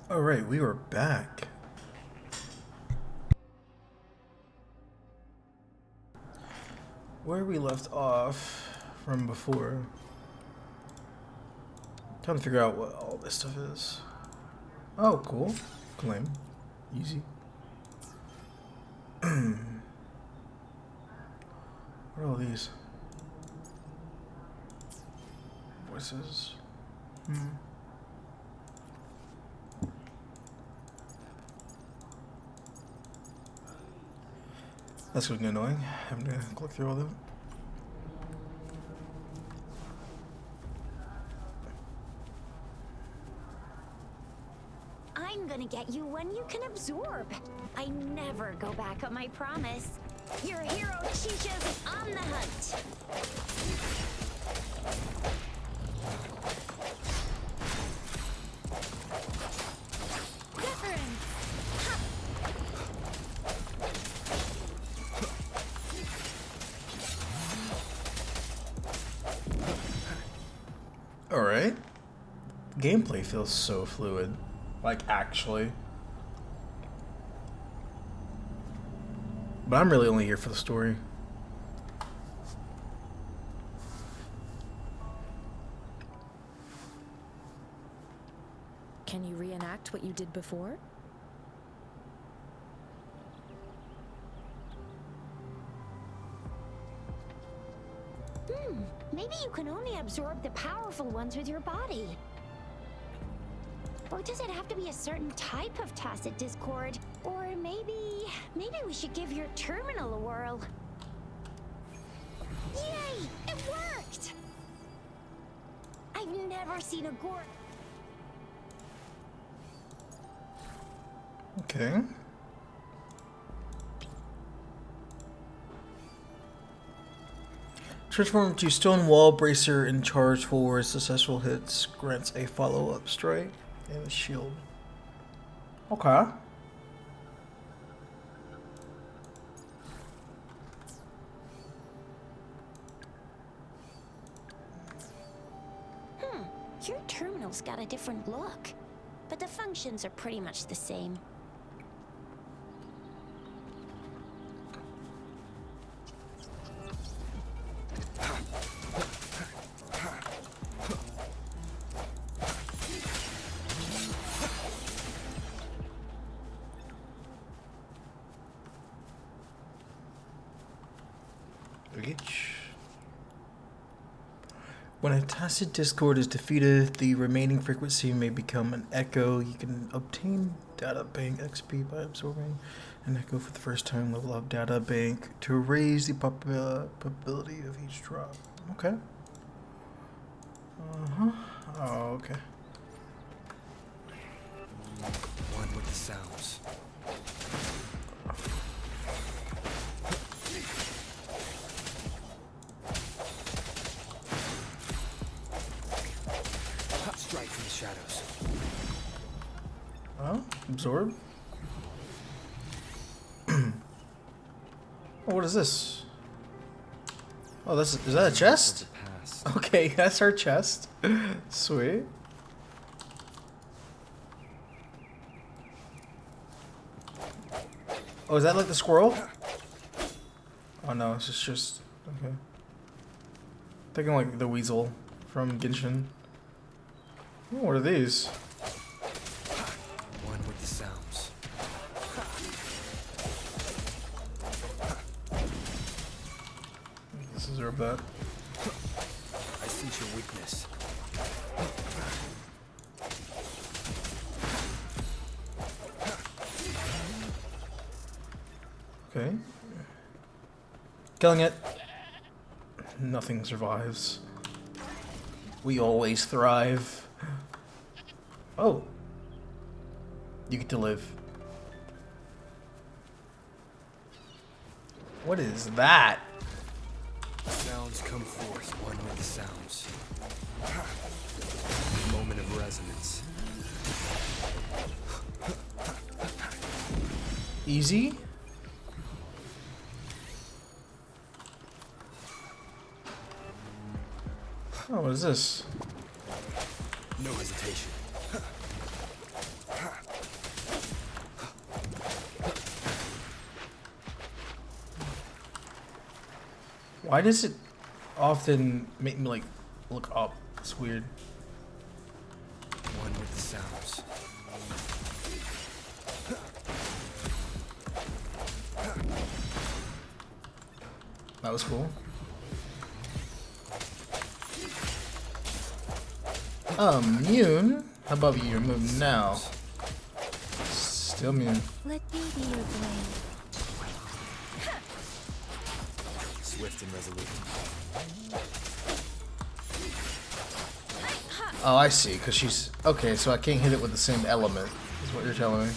Alright, we are back. Where we left off from before. Trying to figure out what all this stuff is. Oh, cool. Claim. Easy. What are all these? Voices. That's gonna be annoying. I'm gonna click through all of them. I'm gonna get you one you can absorb. I never go back on my promise. Your hero Chicha's on the hunt. Wuthering. Alright. Gameplay feels so fluid. Like, actually. But I'm really only here for the story. Can you reenact what you did before? Maybe you can only absorb the powerful ones with your body. Or does it have to be a certain type of tacit discord? Or maybe we should give your terminal a whirl. Yay! It worked! I've never seen a gore. Okay. Transform to stone wall bracer and charge forward. Successful hits grants a follow-up strike and a shield. Okay. Your terminal's got a different look, but the functions are pretty much the same. When a tacit discord is defeated, the remaining frequency may become an echo. You can obtain data bank XP by absorbing an echo for the first time. Level up data bank to raise the probability of each drop. Okay. Oh, okay. One with the sounds. Strike from the shadows. Oh, absorb. Oh, what is this? Oh, is that a chest? Okay, that's our chest. Sweet. Oh, is that like the squirrel? Oh no, it's just okay. Thinking like the weasel from Genshin. Oh, what are these? One with the sounds. This is that. I sense your weakness. Okay. Killing it. Nothing survives. We always thrive. Oh. You get to live. What is that? Sounds come forth, one with the sounds. Moment of resonance. Easy? Oh, what is this? No hesitation. Why does it often make me like look up? It's weird. One with the sounds. That was cool. Immune? How about you move now? Still immune. Let me be your blade. Swift and resolute. Oh, I see, because she's... Okay, so I can't hit it with the same element, is what you're telling me.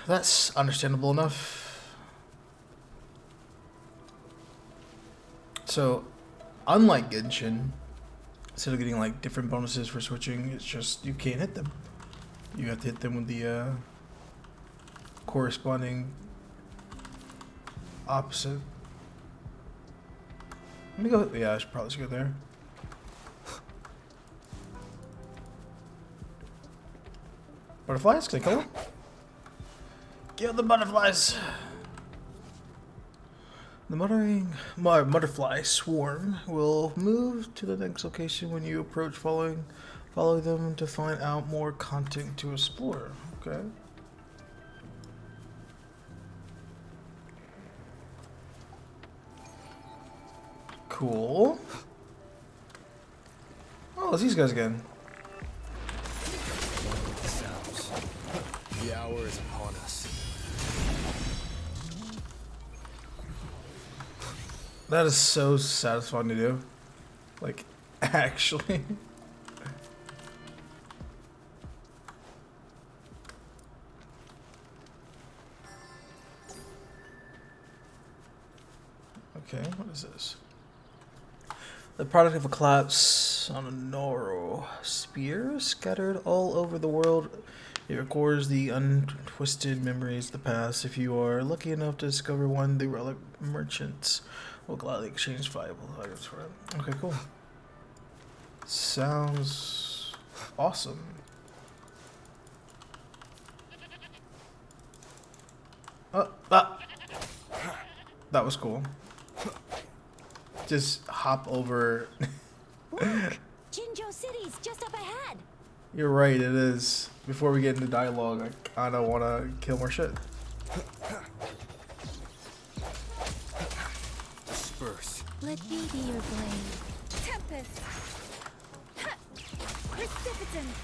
That's understandable enough. So, unlike Genshin, instead of getting like different bonuses for switching, it's just you can't hit them. You have to hit them with the corresponding opposite. Let me go. Yeah, I should probably just go there. Butterflies? Can I kill them? Kill the butterflies! The butterfly swarm will move to the next location when you approach. Follow them to find out more content to explore. Okay. Cool. Oh, it's these guys again. The sounds. The hour is upon us. That is so satisfying to do. Like, actually. Okay, what is this? The product of a collapse on a Noro spear scattered all over the world. It records the untwisted memories of the past. If you are lucky enough to discover one, the relic merchants will gladly exchange valuable items for it. Okay, cool. Sounds awesome. That was cool. Just hop over. Look, Jinzhou City's just up ahead. You're right, it is. Before we get into dialogue, I kind of want to kill more shit. Disperse. Let me be your blade. Tempest. Precipitance.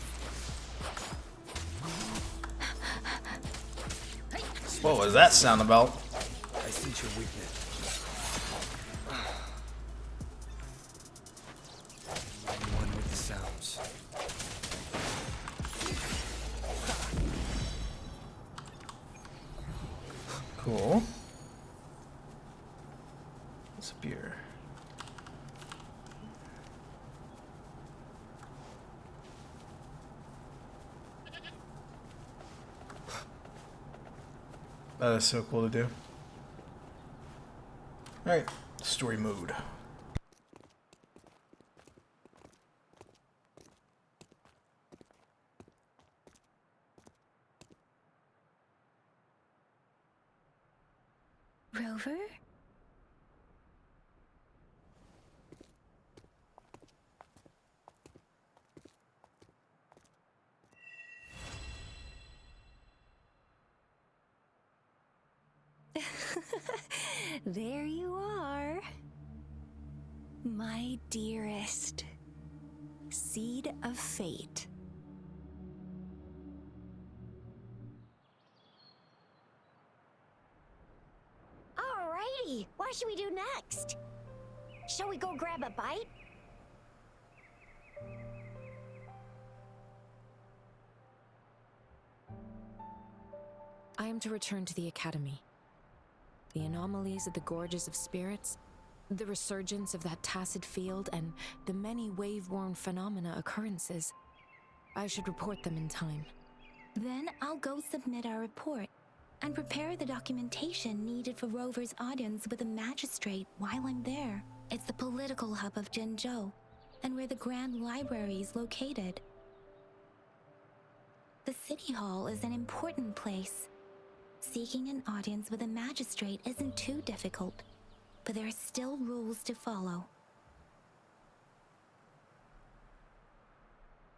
What was that sound about? I sense your weakness. One with the sounds. Cool. What's up here? That is so cool to do. Alright, story mode. Rover? There you are. My dearest. Seed of fate. Alrighty, what should we do next? Shall we go grab a bite? I am to return to the Academy. The anomalies of the Gorges of Spirits, the resurgence of that tacit field, and the many wave-worn phenomena occurrences. I should report them in time. Then I'll go submit our report and prepare the documentation needed for Rover's audience with a magistrate while I'm there. It's the political hub of Jinzhou, and where the Grand Library is located. The City Hall is an important place. Seeking an audience with a magistrate isn't too difficult. but there are still rules to follow.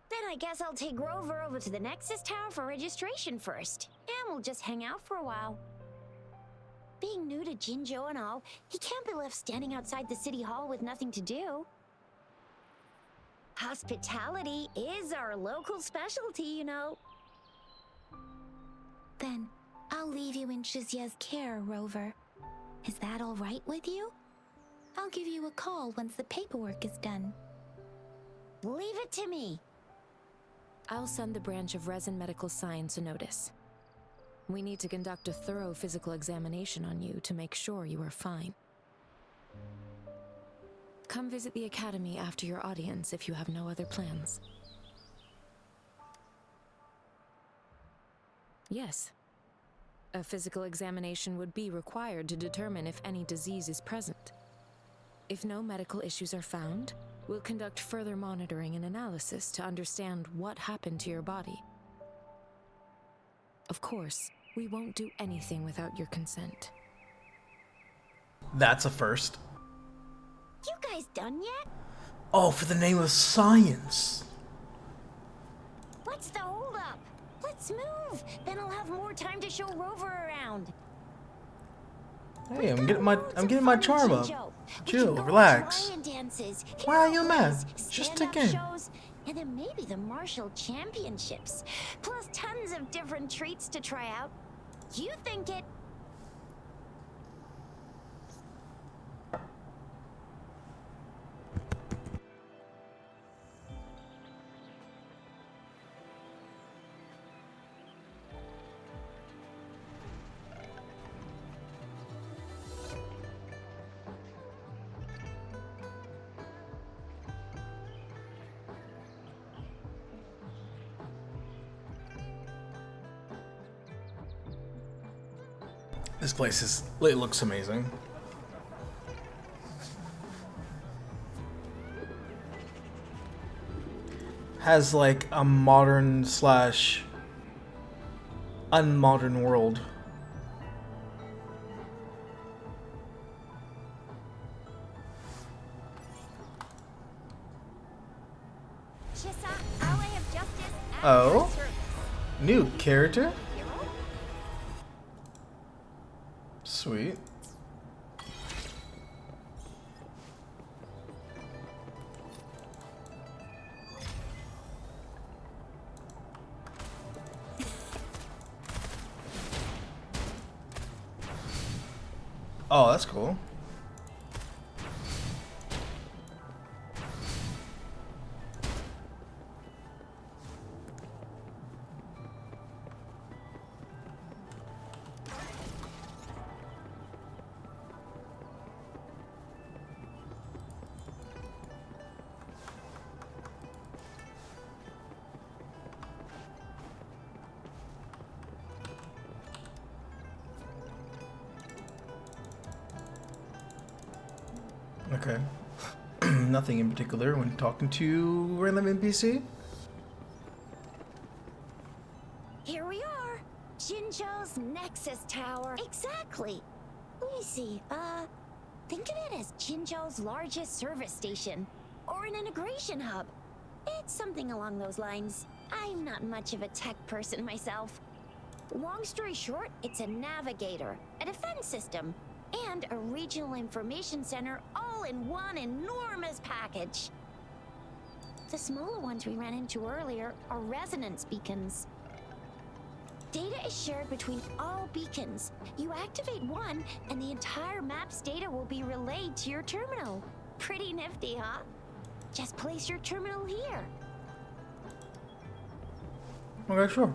Then I guess I'll take Rover over to the Nexus Tower for registration first, and we'll just hang out for a while. Being new to Jinzhou and all, he can't be left standing outside the city hall with nothing to do. Hospitality is our local specialty, you know. Then I'll leave you in Shizye's care, Rover. Is that all right with you? I'll give you a call once the paperwork is done. Leave it to me. I'll send the branch of Resin Medical Science a notice. We need to conduct a thorough physical examination on you to make sure you are fine. Come visit the academy after your audience if you have no other plans. Yes. A physical examination would be required to determine if any disease is present. If no medical issues are found, we'll conduct further monitoring and analysis to understand what happened to your body. Of course, we won't do anything without your consent. That's a first. You guys done yet? Oh, for the name of science. What's the holdup? Let's move. Then I'll have more time to show Rover around. Hey, I'm getting my charm up. Chill, relax. Why are you mad? Just a game. And then maybe the Martial Championships. Plus tons of different treats to try out. You think it... This place it looks amazing. Has like a modern slash unmodern world. Oh, new character? Sweet. Oh, that's cool. Okay. Nothing in particular when talking to random NPC. Here we are. Jinzhou's Nexus Tower. Exactly. Let me see. Think of it as Jinzhou's largest service station. Or an integration hub. It's something along those lines. I'm not much of a tech person myself. Long story short, it's a navigator, a defense system, and a regional information center all in one enormous package. The smaller ones we ran into earlier are resonance beacons. Data is shared between all beacons. You activate one, and the entire map's data will be relayed to your terminal. Pretty nifty, huh? Just place your terminal here. Okay, sure.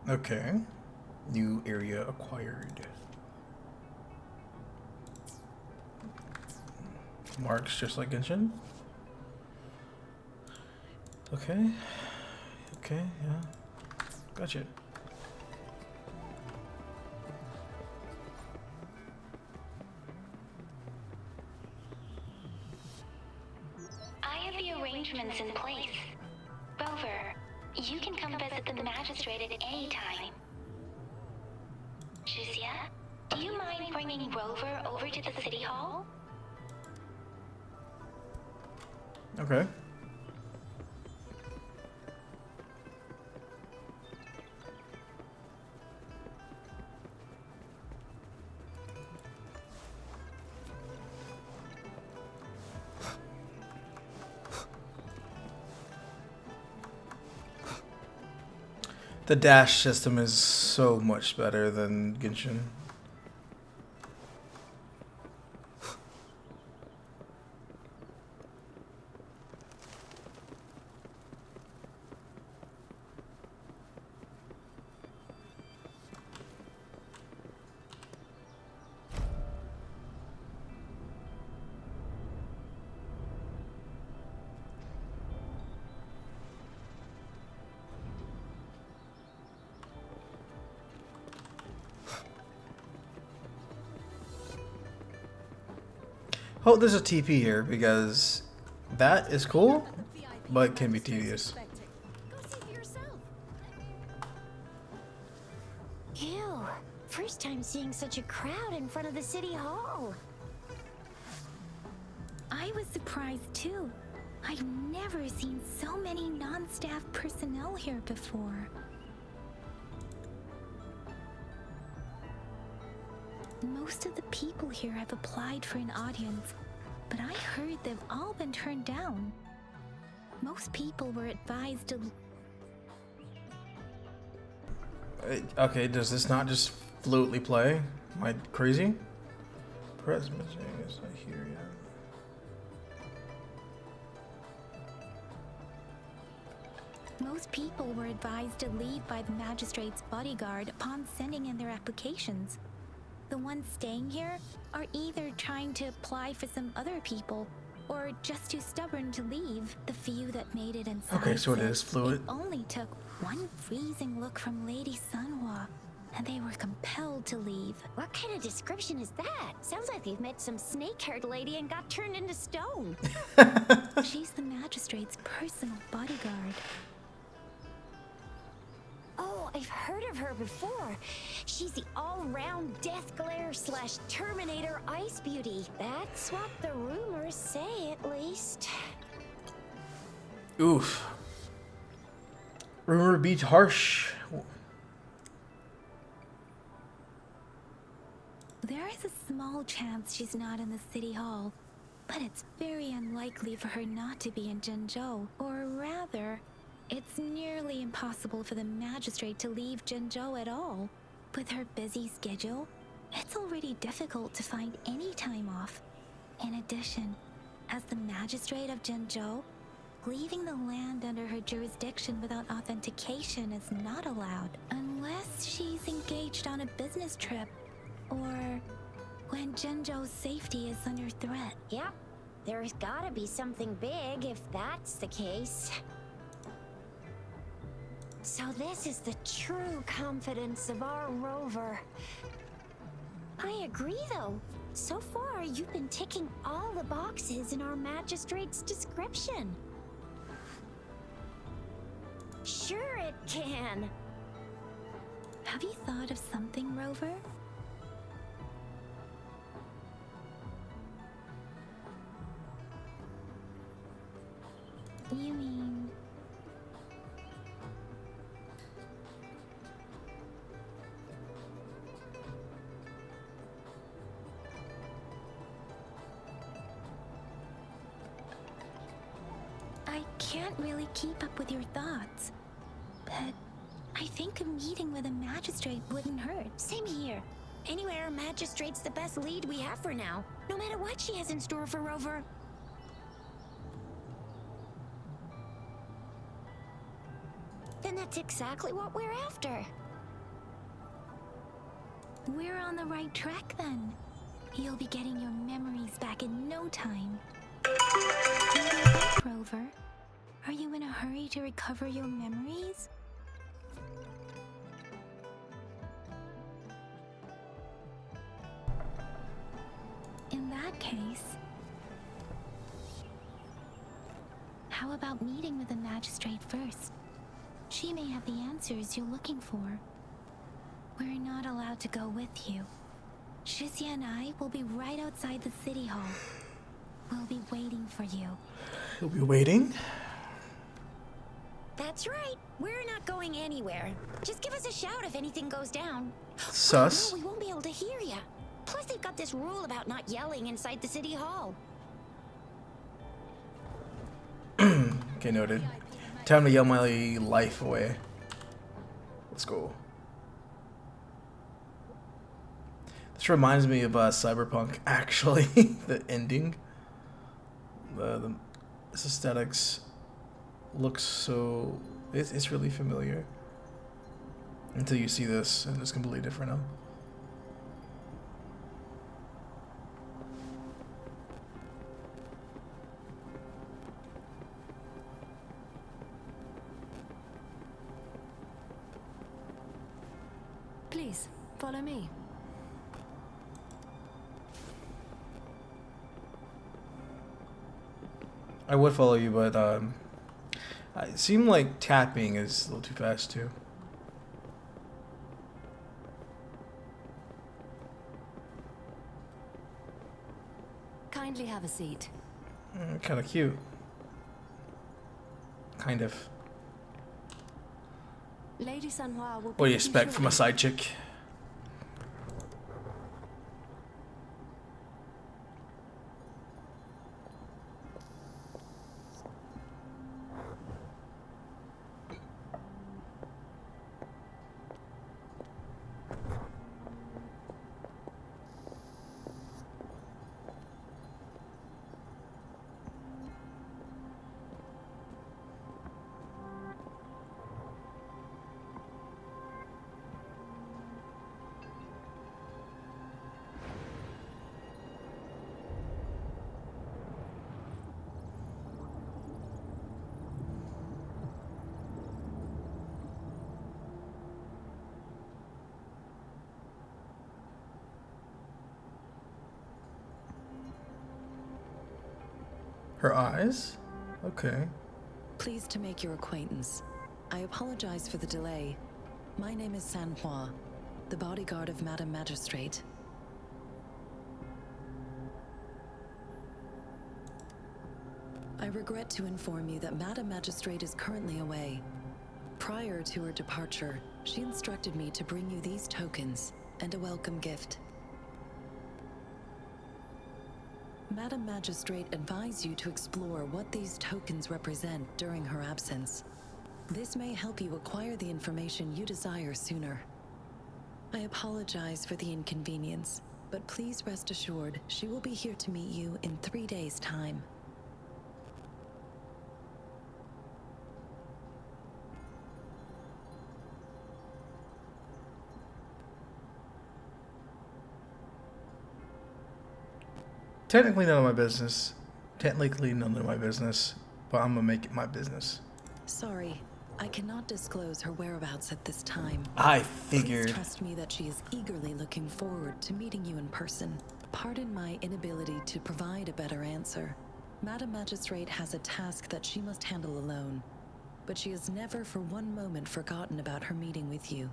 Okay. New area acquired. Marks just like Genshin. Okay. Okay, yeah. Gotcha. I have the arrangements in place. Rover, you can come visit the magistrate at any time. Jizia, do you mind bringing Rover over to the city hall? Okay. The dash system is so much better than Genshin. Oh, there's a TP here because that is cool, but can be tedious. Go see for yourself. Ew. First time seeing such a crowd in front of the city hall. I was surprised too. I've never seen so many non-staff personnel here before. Most of the people here have applied for an audience, but I heard they've all been turned down. Most people were advised to... Okay, does this not just fluently play? Am I crazy? Press messaging is not here yet. Most people were advised to leave by the magistrate's bodyguard upon sending in their applications. The ones staying here are either trying to apply for some other people or just too stubborn to leave. The few that made it inside. Okay, so it said is fluid. It only took one freezing look from Lady Sunhua, and they were compelled to leave. What kind of description is that? Sounds like they've met some snake-haired lady and got turned into stone. She's the magistrate's personal bodyguard. Oh, I've heard of her before. She's the all-round Death Glare / Terminator Ice Beauty. That's what the rumors say, at least. Oof. Rumor beats harsh. There is a small chance she's not in the city hall, but it's very unlikely for her not to be in Jinzhou. Or rather, it's nearly impossible for the magistrate to leave Jinzhou at all. With her busy schedule, it's already difficult to find any time off. In addition, as the magistrate of Jinzhou, leaving the land under her jurisdiction without authentication is not allowed, unless she's engaged on a business trip, or when Jinzhou's safety is under threat. Yep, there's gotta be something big if that's the case. So this is the true confidence of our Rover. I agree, though. So far, you've been ticking all the boxes in our magistrate's description. Sure it can. Have you thought of something, Rover? You mean... I can't really keep up with your thoughts, but I think a meeting with a magistrate wouldn't hurt. Same here. Anyway, our magistrate's the best lead we have for now, no matter what she has in store for Rover. Then that's exactly what we're after. We're on the right track then. You'll be getting your memories back in no time. Rover, Are you in a hurry to recover your memories? In that case, how about meeting with the magistrate first? She may have the answers you're looking for. We're not allowed to go with you. Shizia and I will be right outside the city hall. We'll be waiting for you. You'll be waiting? That's right. We're not going anywhere. Just give us a shout if anything goes down. Sus. No, we won't be able to hear ya. Plus, they've got this rule about not yelling inside the city hall. Okay, noted. Time to yell my life away. Let's go. This reminds me of Cyberpunk, actually. The ending. This aesthetics looks so... It's really familiar. Until you see this, and it's completely different now. Please, follow me. I would follow you, but it seemed like tapping is a little too fast too. Kindly have a seat. Kind of cute. Kind of. Lady Sanhua will be What do you with expect from a shortly. side chick? Her eyes? Okay. Pleased to make your acquaintance. I apologize for the delay. My name is Sanhua, the bodyguard of Madam Magistrate. I regret to inform you that Madam Magistrate is currently away. Prior to her departure, she instructed me to bring you these tokens and a welcome gift. Madam Magistrate advised you to explore what these tokens represent during her absence. This may help you acquire the information you desire sooner. I apologize for the inconvenience, but please rest assured she will be here to meet you in 3 days' time. Technically none of my business. Technically none of my business. But I'm gonna make it my business. Sorry, I cannot disclose her whereabouts at this time. I Please figured. trust me that she is eagerly looking forward to meeting you in person. Pardon my inability to provide a better answer. Madam Magistrate has a task that she must handle alone, but she has never for one moment forgotten about her meeting with you.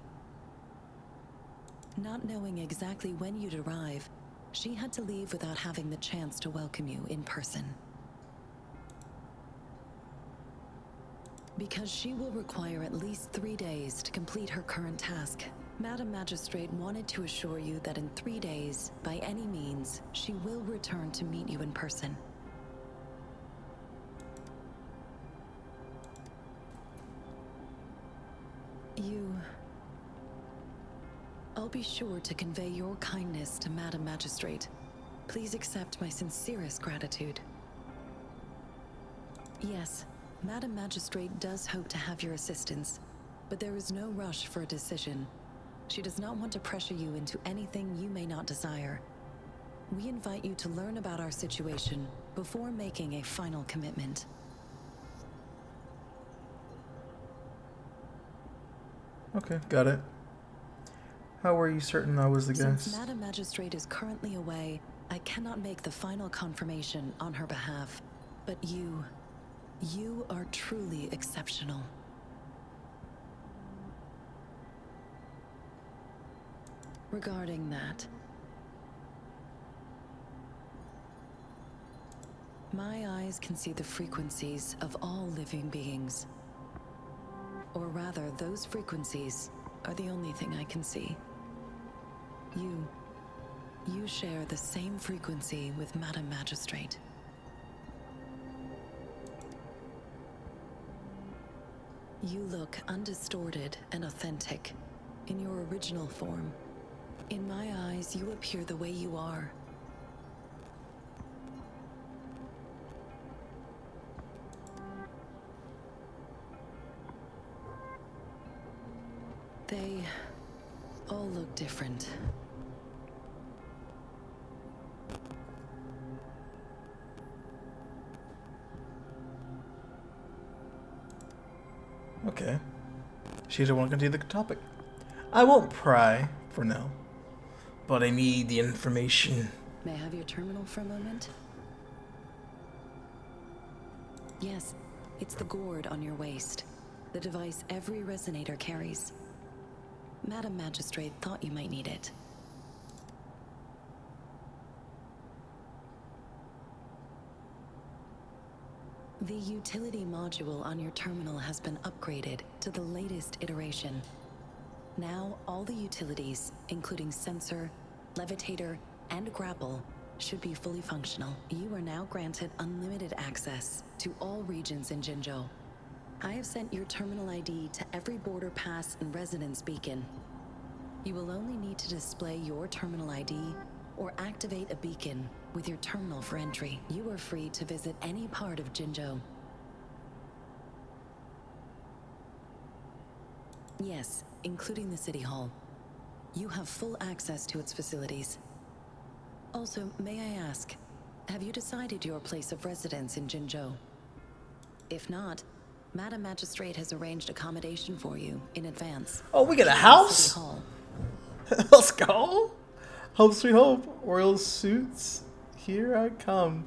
Not knowing exactly when you'd arrive, she had to leave without having the chance to welcome you in person. Because she will require at least 3 days to complete her current task, Madam Magistrate wanted to assure you that in 3 days, by any means, she will return to meet you in person. I'll be sure to convey your kindness to Madam Magistrate. Please accept my sincerest gratitude. Yes, Madam Magistrate does hope to have your assistance, but there is no rush for a decision. She does not want to pressure you into anything you may not desire. We invite you to learn about our situation before making a final commitment. Okay, got it. How were you certain I was the Since guest? Madam Magistrate is currently away, I cannot make the final confirmation on her behalf. But you are truly exceptional. Regarding that, my eyes can see the frequencies of all living beings. Or rather, those frequencies are the only thing I can see. You share the same frequency with Madam Magistrate. You look undistorted and authentic in your original form. In my eyes, you appear the way you are. They all look different. Okay. She doesn't want to continue the topic. I won't pry for now, but I need the information. May I have your terminal for a moment? Yes, it's the gourd on your waist. The device every resonator carries. Madam Magistrate thought you might need it. The utility module on your terminal has been upgraded to the latest iteration. Now, all the utilities, including sensor, levitator, and grapple, should be fully functional. You are now granted unlimited access to all regions in Jinzhou. I have sent your terminal ID to every border pass and residence beacon. You will only need to display your terminal ID or activate a beacon with your terminal for entry. You are free to visit any part of Jinzhou. Yes, including the City Hall. You have full access to its facilities. Also, may I ask, have you decided your place of residence in Jinzhou? If not, Madam Magistrate has arranged accommodation for you in advance. Oh, we get a in the house? City Hall. Let's go. Hope sweet hope. Royal suits. Here I come.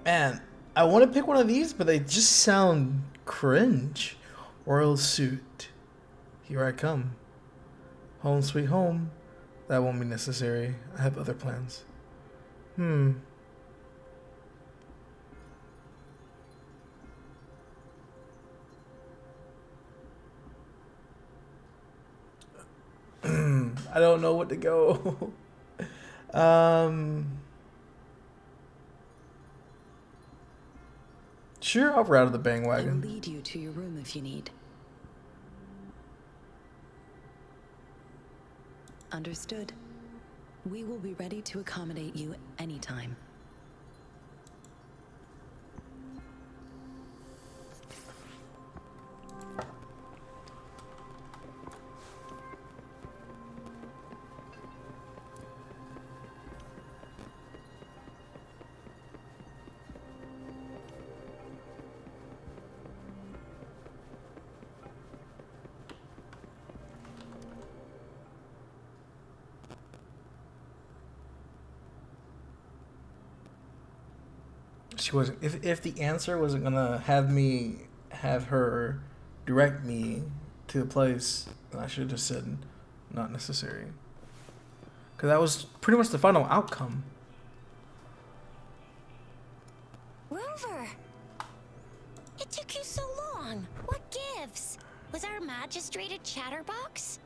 Man, I want to pick one of these, but they just sound cringe. Royal suit. Here I come. Home sweet home. That won't be necessary. I have other plans. I don't know what to go. Sure, I'll ride out of the bang I will wagon. lead you to your room if you need. Understood. We will be ready to accommodate you anytime. She wasn't. If the answer wasn't gonna have her direct me to the place, then I should have just said not necessary. Because that was pretty much the final outcome. Rover! It took you so long. What gives? Was our magistrate a chatterbox?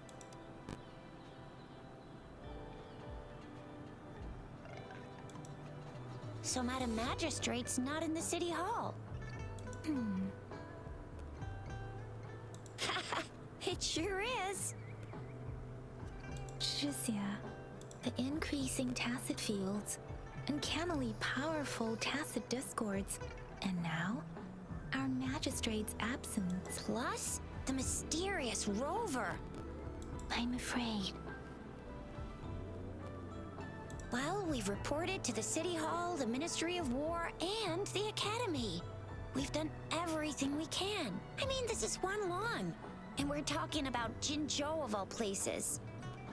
So Madam Magistrate's not in the City Hall. It sure is. Shizia, the increasing tacit fields, uncannily powerful tacit discords, and now, our magistrate's absence. Plus, the mysterious rover. I'm afraid. Well, we've reported to the City Hall, the Ministry of War, and the Academy. We've done everything we can. I mean, this is one long. And we're talking about Jinzhou of all places.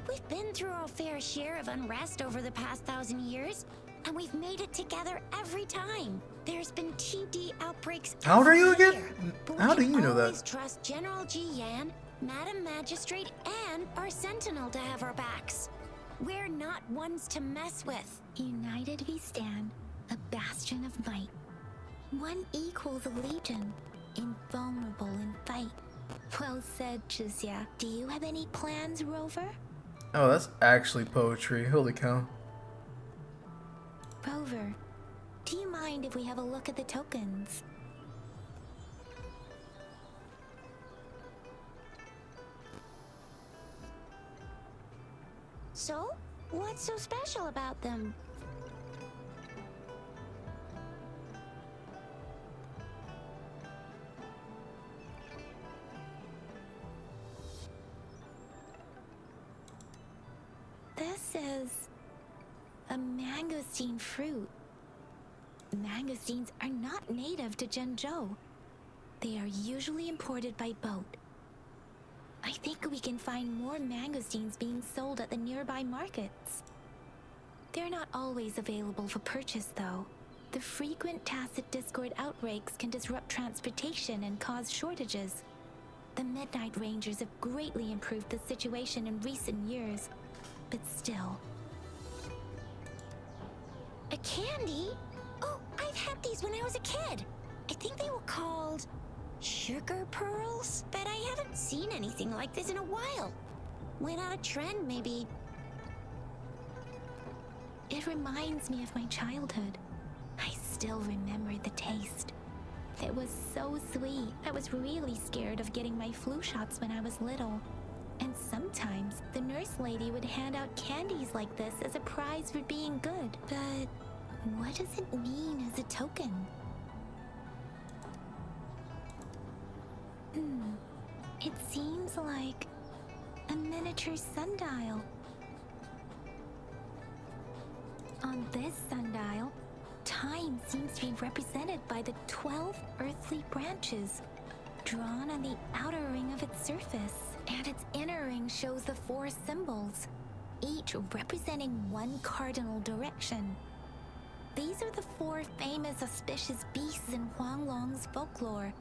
We've been through our fair share of unrest over the past 1,000 years, and we've made it together every time. There's been TD outbreaks. How old are you every again? year, but How do we you know that? always trust General Ji Yan, Madam Magistrate, and our Sentinel to have our backs. We're not ones to mess with. United we stand, a bastion of might. One equals a legion, invulnerable in fight. Well said, Jizya. Do you have any plans, Rover? Oh, that's actually poetry. Holy cow. Rover, do you mind if we have a look at the tokens? So, what's so special about them? This is a mangosteen fruit. Mangosteens are not native to Zhengzhou. They are usually imported by boat. I think we can find more mangosteens being sold at the nearby markets. They're not always available for purchase, though. The frequent tacit discord outbreaks can disrupt transportation and cause shortages. The Midnight Rangers have greatly improved the situation in recent years, but still. A candy? Oh, I've had these when I was a kid. I think they were called sugar pearls, but I haven't seen anything like this in a while. Went out of trend, maybe. It reminds me of my childhood. I still remember the taste. It was so sweet. I was really scared of getting my flu shots when I was little. And sometimes the nurse lady would hand out candies like this as a prize for being good. But what does it mean as a token? It seems like a miniature sundial. On this sundial, time seems to be represented by the 12 earthly branches drawn on the outer ring of its surface. And its inner ring shows the 4 symbols, each representing one cardinal direction. These are the 4 famous auspicious beasts in Huanglong's folklore.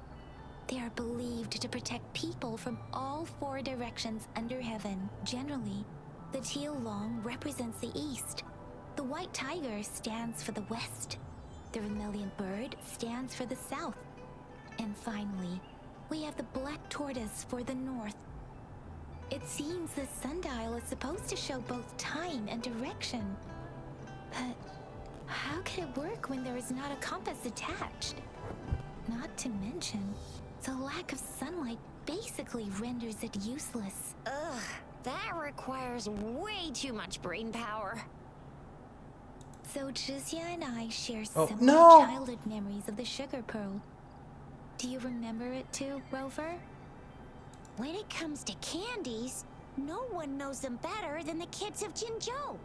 They are believed to protect people from all 4 directions under heaven. Generally, the teal long represents the east. The white tiger stands for the west. The vermilion bird stands for the south. And finally, we have the black tortoise for the north. It seems this sundial is supposed to show both time and direction. But how can it work when there is not a compass attached? Not to mention, the lack of sunlight basically renders it useless. Ugh, that requires way too much brain power. So Jizya and I share Oh, similar no! childhood memories of the sugar pearl. Do you remember it too, Rover? When it comes to candies, no one knows them better than the kids of Jinzhou.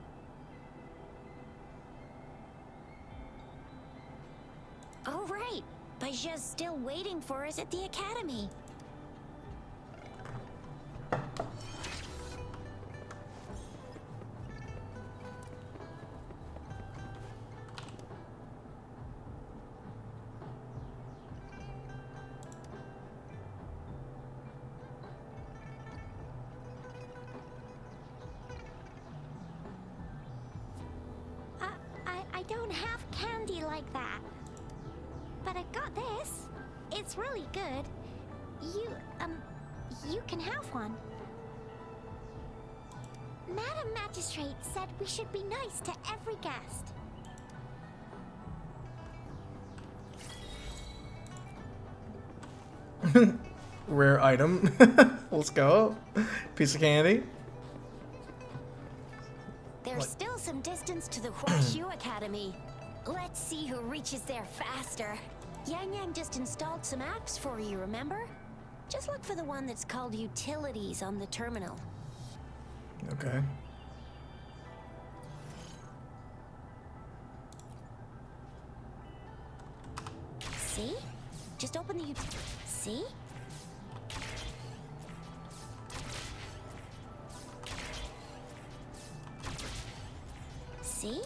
Oh, right. Baijia's still waiting for us at the academy. I don't have candy like that. But I've got this. It's really good. You can have one. Madam Magistrate said we should be nice to every guest. Rare item. Let's go. Piece of candy. There's still some distance to the Huaxu Academy. Let's see who reaches there faster. Yang Yang just installed some apps for you, remember? Just look for the one that's called Utilities on the terminal. Okay. See? Just open the see? See?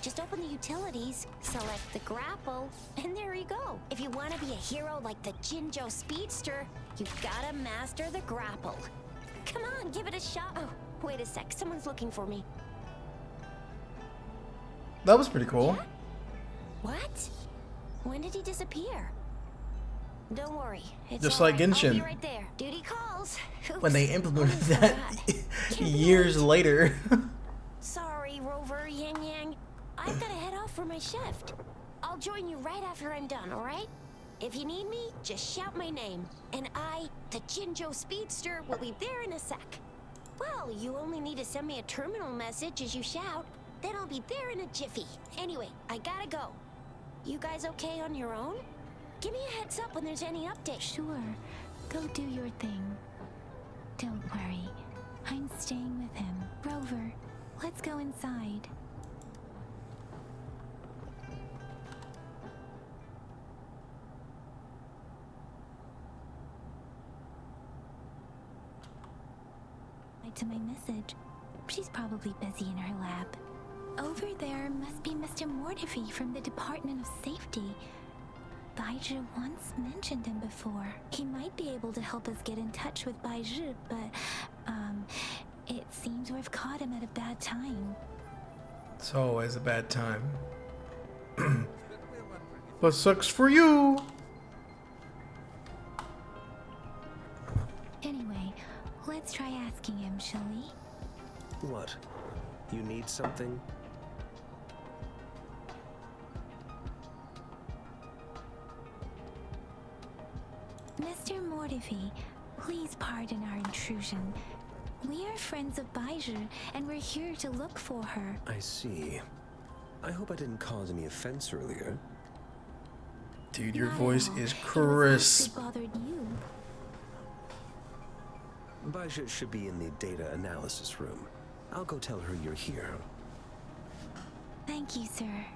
Just open the utilities, select the grapple, and there you go. If you want to be a hero like the Jinjo Speedster, you gotta master the grapple. Come on, give it a shot. Oh, wait a sec. Someone's looking for me. That was pretty cool. Yeah? What? When did he disappear? Don't worry. It's Just all like right. I'll Genshin. be right there. Duty calls. When they Oops. implemented Almost that forgot. years later. Sorry, Rover Yang Yang. I've got to head off for my shift. I'll join you right after I'm done, all right? If you need me, just shout my name. And I, the Jinjo Speedster, will be there in a sec. Well, you only need to send me a terminal message as you shout. Then I'll be there in a jiffy. Anyway, I gotta go. You guys okay on your own? Give me a heads up when there's any updates. Sure, go do your thing. Don't worry, I'm staying with him. Rover, let's go inside. To my message. She's probably busy in her lab. Over there must be Mr. Mortefi from the Department of Safety. Baizhi once mentioned him before. He might be able to help us get in touch with Baizhi, but, it seems we've caught him at a bad time. It's always a bad time. But sucks for you. Anyway, let's try asking him, shall we? What? You need something? Mr. Mortefi, please pardon our intrusion. We are friends of Baizhi, and we're here to look for her. I see. I hope I didn't cause any offense earlier. Dude, your Not at voice all. is It was us crisp. who bothered you. Baizhi should be in the data analysis room. I'll go tell her you're here. Thank you, sir.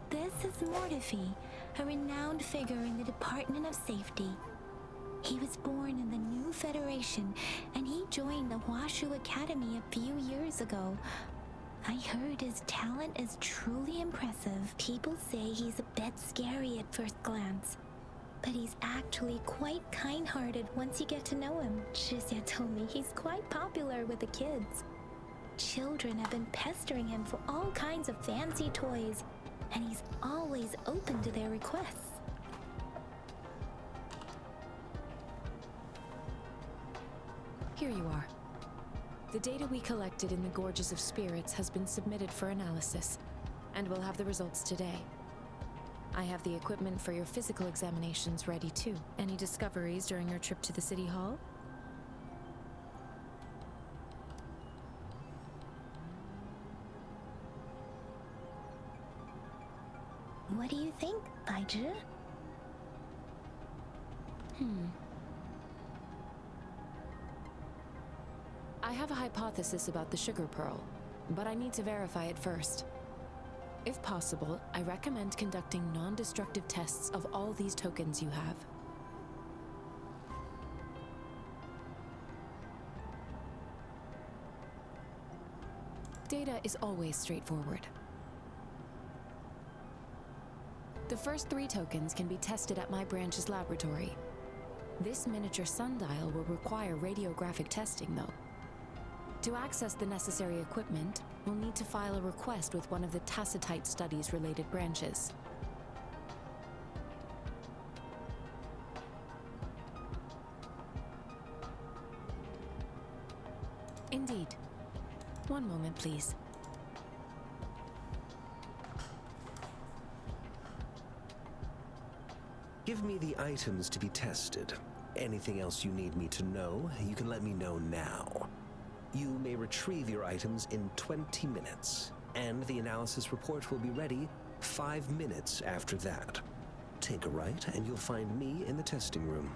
This is Mortefi, a renowned figure in the Department of Safety. He was born in the new Federation, and he joined the Washu Academy a few years ago. I heard his talent is truly impressive. People say he's a bit scary at first glance, but he's actually quite kind-hearted once you get to know him. Shizia told me he's quite popular with the kids. Children have been pestering him for all kinds of fancy toys, and he's always open to their requests. Here you are. The data we collected in the Gorges of Spirits has been submitted for analysis, and we'll have the results today. I have the equipment for your physical examinations ready too. Any discoveries during your trip to the City Hall? What do you think, Baizhi? I have a hypothesis about the sugar pearl, but I need to verify it first. If possible, I recommend conducting non-destructive tests of all these tokens you have. Data is always straightforward. The first 3 tokens can be tested at my branch's laboratory. This miniature sundial will require radiographic testing, though. To access the necessary equipment, we'll need to file a request with one of the Tacitite Studies-related branches. Indeed. One moment, please. Give me the items to be tested. Anything else you need me to know, you can let me know now. You may retrieve your items in 20 minutes, and the analysis report will be ready 5 minutes after that. Take a right and you'll find me in the testing room.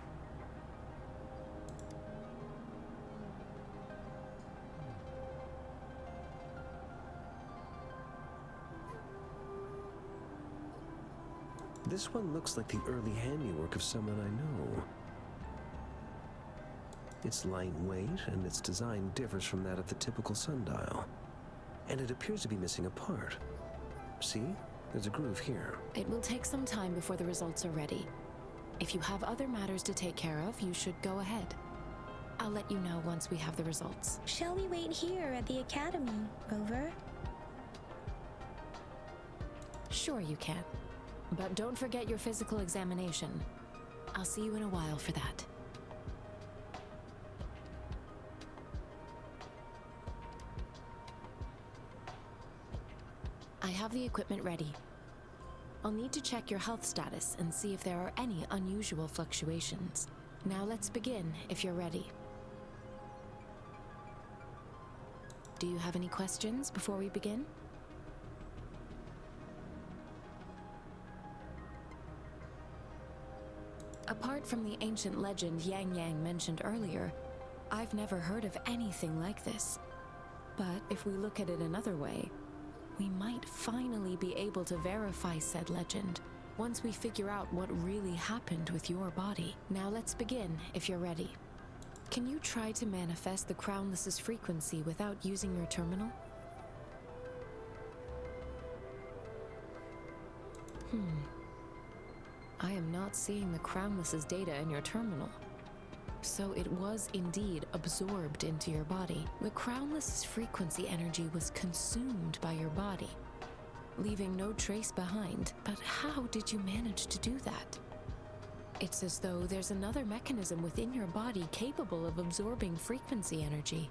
This one looks like the early handiwork of someone I know. It's lightweight, and its design differs from that of the typical sundial. And it appears to be missing a part. See? There's a groove here. It will take some time before the results are ready. If you have other matters to take care of, you should go ahead. I'll let you know once we have the results. Shall we wait here at the academy, Rover? Sure you can. But don't forget your physical examination. I'll see you in a while for that. I have the equipment ready. I'll need to check your health status and see if there are any unusual fluctuations. Now let's begin, if you're ready. Do you have any questions before we begin? Apart from the ancient legend Yang Yang mentioned earlier, I've never heard of anything like this. But if we look at it another way, we might finally be able to verify said legend once we figure out what really happened with your body. Now let's begin, if you're ready. Can you try to manifest the Crownless's frequency without using your terminal? I am not seeing the Crownless's data in your terminal. So it was indeed absorbed into your body. The Crownless's frequency energy was consumed by your body, leaving no trace behind. But how did you manage to do that? It's as though there's another mechanism within your body capable of absorbing frequency energy.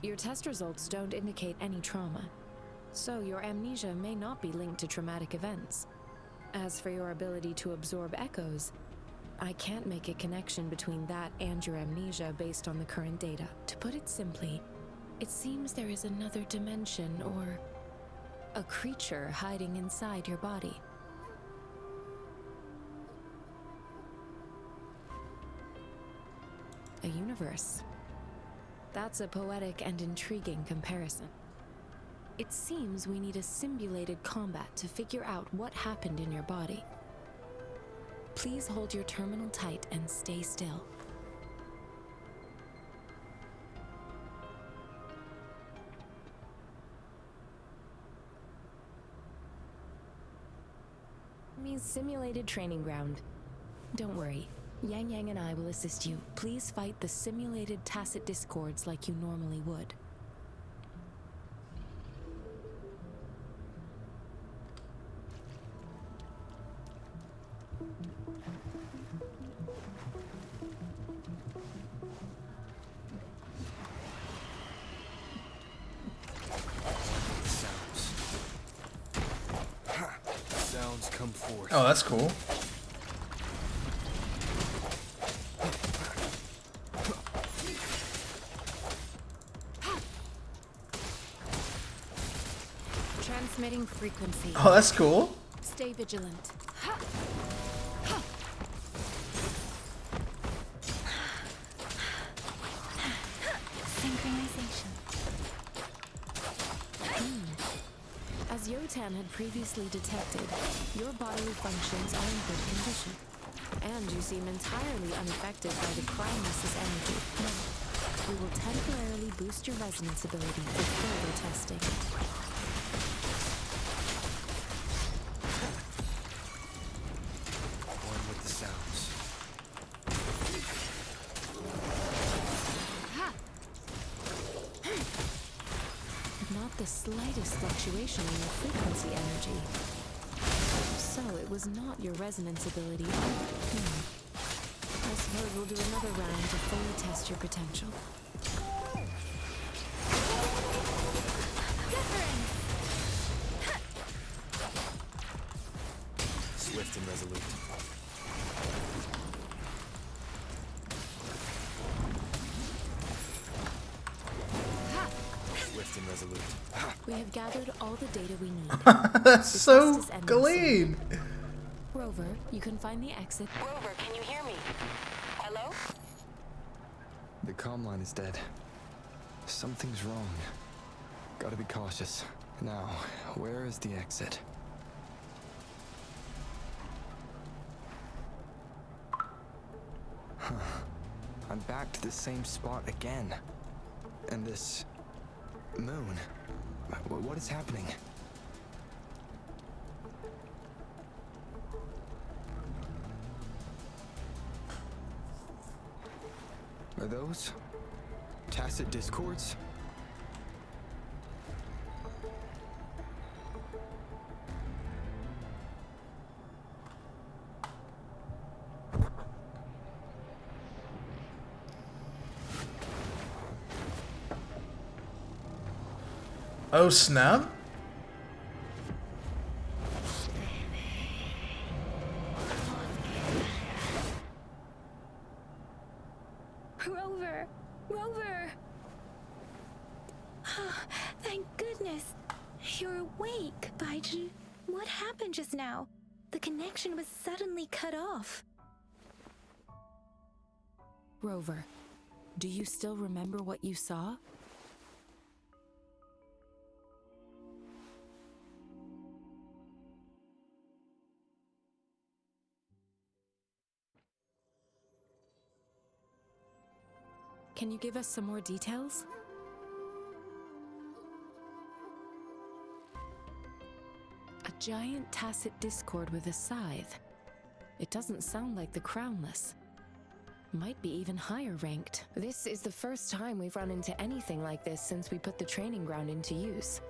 Your test results don't indicate any trauma, so your amnesia may not be linked to traumatic events. As for your ability to absorb echoes, I can't make a connection between that and your amnesia based on the current data. To put it simply, it seems there is another dimension or a creature hiding inside your body. A universe. That's a poetic and intriguing comparison. It seems we need a simulated combat to figure out what happened in your body. Please hold your terminal tight and stay still. Me's simulated training ground. Don't worry. Yang Yang and I will assist you. Please fight the simulated tacit discords like you normally would. Sounds come forth. Oh, that's cool. Transmitting frequency. Oh, that's cool. Stay vigilant. Synchronization. As Yotan had previously detected, your bodily functions are in good condition, and you seem entirely unaffected by the Crownless's energy. We will temporarily boost your resonance ability for further testing. One with the sounds. Not the slightest fluctuation in your frequency energy. So it was not your resonance ability either. I suppose we'll do another round to fully test your potential. Swift and resolute. Swift and resolute. We have gathered all the data we need. That's The so test is ending clean. Rover, you can find the exit. Rover, can you hear me? Hello? The comm line is dead. Something's wrong. Gotta be cautious. Now, where is the exit? Huh. I'm back to the same spot again. And this moon. What is happening? Are those tacit discords? Oh snap! Rover! Rover! Thank goodness. You're awake, Baiju. What happened just now? The connection was suddenly cut off. Rover, do you still remember what you saw? Can you give us some more details? A giant tacit discord with a scythe. It doesn't sound like the Crownless. Might be even higher ranked. This is the first time we've run into anything like this since we put the training ground into use.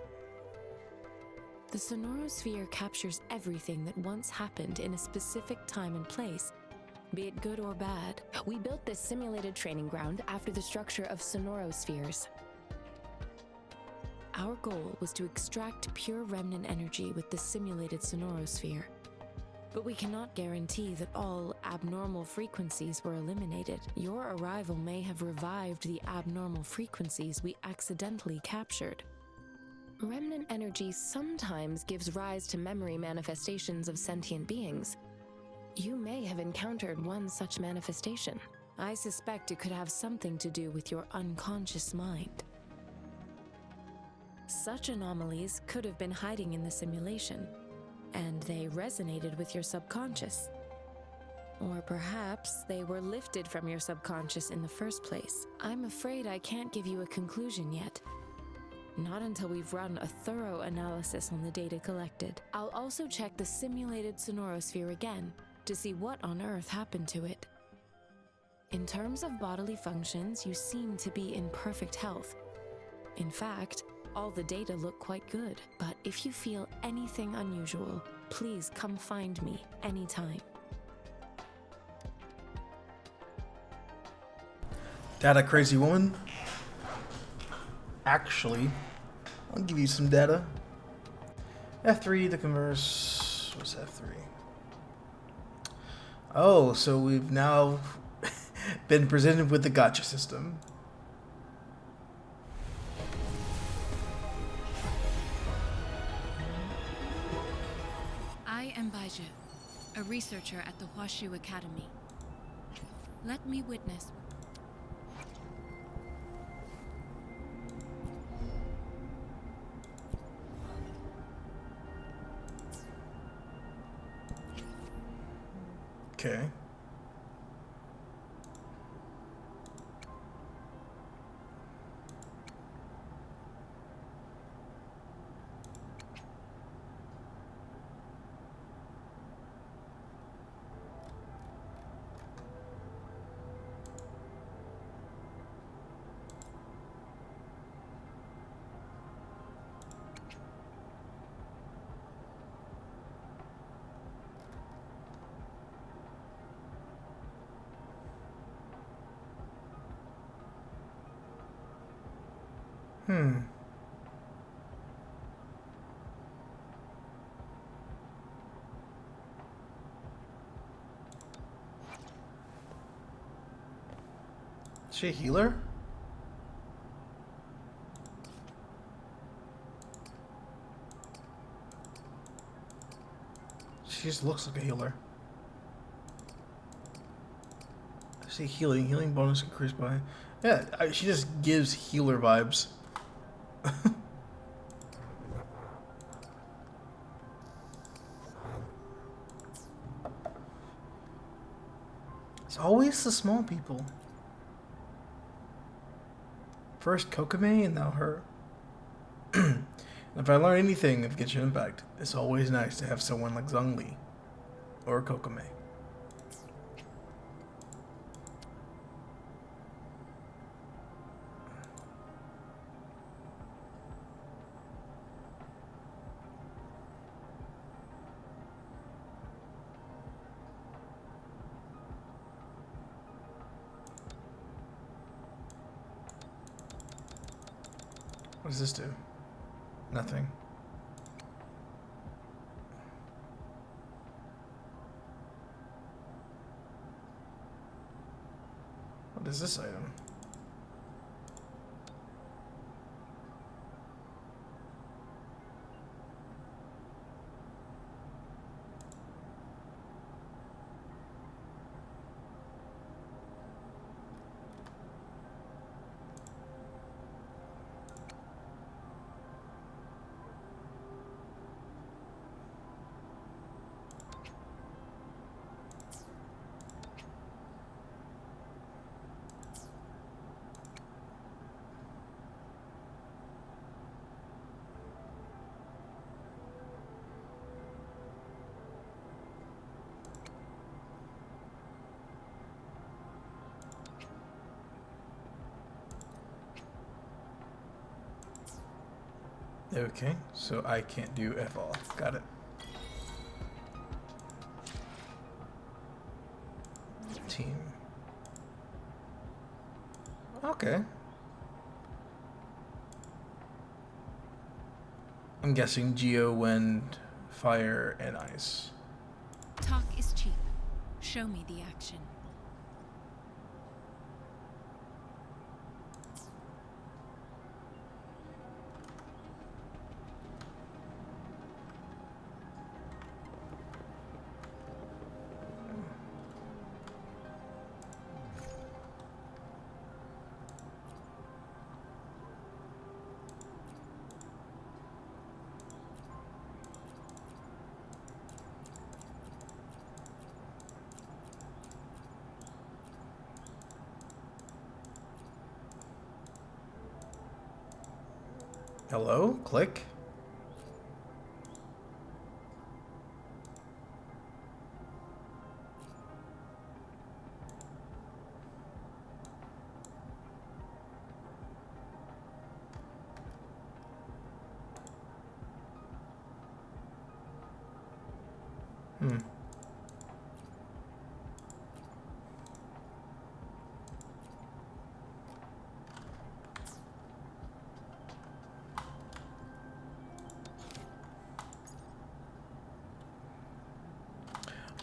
The Sonorosphere captures everything that once happened in a specific time and place, be it good or bad. We built this simulated training ground after the structure of Sonorospheres. Our goal was to extract pure remnant energy with the simulated Sonorosphere. But we cannot guarantee that all abnormal frequencies were eliminated. Your arrival may have revived the abnormal frequencies we accidentally captured. Remnant energy sometimes gives rise to memory manifestations of sentient beings. You may have encountered one such manifestation. I suspect it could have something to do with your unconscious mind. Such anomalies could have been hiding in the simulation, and they resonated with your subconscious. Or perhaps they were lifted from your subconscious in the first place. I'm afraid I can't give you a conclusion yet. Not until we've run a thorough analysis on the data collected. I'll also check the simulated Sonorosphere again to see what on earth happened to it. In terms of bodily functions, you seem to be in perfect health. In fact, all the data look quite good. But if you feel anything unusual, please come find me anytime. Data crazy woman. Actually, I'll give you some data. F3 to converse. What's F3? Oh, so we've now been presented with the gotcha system. I am Baiju, a researcher at the Huashu Academy. Let me witness. Okay. Is she a healer? She just looks like a healer. I see healing. Healing bonus increased by... Yeah, she just gives healer vibes. It's always the small people. First Kokame and now her. And if I learn anything of Genshin Impact, it's always nice to have someone like Zhongli or Kokame. What does this do? Nothing. What is this item? Okay, so I can't do F all. Got it. Team. Okay. I'm guessing Geo, Wind, Fire, and Ice. Talk is cheap. Show me the action. Hello? Click?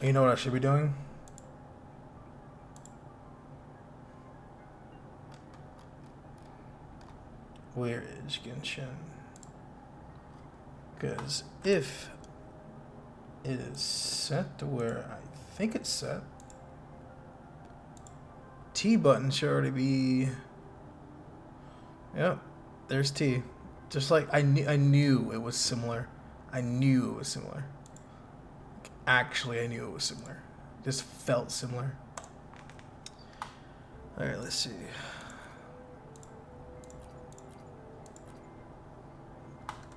You know what I should be doing? Where is Genshin? Because if it is set to where I think it's set, T button should already be... Yep, there's T. Just like I knew it was similar. I knew it was similar. Actually, I knew it was similar. Just felt similar. Alright, let's see.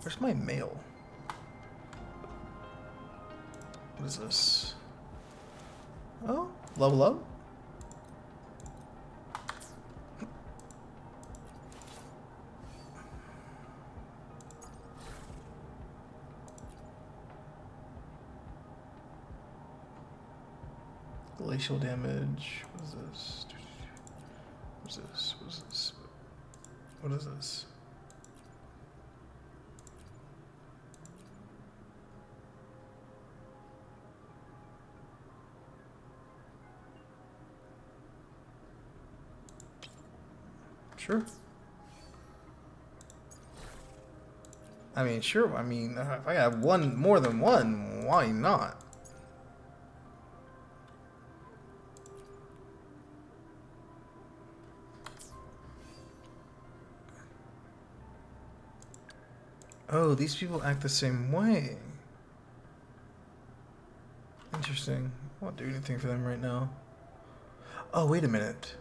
Where's my mail? What is this? Oh, level up? Glacial damage. What is this? What is this? What is this? What is this? Sure. I mean, sure. I mean, if I have one, more than one, why not? Oh, these people act the same way. Interesting. I won't do anything for them right now. Oh, wait a minute.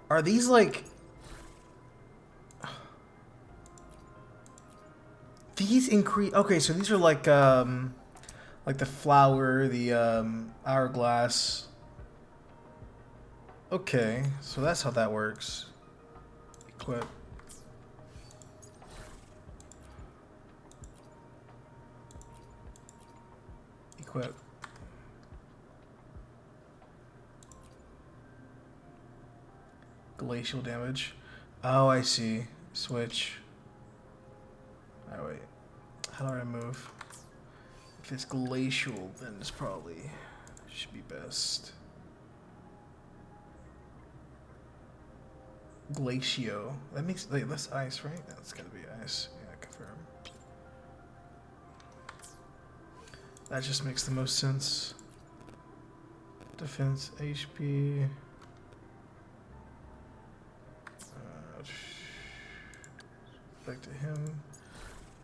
Are these like... These increase... Okay, so these are like the flower, the hourglass. Okay, so that's how that works. Equip. Equip. Glacial damage. Oh, I see. Switch. Alright, wait. How do I move? If it's glacial, then it's probably should be best. Glacio. That makes like that's ice, right? That's gotta be ice. Yeah, confirm. That just makes the most sense. Defense, HP. Back to him.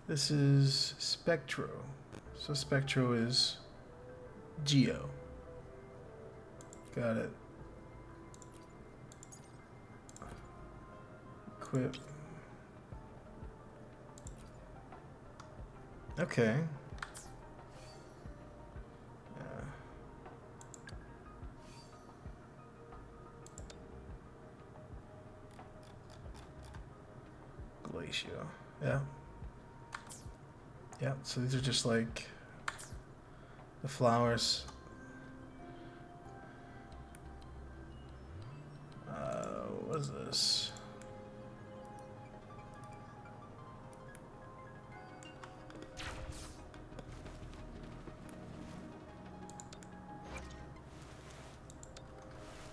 This is Spectro. So Spectro is Geo. Got it. Equip. Okay. Glacio. Yeah. Yeah, so these are just like the flowers. What is this?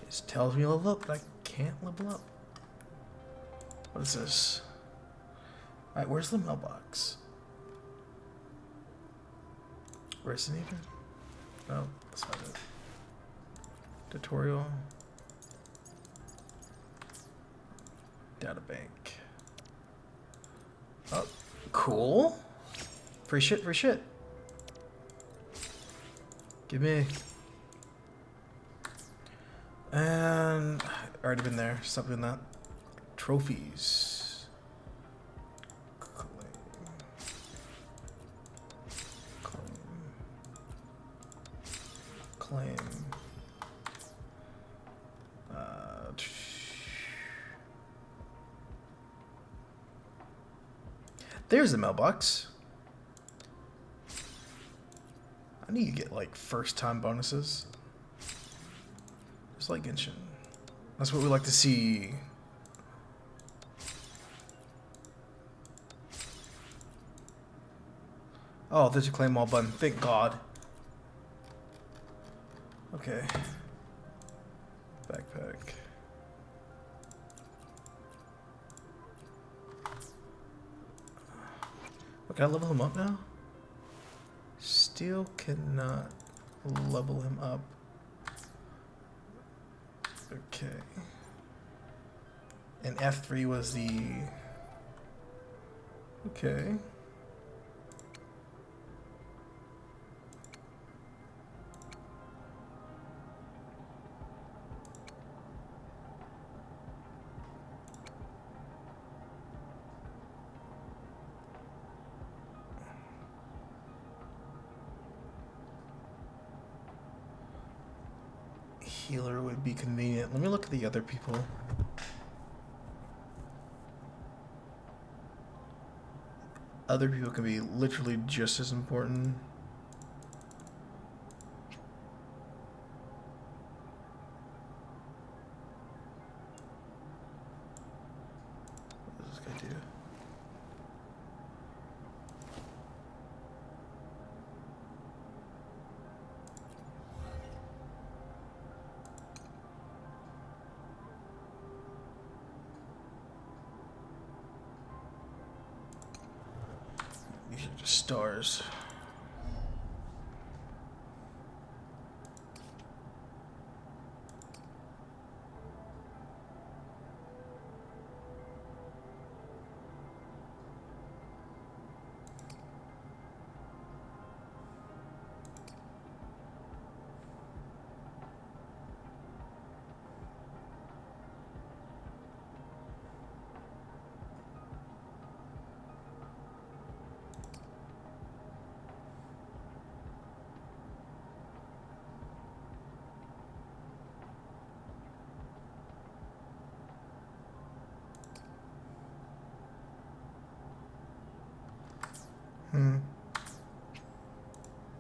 It tells me to level up, but I can't level up. What is this? Alright, where's the mailbox? Resonator? No, that's not it. Tutorial. Data bank. Oh, cool. Free shit, free shit. Give me. And already been there. Stop doing that. Trophies. Claim. There's the mailbox. I need to get like first time bonuses. Just like Genshin. That's what we like to see. Oh, there's a claim all button. Thank God. Okay. Backpack. Can I level him up now? Still cannot level him up. Okay. And F3 was the... Okay. Healer would be convenient. Let me look at the other people. Other people can be literally just as important. What does this guy do? These are just stars.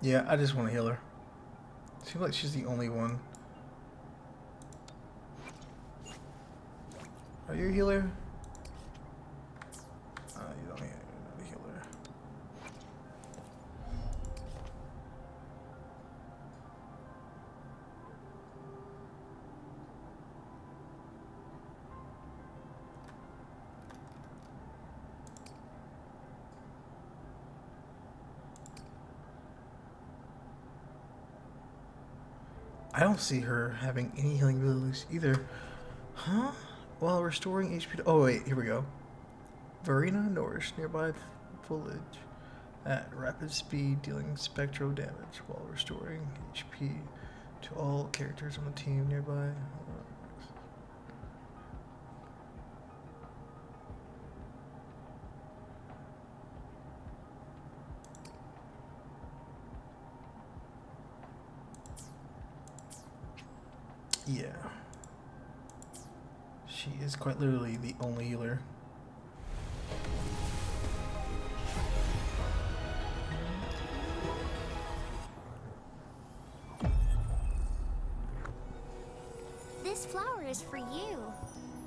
Yeah, I just want to heal her. Seems like she's the only one. Are you a healer? You don't need a healer. I don't see her having any healing abilities either. Huh? While restoring HP. Oh, wait, here we go. Verena nourished nearby foliage at rapid speed, dealing spectral damage while restoring HP to all characters on the team nearby. Yeah. She is quite literally the only healer. This flower is for you.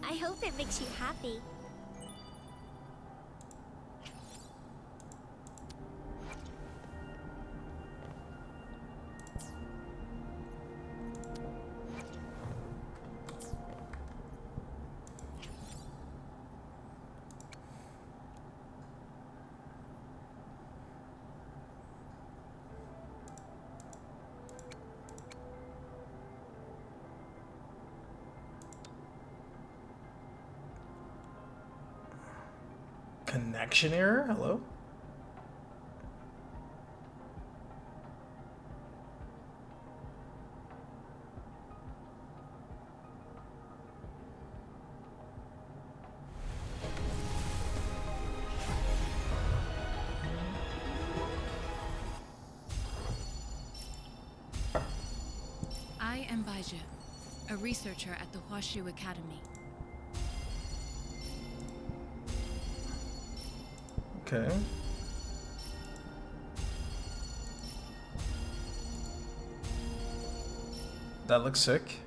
I hope it makes you happy. Connection error? Hello? I am Baija, a researcher at the Huashu Academy. Okay. That looks sick.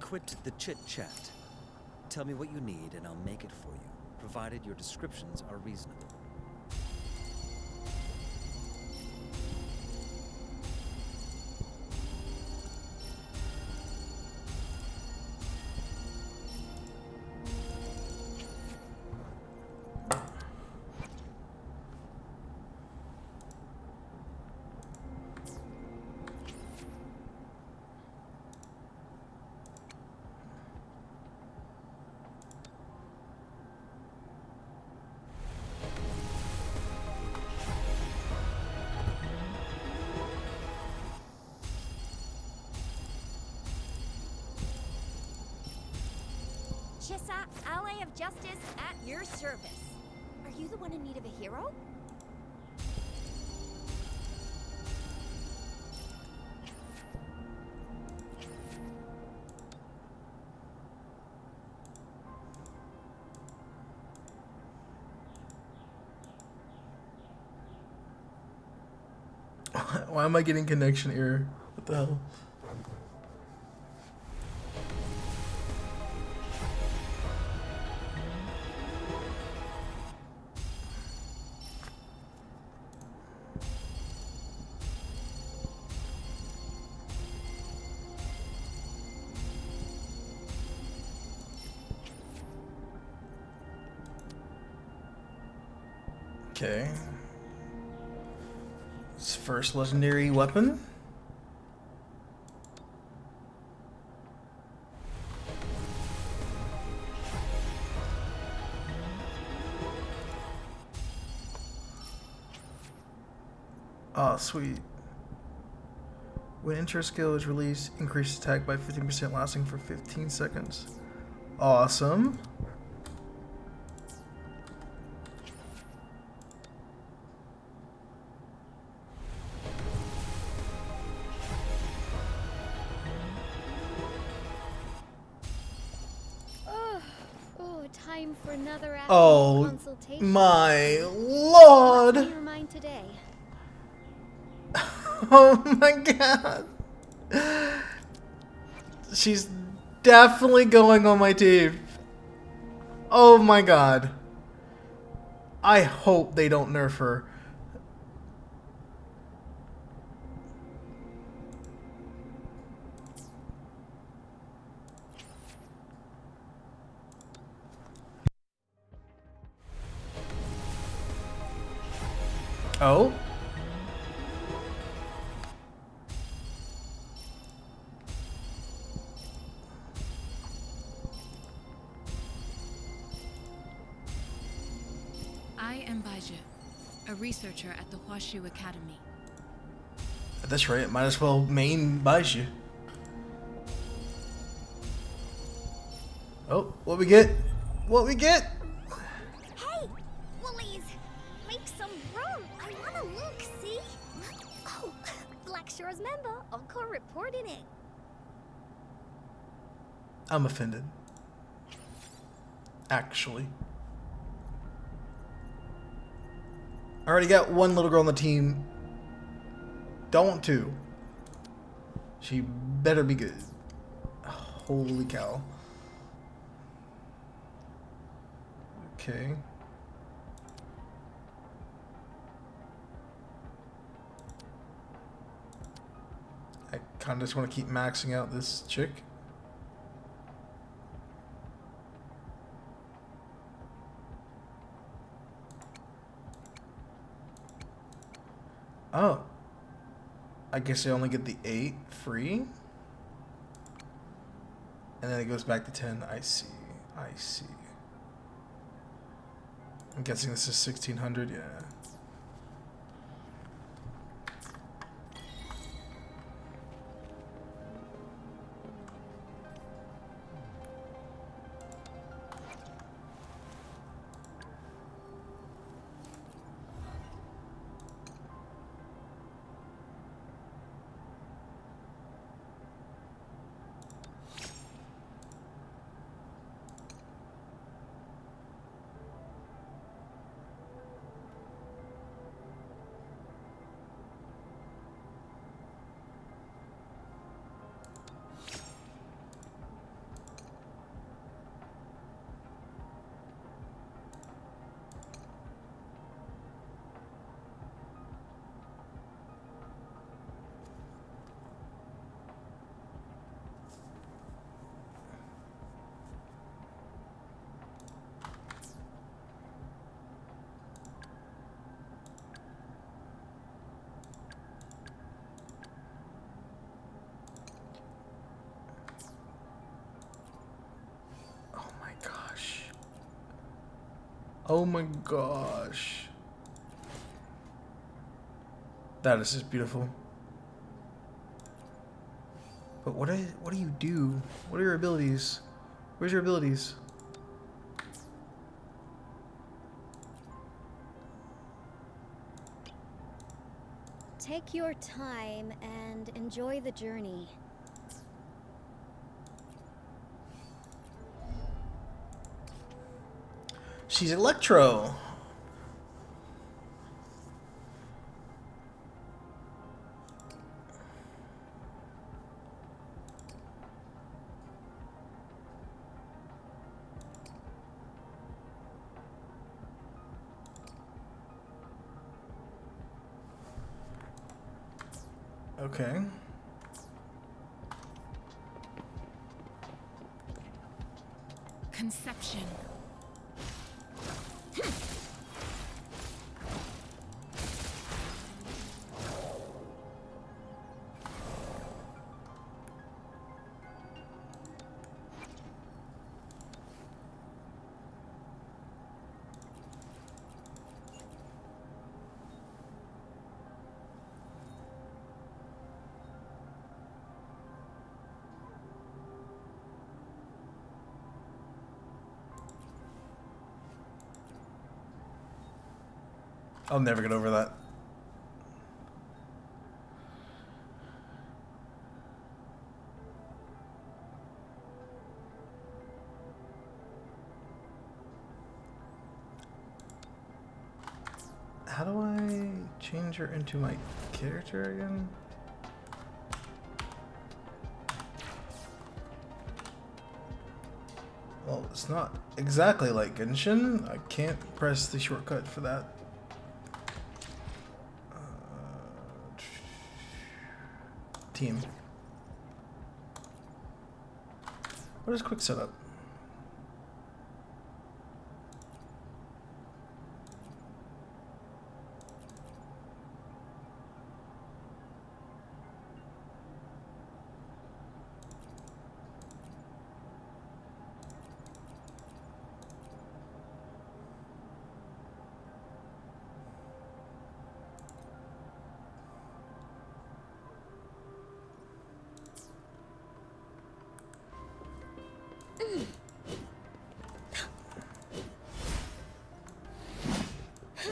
Quit the chit-chat. Tell me what you need and I'll make it for you, provided your descriptions are reasonable. Chissa, ally of justice, at your service. Are you the one in need of a hero? Why am I getting connection error? What the hell? Okay. It's first legendary weapon. Oh, sweet. When intro skill is released, increase attack by 15% lasting for 15 seconds. Awesome. time for another afternoon Oh consultation. my lord! What's on your mind today? Oh my god. She's definitely going on my team. Oh my god. I hope they don't nerf her. Oh? I am Baizhi, a researcher at the Huashu Academy. That's right, might as well main Baizhi. Oh, what we get? What we get? Hey, Woolies, make some room. I wanna look, see? Oh, Blackshore's member, Encore reporting it. I'm offended. Actually. I already got one little girl on the team. Don't want two. She better be good. Holy cow. Okay. I kind of just want to keep maxing out this chick. Oh. I guess I only get the 8 free. And then it goes back to 10. I see. I see. I'm guessing this is 1600. Yeah. Oh my gosh. That is just beautiful. But what do you do? What are your abilities? Where's your abilities? Take your time and enjoy the journey. She's Electro. Okay. Conception. I'll never get over that. How do I change her into my character again? Well, it's not exactly like Genshin. I can't press the shortcut for that. Team. What is quick setup?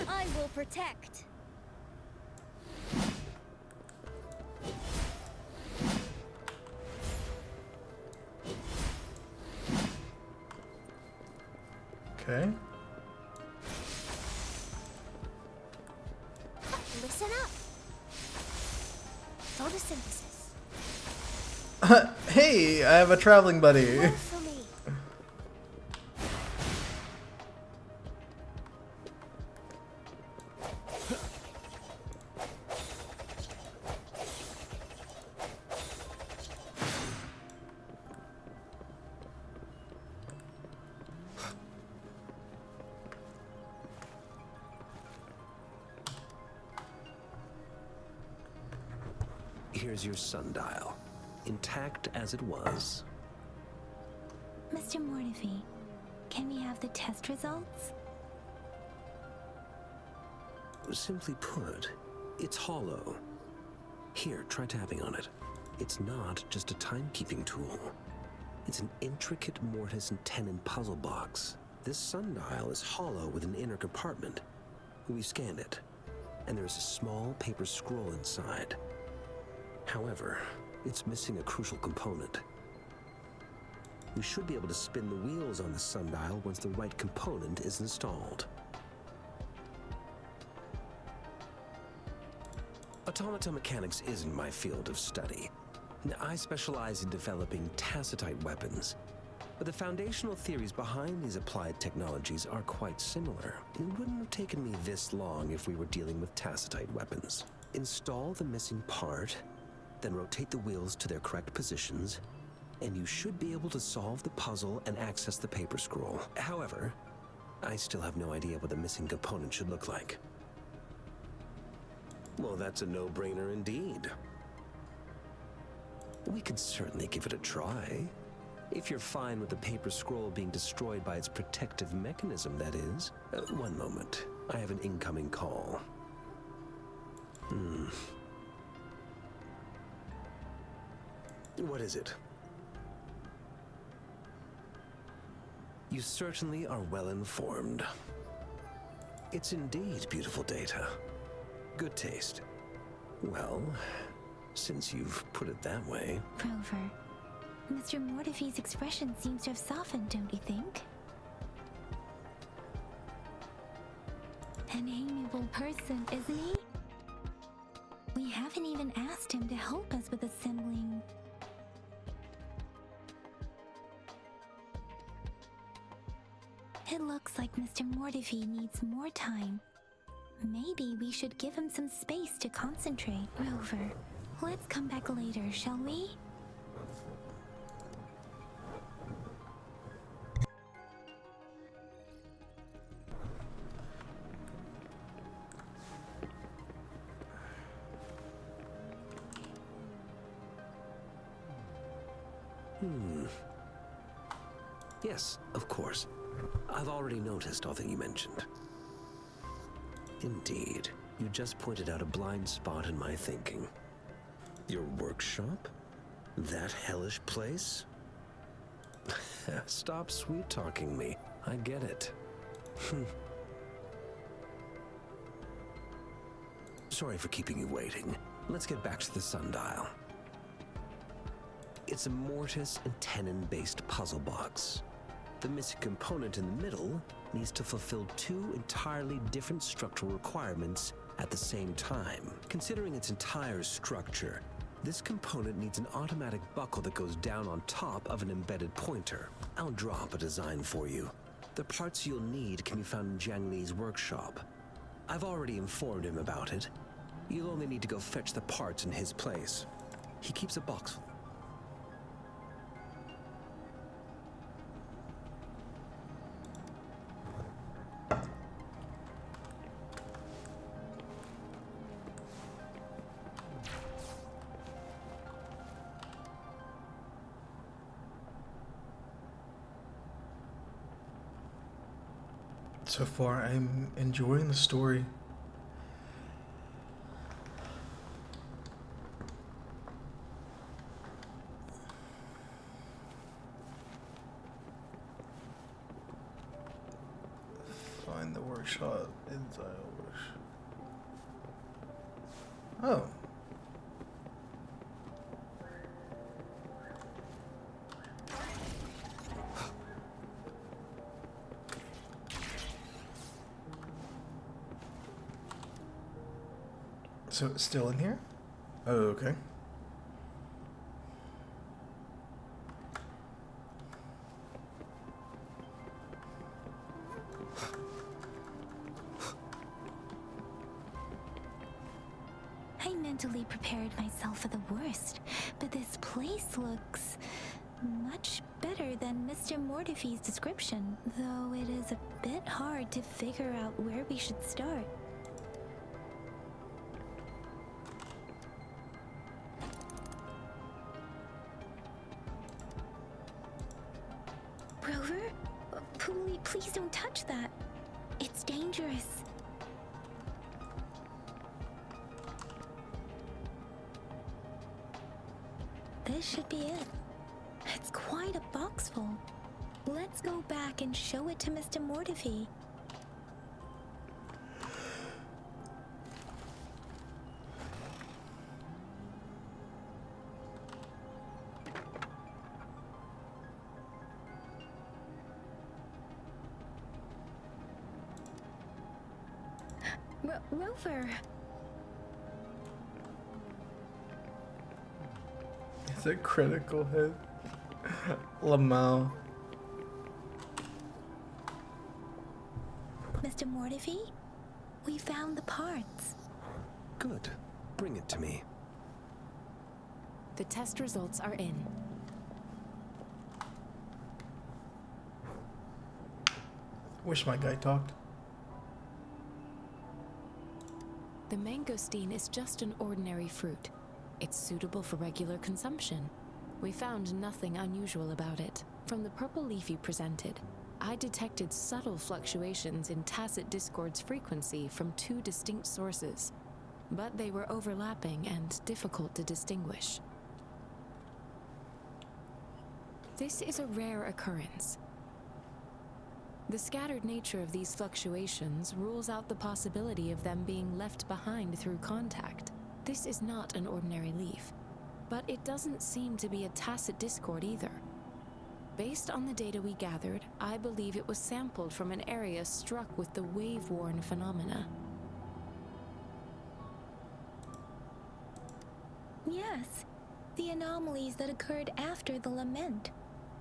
I will protect. Okay. Listen up. Photosynthesis. Hey, I have a traveling buddy. Work for me. Here's your sundial, intact as it was. Mr. Mortefi, can we have the test results? Simply put, it's hollow. Here, try tapping on it. It's not just a timekeeping tool. It's an intricate mortise and tenon puzzle box. This sundial is hollow with an inner compartment. We scanned it, and there is a small paper scroll inside. However, it's missing a crucial component. We should be able to spin the wheels on the sundial once the right component is installed. Automata mechanics isn't my field of study. I specialize in developing tacitite weapons, but the foundational theories behind these applied technologies are quite similar. It wouldn't have taken me this long if we were dealing with tacitite weapons. Install the missing part, then rotate the wheels to their correct positions, and you should be able to solve the puzzle and access the paper scroll. However, I still have no idea what the missing component should look like. Well, that's a no-brainer indeed. We could certainly give it a try. If you're fine with the paper scroll being destroyed by its protective mechanism, that is. One moment. I have an incoming call. What is it? You certainly are well informed. It's indeed beautiful data. Good taste. Well, since you've put it that way... Rover, Mr. Mortefi's expression seems to have softened, don't you think? An amiable person, isn't he? We haven't even asked him to help us with assembling... It looks like Mr. Mortefi needs more time. Maybe we should give him some space to concentrate. Rover, let's come back later, shall we? Yes, of course. I've already noticed all that you mentioned. Indeed, you just pointed out a blind spot in my thinking. Your workshop? That hellish place? Stop sweet-talking me. I get it. Sorry for keeping you waiting. Let's get back to the sundial. It's a mortise and tenon-based puzzle box. The missing component in the middle needs to fulfill two entirely different structural requirements at the same time. Considering its entire structure, this component needs an automatic buckle that goes down on top of an embedded pointer. I'll draw up a design for you. The parts you'll need can be found in Jiang Li's workshop. I've already informed him about it. You'll only need to go fetch the parts in his place. He keeps a box full. So far, I'm enjoying the story. Find the workshop in Zylish. Oh. So it's still in here? Oh, okay. I mentally prepared myself for the worst, but this place looks much better than Mr. Mortify's description, though it is a bit hard to figure out where we should start. Rover? Please don't touch that. It's dangerous. This should be it. It's quite a box full. Let's go back and show it to Mr. Mortify. Rover. It's a critical hit. Lamau. Mr. Mortify, we found the parts. Good. Bring it to me. The test results are in. Wish my guy talked. The mangosteen is just an ordinary fruit. It's suitable for regular consumption. We found nothing unusual about it. From the purple leaf you presented, I detected subtle fluctuations in tacit discord's frequency from two distinct sources, but they were overlapping and difficult to distinguish. This is a rare occurrence. The scattered nature of these fluctuations rules out the possibility of them being left behind through contact. This is not an ordinary leaf, but it doesn't seem to be a tacit discord either. Based on the data we gathered, I believe it was sampled from an area struck with the wave-worn phenomena. Yes, the anomalies that occurred after the lament,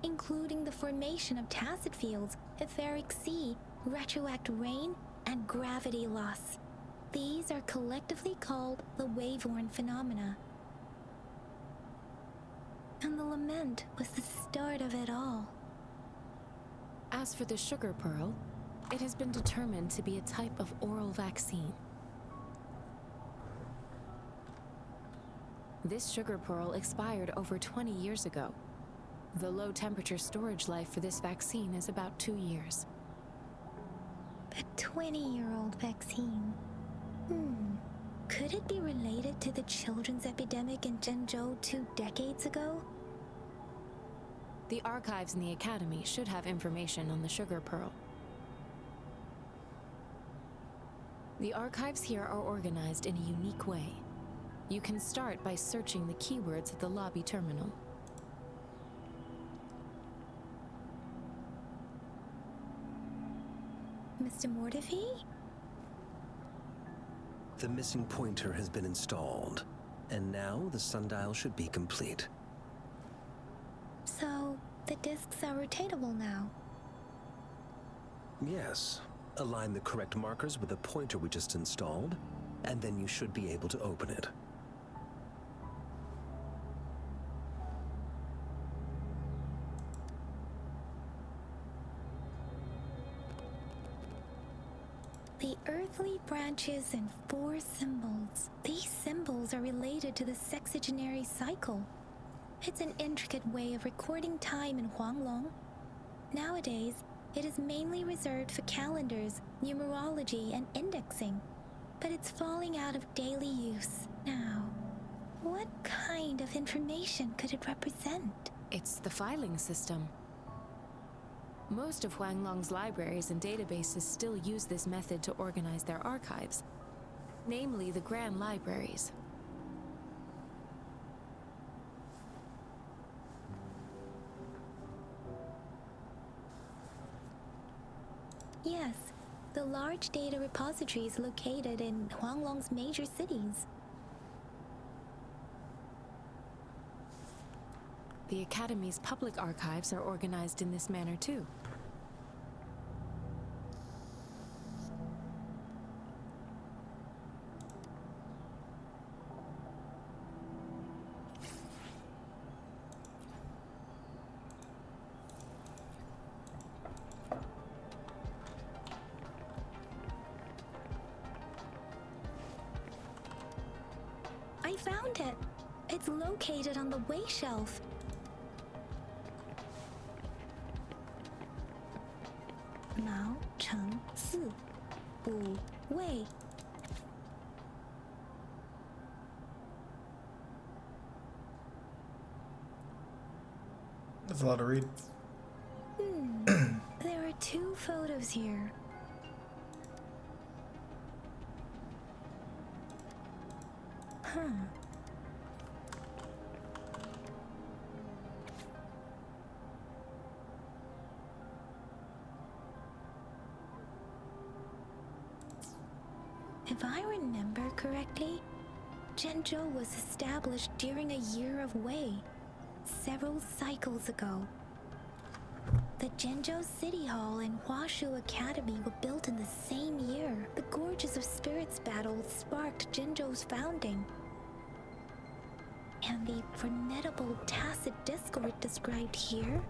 including the formation of tacit fields, etheric sea, retroact rain, and gravity loss. These are collectively called the wave-worn phenomena. And the lament was the start of it all. As for the sugar pearl, it has been determined to be a type of oral vaccine. This sugar pearl expired over 20 years ago. The low-temperature storage life for this vaccine is about 2 years. A 20-year-old vaccine. Could it be related to the children's epidemic in Zhengzhou 2 decades ago? The archives in the Academy should have information on the sugar pearl. The archives here are organized in a unique way. You can start by searching the keywords at the lobby terminal. Mr. Mortefi? The missing pointer has been installed, and now the sundial should be complete. So, the discs are rotatable now? Yes. Align the correct markers with the pointer we just installed, and then you should be able to open it. The earthly branches and 4 symbols. These symbols are related to the sexagenary cycle. It's an intricate way of recording time in Huanglong. Nowadays, it is mainly reserved for calendars, numerology, and indexing. But it's falling out of daily use now. What kind of information could it represent? It's the filing system. Most of Huanglong's libraries and databases still use this method to organize their archives, namely the Grand Libraries. Yes, the large data repositories located in Huanglong's major cities. The Academy's public archives are organized in this manner too. I found it! It's located on the way shelf. Mao Cheng Si Bu Wei. That's a lot to read. There are 2 photos here. Huh. If I remember correctly, Zhenzhou was established during a year of Wei, several cycles ago. The Zhenzhou City Hall and Huashu Academy were built in the same year. The Gorges of Spirits battle sparked Zhenzhou's founding. And the formidable tacit discord described here?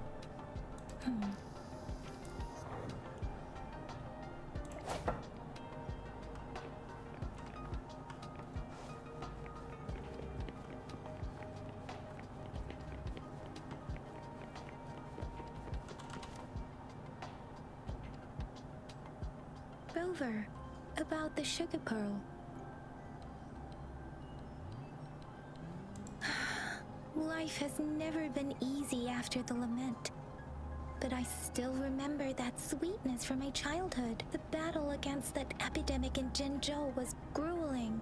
Rover, about the sugar pearl. Life has never been easy after the lament. But I still remember that sweetness from my childhood. The battle against that epidemic in Zhenzhou was grueling.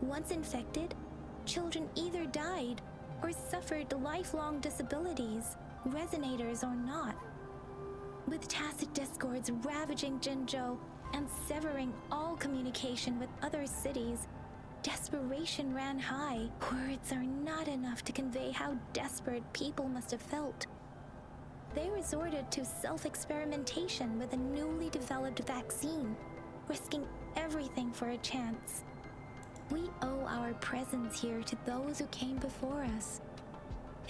Once infected, children either died or suffered lifelong disabilities, resonators or not. With tacit discords ravaging Zhenzhou and severing all communication with other cities, desperation ran high. Words are not enough to convey how desperate people must have felt. They resorted to self-experimentation with a newly developed vaccine, risking everything for a chance. We owe our presence here to those who came before us.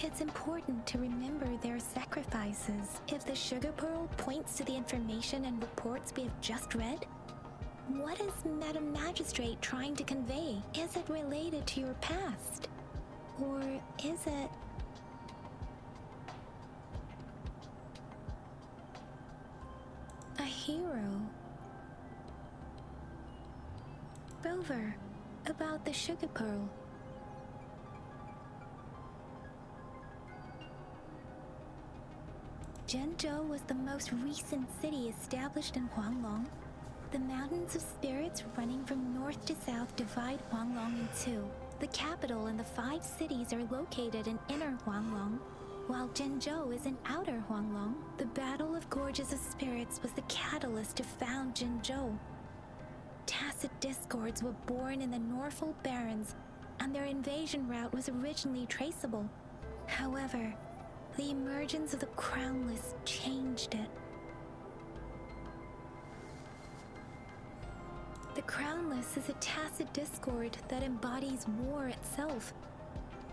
It's important to remember their sacrifices. If the sugar pearl points to the information and reports we have just read, what is Madam Magistrate trying to convey? Is it related to your past? Or is it... a hero? Rover, about the sugar pearl. Zhenzhou was the most recent city established in Huanglong. The mountains of spirits running from north to south divide Huanglong in two. The capital and the 5 cities are located in inner Huanglong. While Jinzhou is in outer Huanglong, the Battle of Gorges of Spirits was the catalyst to found Jinzhou. Tacit discords were born in the Norfolk Barrens, and their invasion route was originally traceable. However, the emergence of the Crownless changed it. The Crownless is a tacit discord that embodies war itself.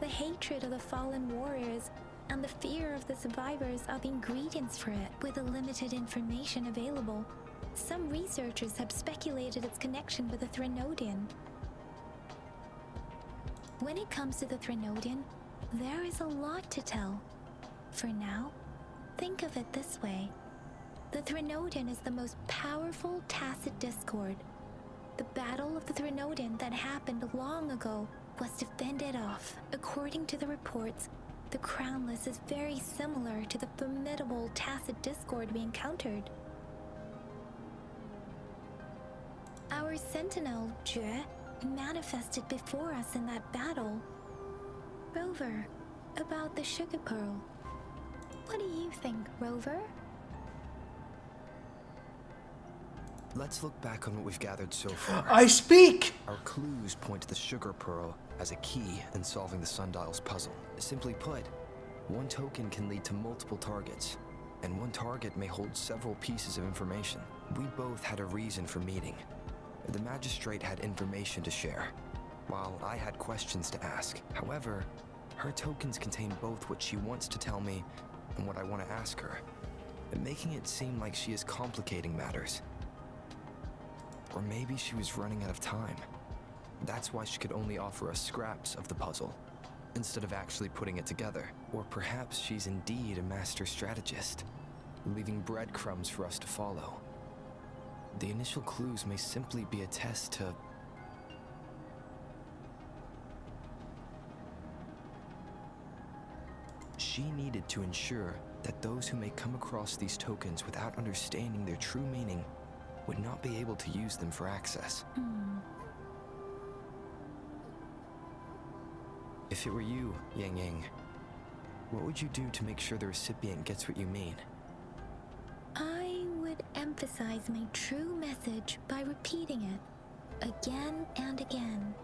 The hatred of the fallen warriors and the fear of the survivors are the ingredients for it. With the limited information available, some researchers have speculated its connection with the Threnodian. When it comes to the Threnodian, there is a lot to tell. For now, think of it this way. The Threnodian is the most powerful tacit discord. The Battle of the Threnodian that happened long ago was to fend it off. According to the reports, the Crownless is very similar to the formidable tacit discord we encountered. Our sentinel, Jue, manifested before us in that battle. Rover, about the sugar pearl. What do you think, Rover? Let's look back on what we've gathered so far. I speak! Our clues point to the sugar pearl as a key in solving the sundial's puzzle. Simply put, one token can lead to multiple targets, and one target may hold several pieces of information. We both had a reason for meeting. The magistrate had information to share, while I had questions to ask. However, her tokens contain both what she wants to tell me and what I want to ask her, making it seem like she is complicating matters. Or maybe she was running out of time. That's why she could only offer us scraps of the puzzle, instead of actually putting it together. Or perhaps she's indeed a master strategist, leaving breadcrumbs for us to follow. The initial clues may simply be a test to... She needed to ensure that those who may come across these tokens without understanding their true meaning would not be able to use them for access. If it were you, Yang Yang, what would you do to make sure the recipient gets what you mean? I would emphasize my true message by repeating it again and again.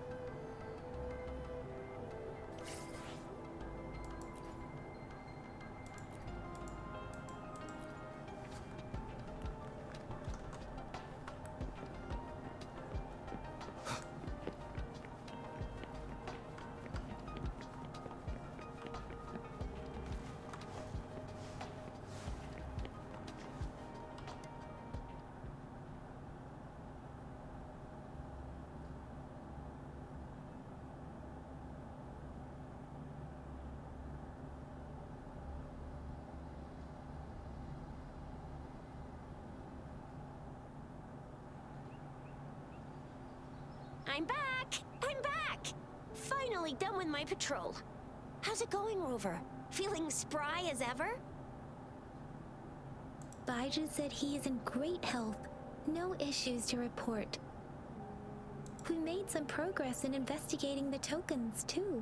I'm back! I'm back! Finally done with my patrol. How's it going, Rover? Feeling spry as ever? Baiju said he is in great health. No issues to report. We made some progress in investigating the tokens, too.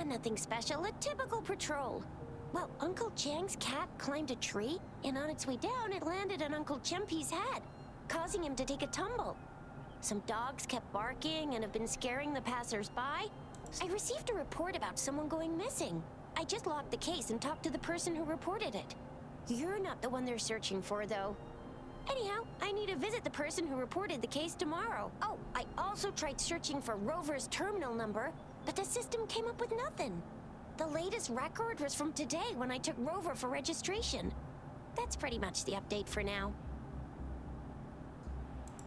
Nothing special. A typical patrol. Well, Uncle Chang's cat climbed a tree, and on its way down, it landed on Uncle Chempi's head, causing him to take a tumble. Some dogs kept barking and have been scaring the passers-by. I received a report about someone going missing. I just logged the case and talked to the person who reported it. You're not the one they're searching for, though. Anyhow, I need to visit the person who reported the case tomorrow. Oh, I also tried searching for Rover's terminal number, but the system came up with nothing. The latest record was from today when I took Rover for registration. That's pretty much the update for now.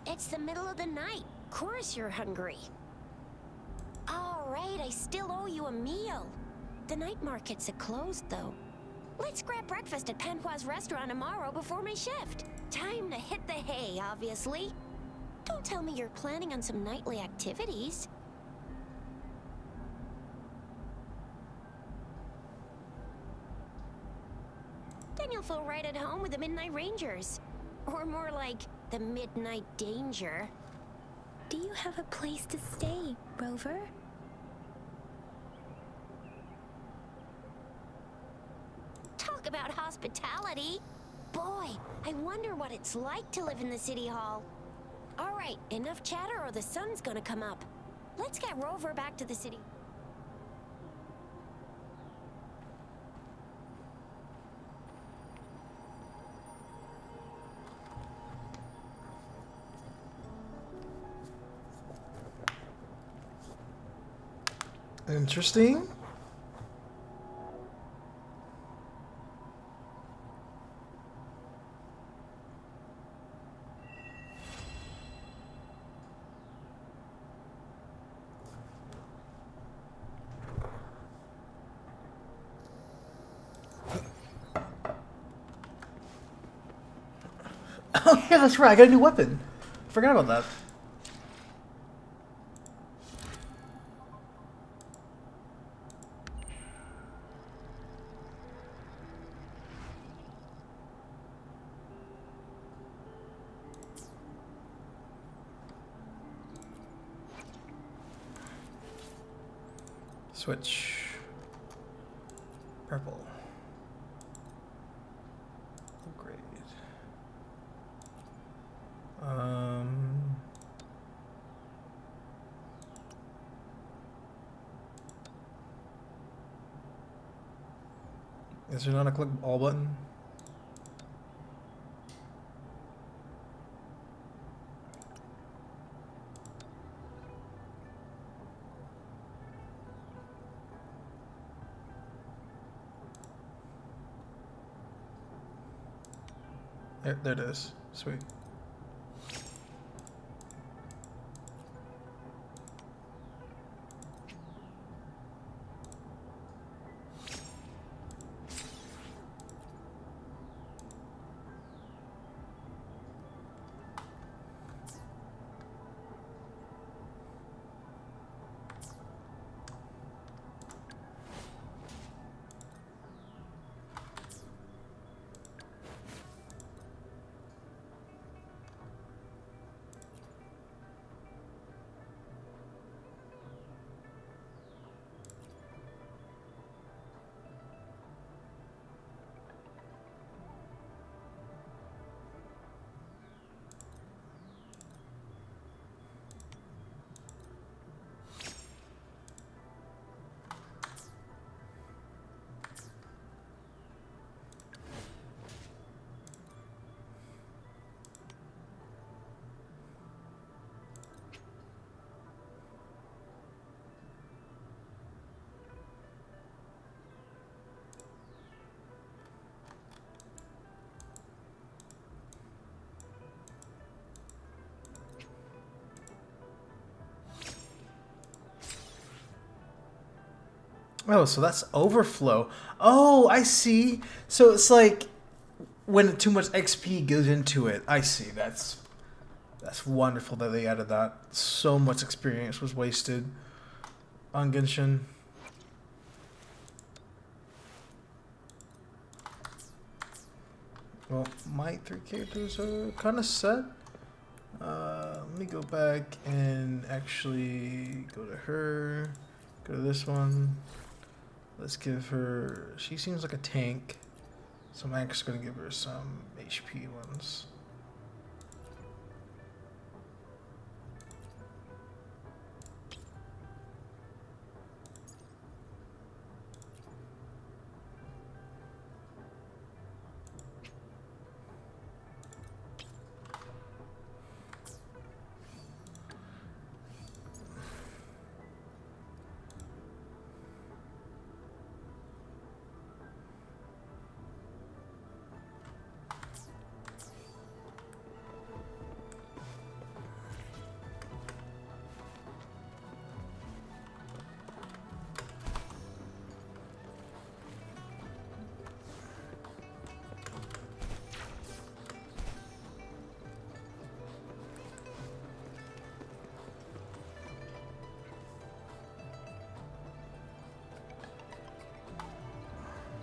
It's the middle of the night. Course you're hungry. All right, I still owe you a meal. The night markets are closed, though. Let's grab breakfast at Panhua's restaurant tomorrow before my shift. Time to hit the hay, obviously. Don't tell me you're planning on some nightly activities. Then you'll feel right at home with the Midnight Rangers. Or more like, the Midnight Danger. Do you have a place to stay, Rover? hospitality. Boy, I wonder what it's like to live in the city hall. All right, enough chatter or the sun's gonna come up. Let's get Rover back to the city. Interesting. Oh yeah, that's right. I got a new weapon. Forgot about that. Switch. Purple. Upgrade. Is there not a click all button? There it is. Sweet. Oh, so that's overflow. Oh, I see. So it's like when too much XP goes into it. I see. That's wonderful that they added that. So much experience was wasted on Genshin. Well, my 3 characters are kind of set. Let me go back and actually go to her. Go to this one. Let's give her... She seems like a tank. So I'm actually going to give her some HP ones.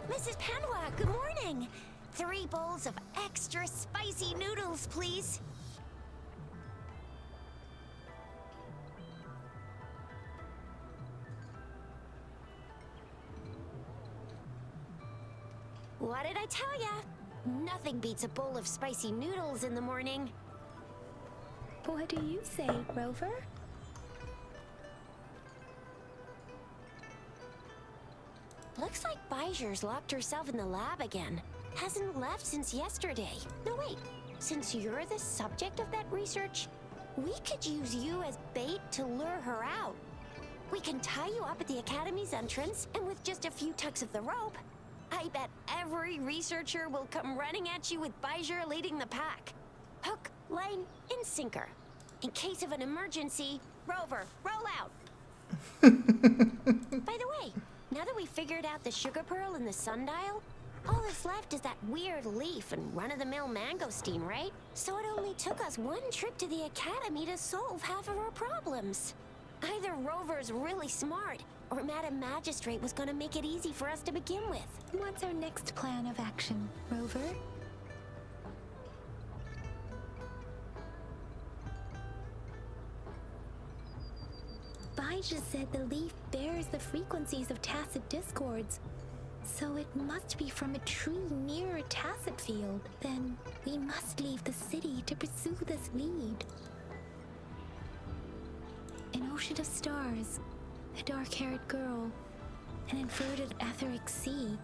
Mrs. Panwa, good morning. 3 bowls of extra spicy noodles, please. What did I tell ya? Nothing beats a bowl of spicy noodles in the morning. What do you say, Rover? Looks like Bijur's locked herself in the lab again. Hasn't left since yesterday. No, wait. Since you're the subject of that research, we could use you as bait to lure her out. We can tie you up at the Academy's entrance, and with just a few tugs of the rope, I bet every researcher will come running at you with Bijur leading the pack. Hook, line, and sinker. In case of an emergency, Rover, roll out. By the way, now that we figured out the sugar pearl and the sundial, all that's left is that weird leaf and run-of-the-mill mangosteen, right? So it only took us one trip to the Academy to solve half of our problems. Either Rover's really smart, or Madam Magistrate was gonna make it easy for us to begin with. What's our next plan of action, Rover? Bijah said the leaf bears the frequencies of tacit discords, so it must be from a tree near a tacit field. Then we must leave the city to pursue this lead. An ocean of stars, a dark-haired girl, an inverted etheric sea,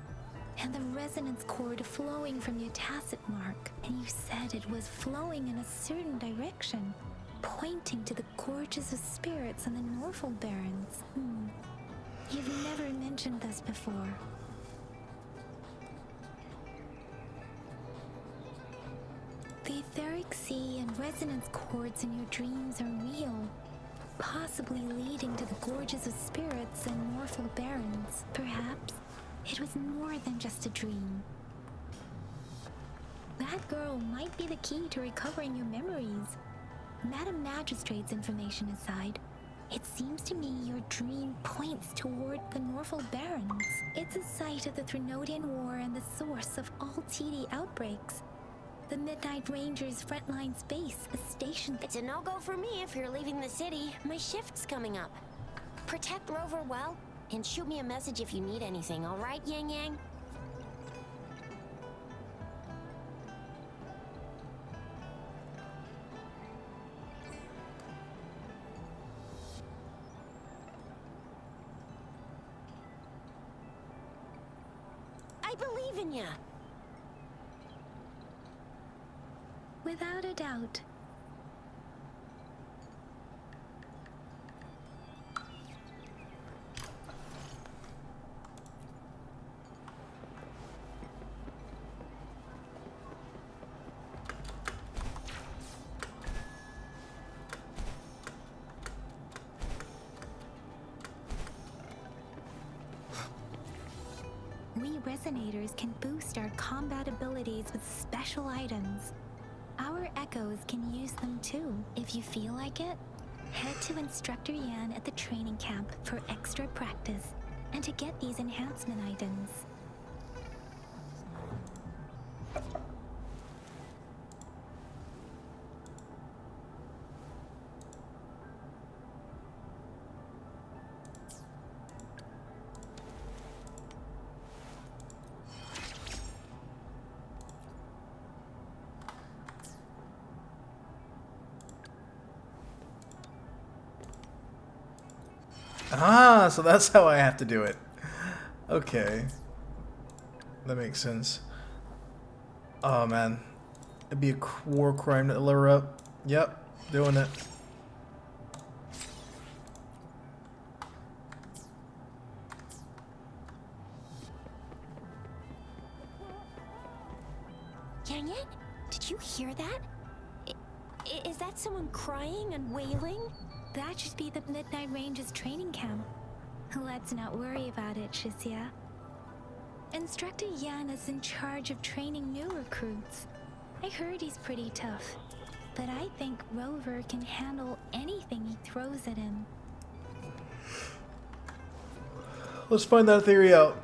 and the resonance cord flowing from your tacit mark. And you said it was flowing in a certain direction, pointing to the gorges of spirits on the Norfolk Barrens. You've never mentioned this before. The etheric sea and resonance cords in your dreams are real, possibly leading to the gorges of spirits and Norfolk Barrens. Perhaps it was more than just a dream. That girl might be the key to recovering your memories. Madam Magistrate's information aside, it seems to me your dream points toward the Norfolk Barrens. It's a site of the Threnodian War and the source of all TD outbreaks. The Midnight Rangers' frontline base, a station. It's a no-go for me if you're leaving the city. My shift's coming up. Protect Rover well, and shoot me a message if you need anything, all right, Yang Yang? I believe in ya. Without a doubt. We resonators can boost our combat abilities with special items. Our echoes can use them too. If you feel like it, head to Instructor Yan at the training camp for extra practice and to get these enhancement items. Ah, so that's how I have to do it. Okay. That makes sense. Oh, man. It'd be a war crime to lure up. Yep, doing it. Yang Yang, did you hear that? Is that someone crying and wailing? That should be the Midnight Ranges training camp. Let's not worry about it, Shisia. Instructor Yan is in charge of training new recruits. I heard he's pretty tough, but I think Rover can handle anything he throws at him. Let's find that theory out.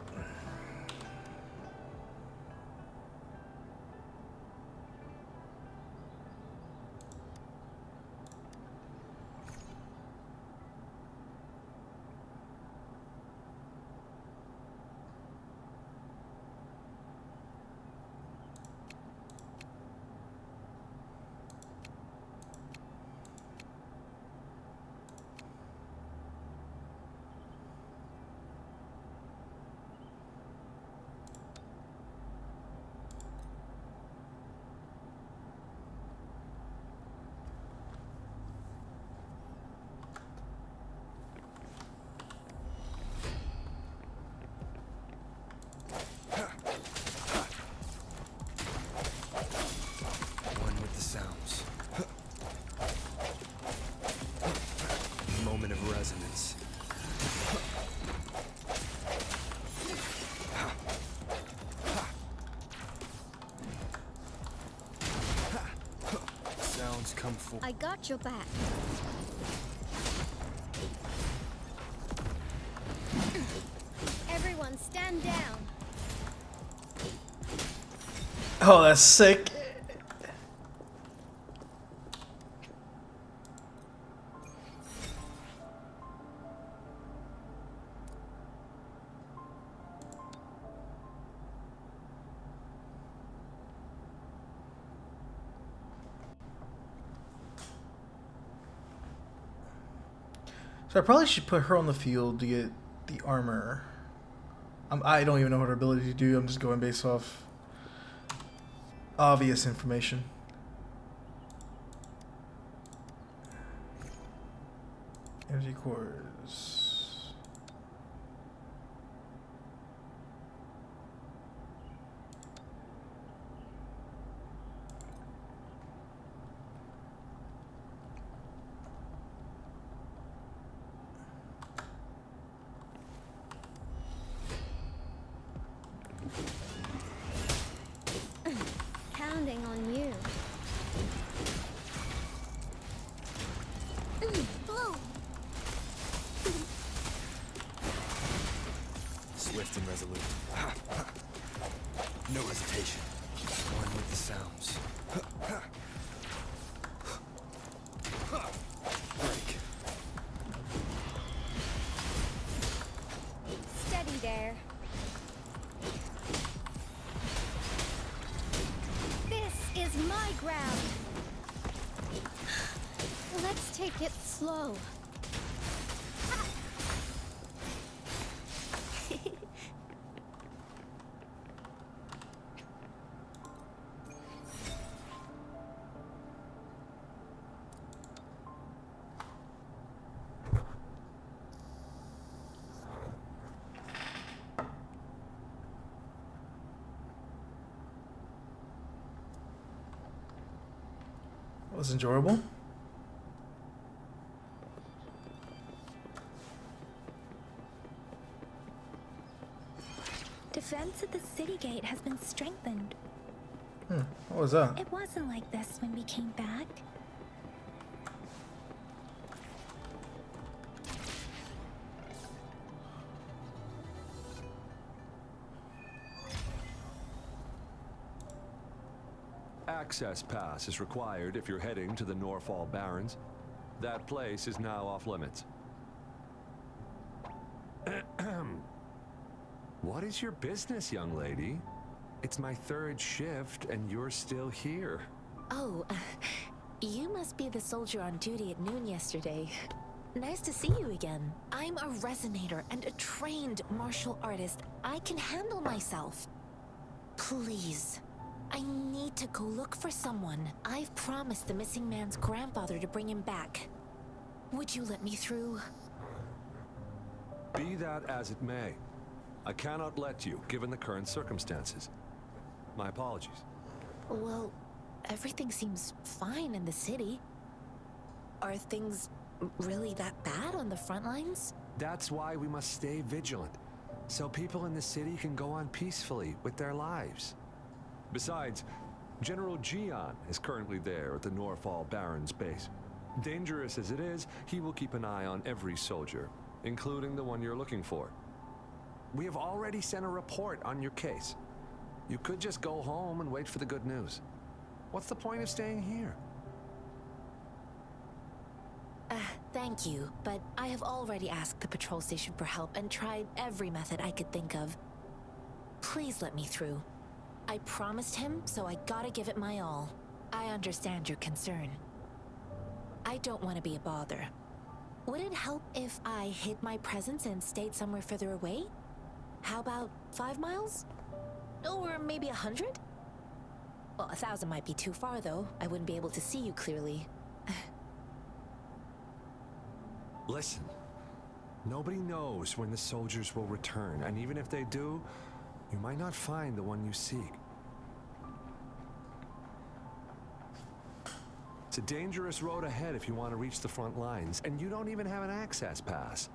movement of resonance. Sounds come forth. I got your back. Everyone stand down. Oh, that's sick. So I probably should put her on the field to get the armor. I don't even know what her ability to do. I'm just going based off obvious information. Energy cores. Counting on you. Swift and resolute. No hesitation. One with the sounds. Break. Steady there. This is my ground. Let's take it slow. That was enjoyable. Defense at the city gate has been strengthened. What was that? It wasn't like this when we came back. Access pass is required if you're heading to the Norfall Barrens. That place is now off limits. What is your business, young lady? It's my third shift and you're still here. Oh, you must be the soldier on duty at noon yesterday. Nice to see you again. I'm a resonator and a trained martial artist. I can handle myself. Please, I need to go look for someone. I've promised the missing man's grandfather to bring him back. Would you let me through? Be that as it may, I cannot let you, given the current circumstances. My apologies. Well, everything seems fine in the city. Are things really that bad on the front lines? That's why we must stay vigilant, so people in the city can go on peacefully with their lives. Besides, General Gian is currently there at the Norfall Barrens base. Dangerous as it is, he will keep an eye on every soldier, including the one you're looking for. We have already sent a report on your case. You could just go home and wait for the good news. What's the point of staying here? Thank you, but I have already asked the patrol station for help and tried every method I could think of. Please let me through. I promised him, so I gotta give it my all. I understand your concern. I don't want to be a bother. Would it help if I hid my presence and stayed somewhere further away? How about 5 miles? Or maybe 100? Well, 1,000 might be too far, though. I wouldn't be able to see you clearly. Listen, nobody knows when the soldiers will return, and even if they do, you might not find the one you seek. It's a dangerous road ahead if you want to reach the front lines, and you don't even have an access pass.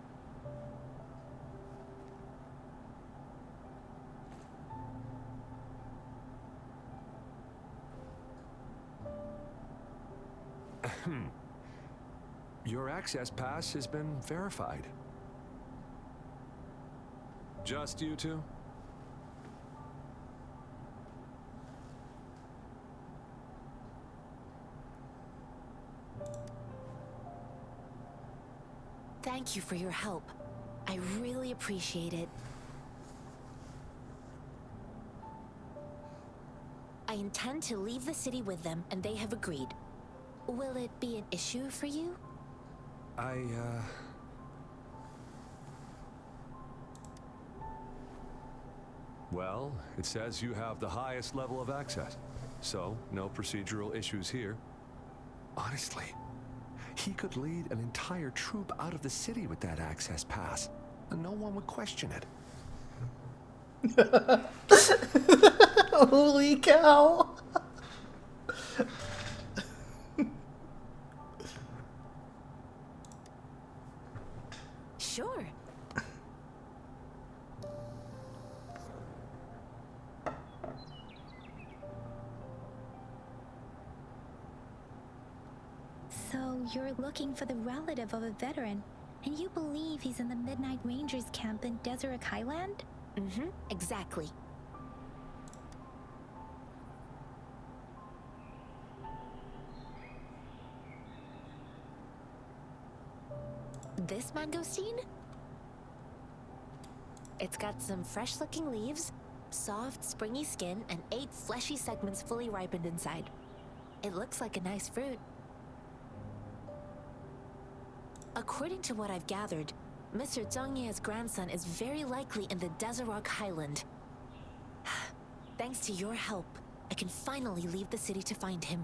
Your access pass has been verified. Just you two? Thank you for your help. I really appreciate it. I intend to leave the city with them, and they have agreed. Will it be an issue for you? Well, it says you have the highest level of access, so no procedural issues here. Honestly, he could lead an entire troop out of the city with that access pass, and no one would question it. Holy cow! Sure. So you're looking for the relative of a veteran, and you believe he's in the Midnight Rangers camp in Deseret Highland? Mm-hmm, exactly. This mangosteen? It's got some fresh-looking leaves, soft, springy skin, and 8 fleshy segments fully ripened inside. It looks like a nice fruit. According to what I've gathered, Mr. Zhang Ye's grandson is very likely in the Deseret Highland. Thanks to your help, I can finally leave the city to find him.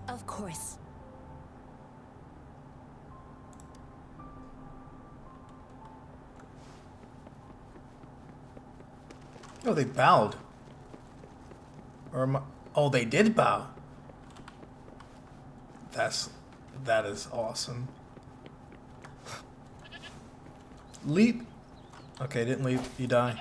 Of course. Oh, they bowed. Or am I... Oh, they did bow. That is awesome. Leap. Okay, didn't leap. You die.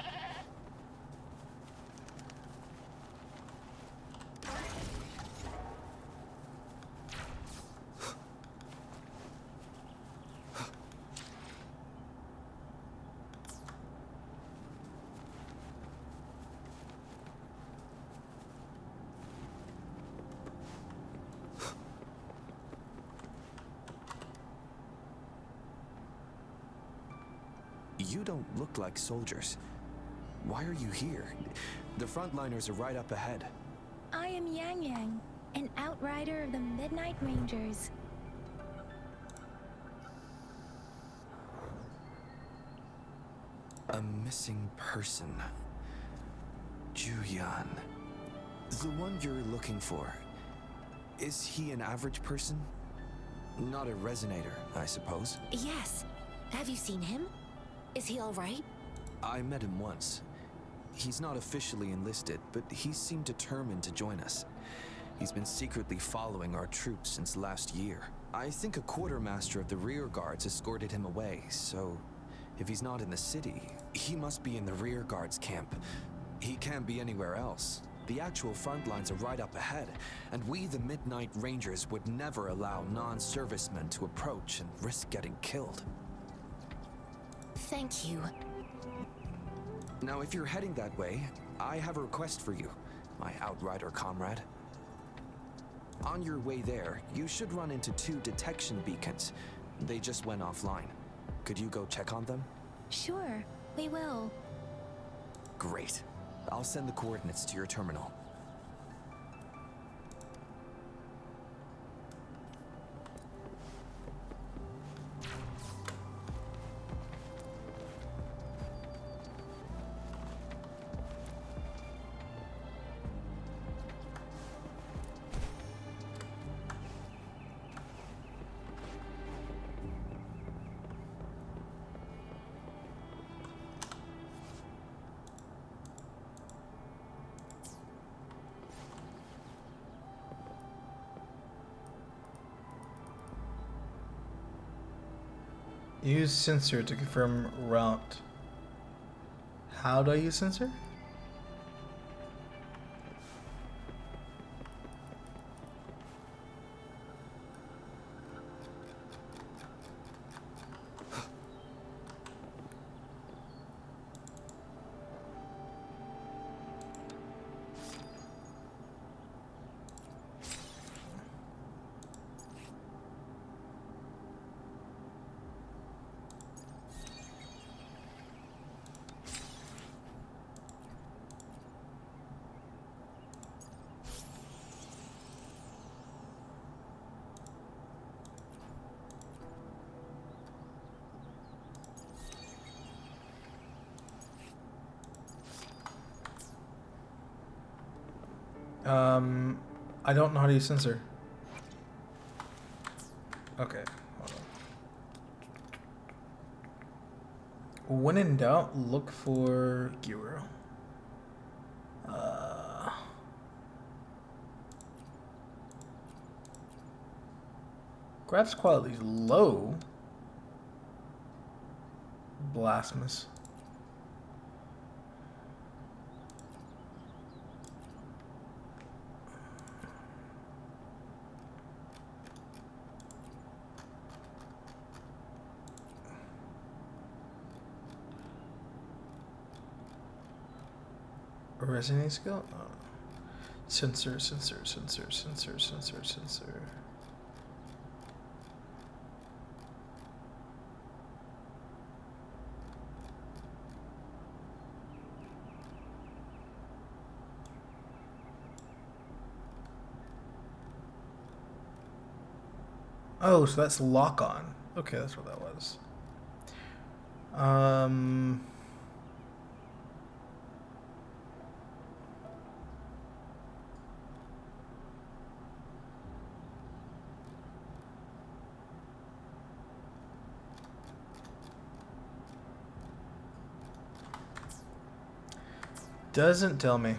You don't look like soldiers. Why are you here? The frontliners are right up ahead. I am Yang Yang, an outrider of the Midnight Rangers. A missing person. Juyan. The one you're looking for. Is he an average person? Not a resonator, I suppose. Yes. Have you seen him? Is he all right? I met him once. He's not officially enlisted, but he seemed determined to join us. He's been secretly following our troops since last year. I think a quartermaster of the rear guards escorted him away, so if he's not in the city, he must be in the rear guards camp. He can't be anywhere else. The actual front lines are right up ahead, and we, the Midnight Rangers, would never allow non-servicemen to approach and risk getting killed. Thank you. Now, if you're heading that way, I have a request for you, my outrider comrade. On your way there, you should run into 2 detection beacons. They just went offline. Could you go check on them? Sure, we will. Great. I'll send the coordinates to your terminal. Use sensor to confirm route. How do I use sensor? I don't know how to use sensor. Okay, hold on. When in doubt, look for Giro. Graphics quality is low. Blasphemous. Resonating skill? Oh. Sensor. Oh, so that's lock on. Okay, that's what that was. Doesn't tell me.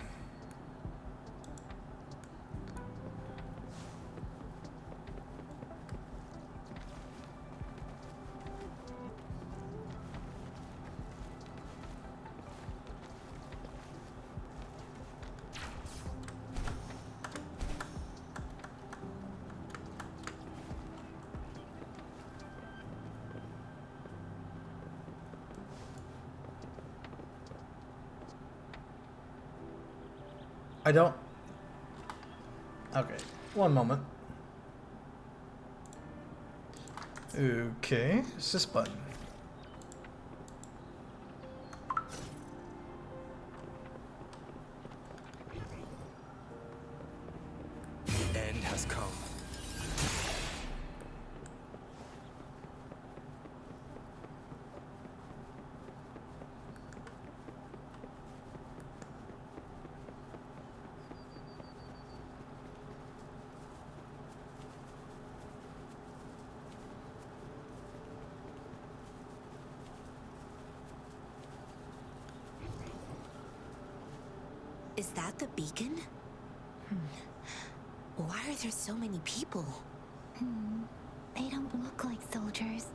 I don't... Okay, one moment. Okay, it's this button. The end has come. Is that the beacon? Why are there so many people? They don't look like soldiers.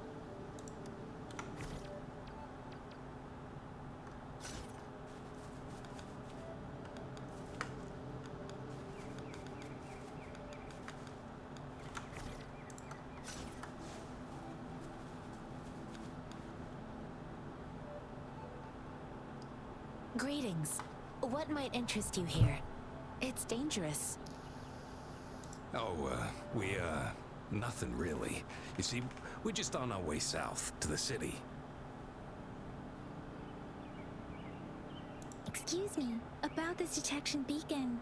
Greetings. What might interest you here? It's dangerous. Oh, nothing really. You see, we're just on our way south to the city. Excuse me, about this detection beacon.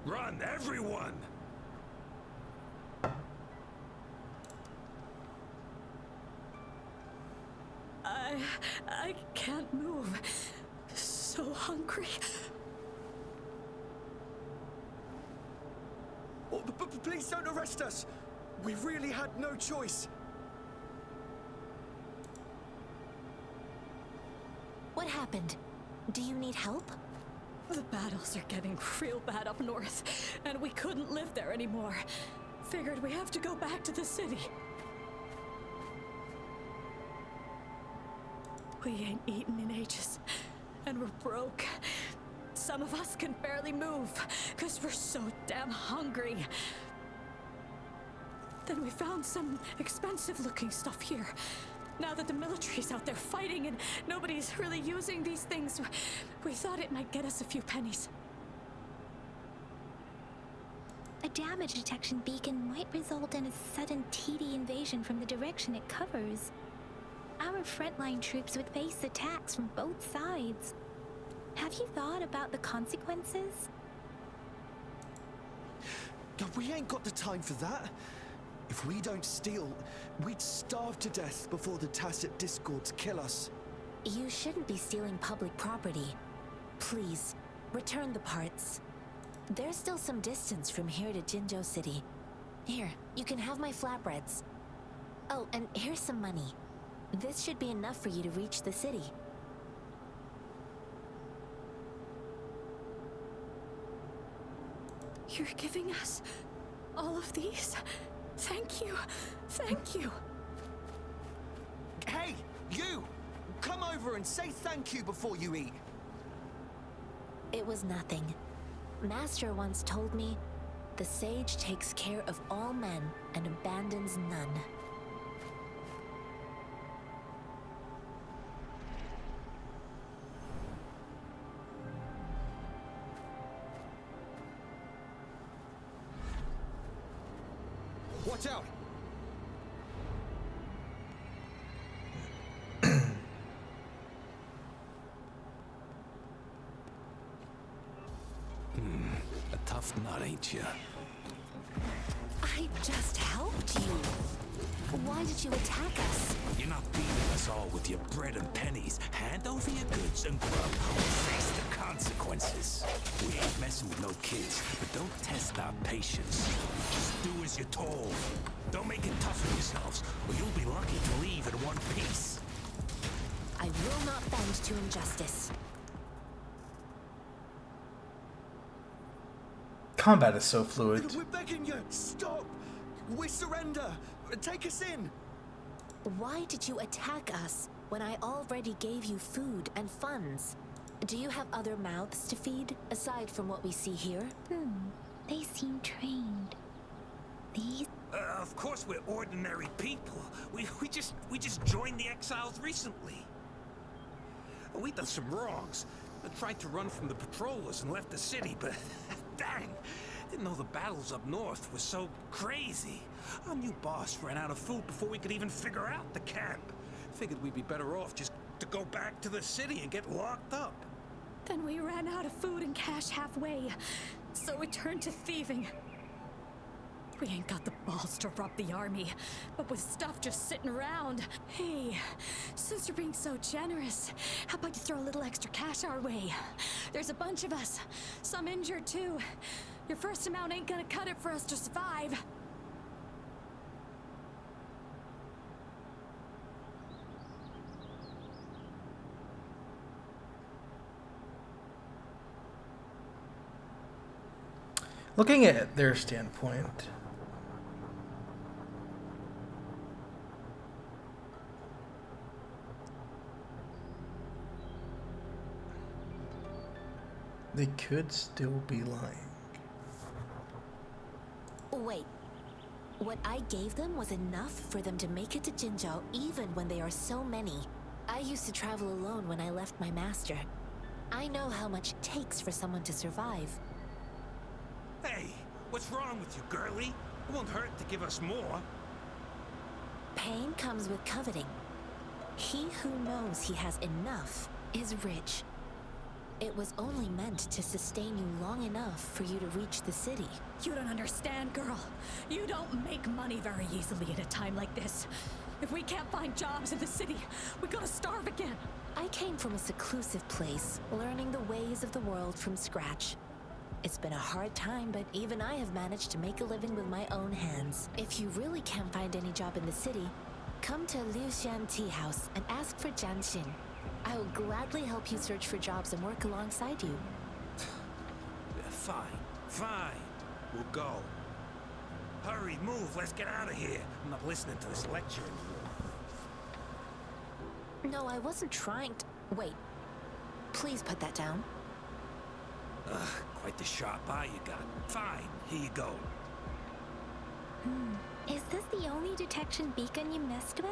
Run, everyone! I can't move. So hungry. Oh, please don't arrest us. We really had no choice. What happened? Do you need help? The battles are getting real bad up north, and we couldn't live there anymore. Figured we have to go back to the city. We ain't eaten in ages, and we're broke. Some of us can barely move, because we're so damn hungry. Then we found some expensive-looking stuff here. Now that the military's out there fighting and nobody's really using these things, we thought it might get us a few pennies. A damage detection beacon might result in a sudden TD invasion from the direction it covers. Our frontline troops would face attacks from both sides. Have you thought about the consequences? We ain't got the time for that. If we don't steal, we'd starve to death before the Tacit Discords kill us. You shouldn't be stealing public property. Please, return the parts. There's still some distance from here to Jinzhou City. Here, you can have my flatbreads. Oh, and here's some money. This should be enough for you to reach the city. You're giving us all of these? Thank you. Thank you. Hey, you! Come over and say thank you before you eat. It was nothing. Master once told me, the sage takes care of all men and abandons none. Watch out! A tough nut, ain't you? I just helped you. Why did you attack us? You're not beating us all with your bread and pennies. Hand over your goods and grub or face the consequences. We ain't messing with no kids, but don't test our patience. Just do as you're told. Don't make it tough on yourselves, or you'll be lucky to leave in one piece. I will not bend to injustice. Combat is so fluid. We're begging you, stop! We surrender! Take us in! Why did you attack us when I already gave you food and funds? Do you have other mouths to feed, aside from what we see here? They seem trained. These... Of course we're ordinary people. We just joined the exiles recently. We done some wrongs. I tried to run from the patrollers and left the city, but dang, didn't know the battles up north were so crazy. Our new boss ran out of food before we could even figure out the camp. Figured we'd be better off just to go back to the city and get locked up. Then we ran out of food and cash halfway, so we turned to thieving. We ain't got the balls to rob the army, but with stuff just sitting around. Hey, since you're being so generous, how about you throw a little extra cash our way? There's a bunch of us, some injured too. Your first amount ain't gonna cut it for us to survive. Looking at their standpoint, they could still be lying. Wait. What I gave them was enough for them to make it to Jinzhou even when they are so many. I used to travel alone when I left my master. I know how much it takes for someone to survive. Hey, what's wrong with you, girlie? It won't hurt to give us more. Pain comes with coveting. He who knows he has enough is rich. It was only meant to sustain you long enough for you to reach the city. You don't understand, girl. You don't make money very easily at a time like this. If we can't find jobs in the city, we're gonna starve again. I came from a seclusive place, learning the ways of the world from scratch. It's been a hard time, but even I have managed to make a living with my own hands. If you really can't find any job in the city, come to Liuxian Tea House and ask for Jianxin. I will gladly help you search for jobs and work alongside you. Fine. We'll go. Hurry, move, let's get out of here. I'm not listening to this lecture No, I wasn't trying to... Wait. Please put that down. Quite the sharp eye you got. Fine, here you go. Is this the only detection beacon you messed with?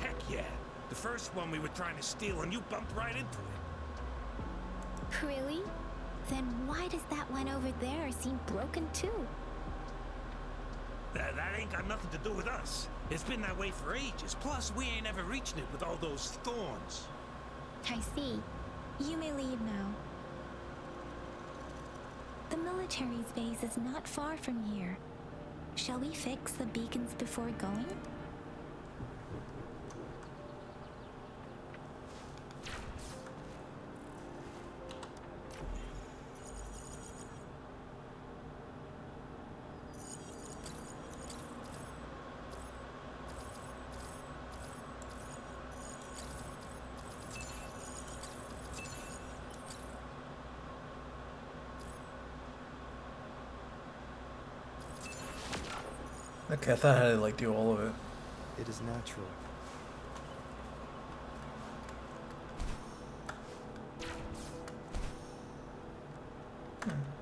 Heck yeah. The first one we were trying to steal and you bumped right into it. Really? Then why does that one over there seem broken too? That ain't got nothing to do with us. It's been that way for ages. Plus, we ain't ever reaching it with all those thorns. I see. You may leave now. The military's base is not far from here. Shall we fix the beacons before going? Okay, I thought I had to like do all of it. It is natural.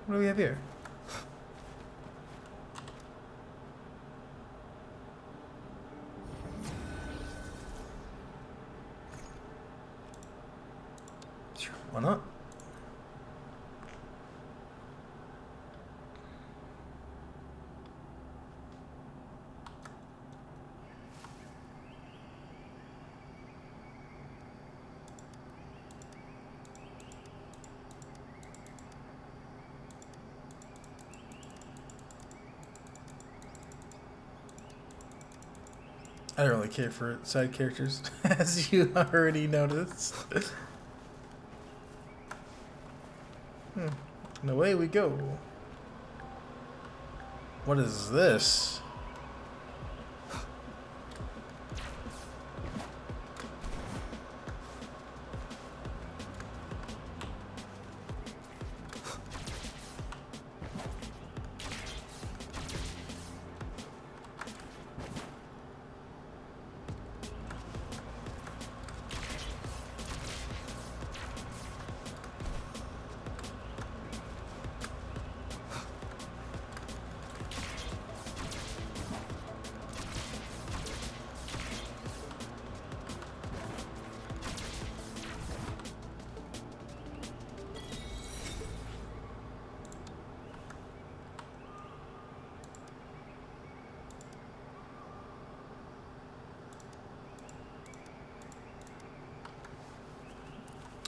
What do we have here? Sure, why not? I don't really care for side characters, as you already noticed. And away we go. What is this?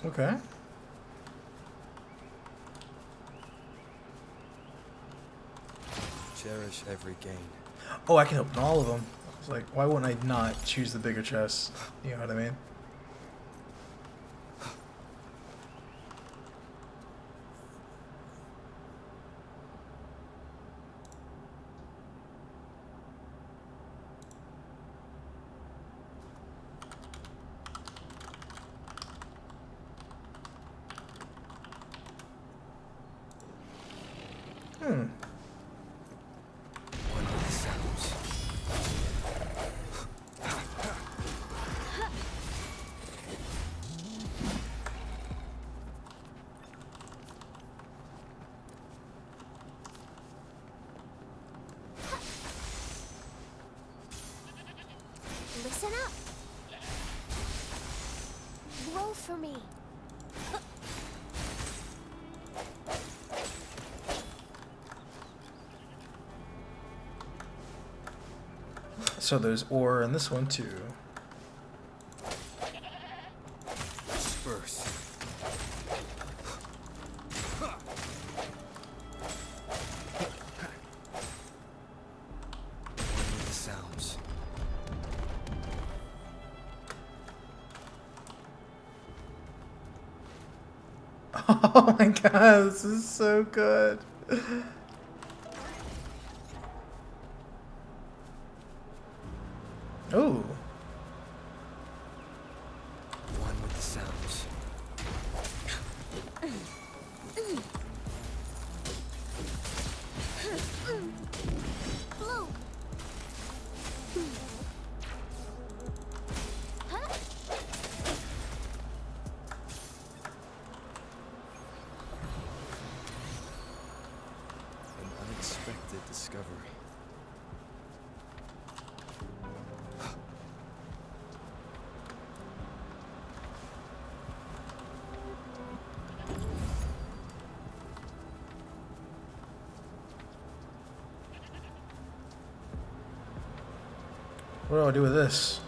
Okay. Cherish every gain. Oh, I can open all of them. I was like, why wouldn't I not choose the bigger chest? You know what I mean? One with the sounds. Listen up. Roll for me. So there's ore in this one too. Disperse. One with the sounds. Oh my god, this is so good. Oh. One with the sounds. Blue. discovery. What do I do with this?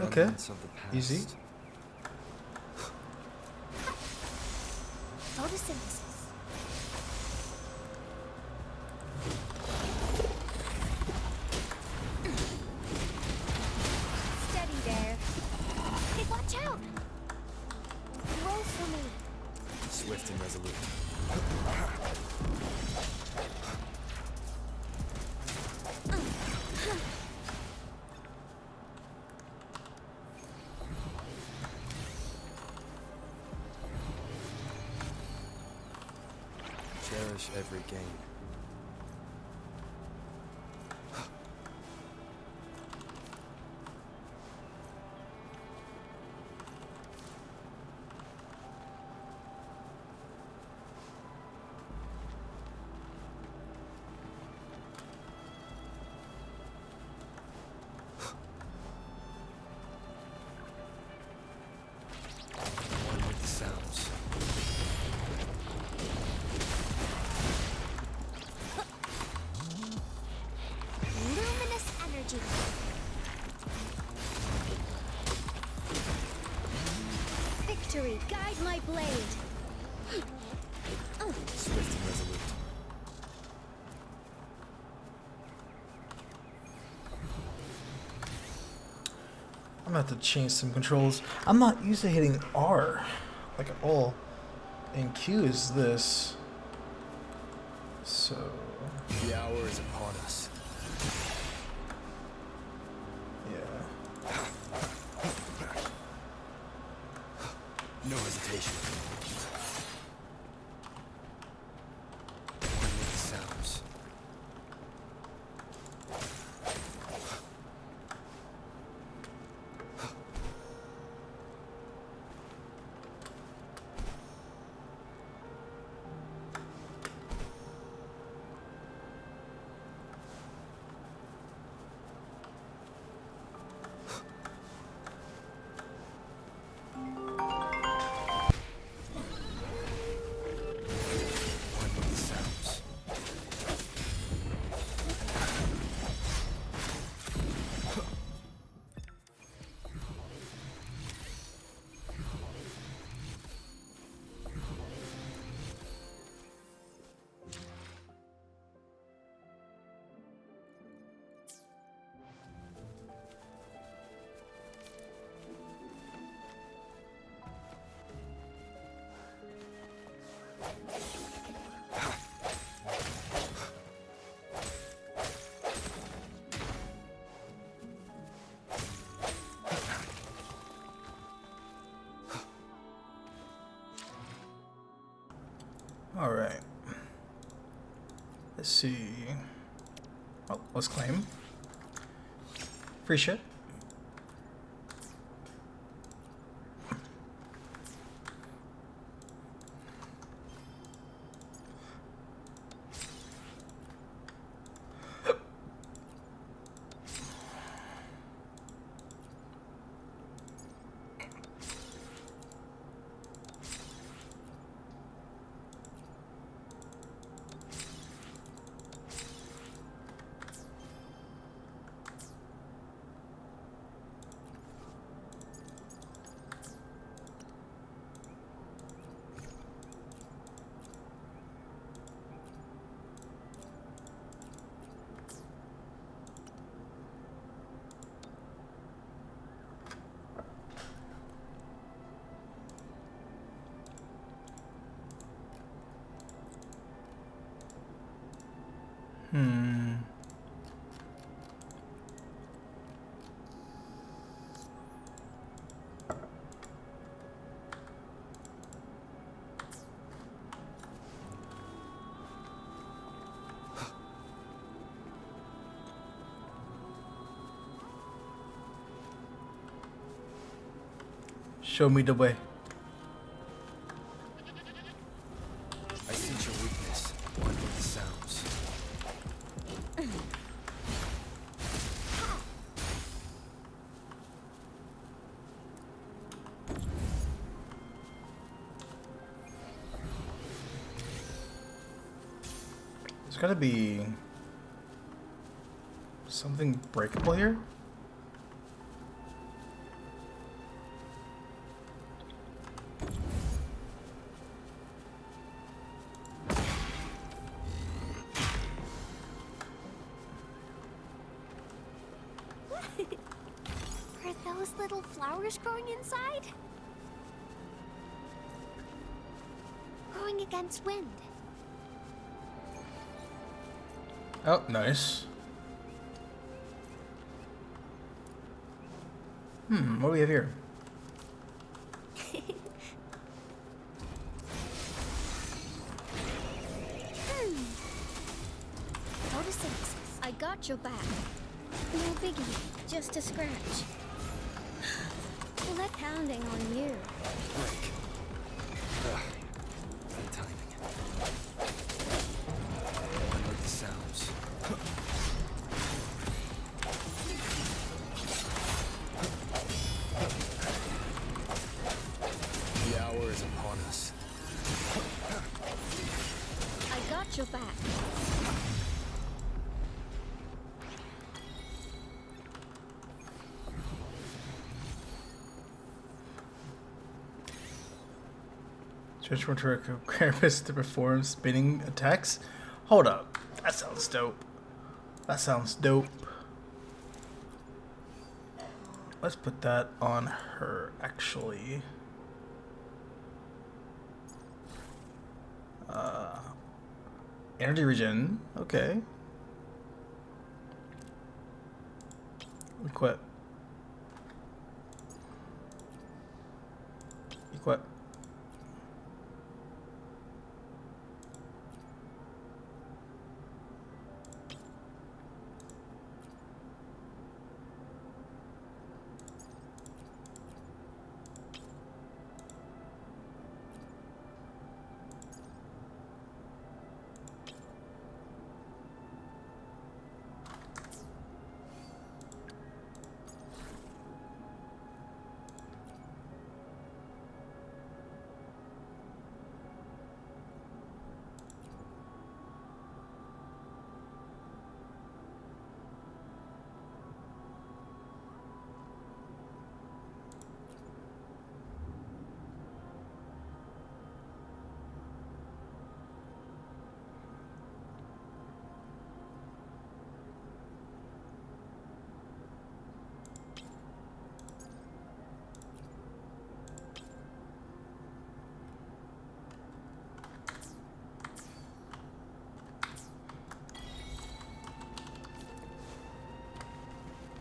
Okay, Remnants of the past. easy. Photosynthesis. Steady there. Hey, watch out! Roll for me. Swift and resolute. Cherish every gain. One with the sounds. Luminous energy. Victory, guide my blade. Swift and resolute. I'm gonna have to change some controls. I'm not used to hitting R, like at all. And Q is this. So. The hour is upon us. Yeah. No hesitation. One with the sounds. One with the sounds. All right. Let's see. Oh, let's claim. Free shit. Show me the way. I sense your weakness. One with the sounds. There's gotta be something breakable here. Are those little flowers growing inside? Growing against wind. Oh, nice. What do we have here? Photosynthesis. I got your back. No biggie, just a scratch. Let pounding on you. Break. Bad timing. One with the sounds. The hour is upon us. I got your back. Search for Carapace to perform spinning attacks. Hold up. That sounds dope. That sounds dope. Let's put that on her, actually. Energy regen. Okay. Equip. Equip.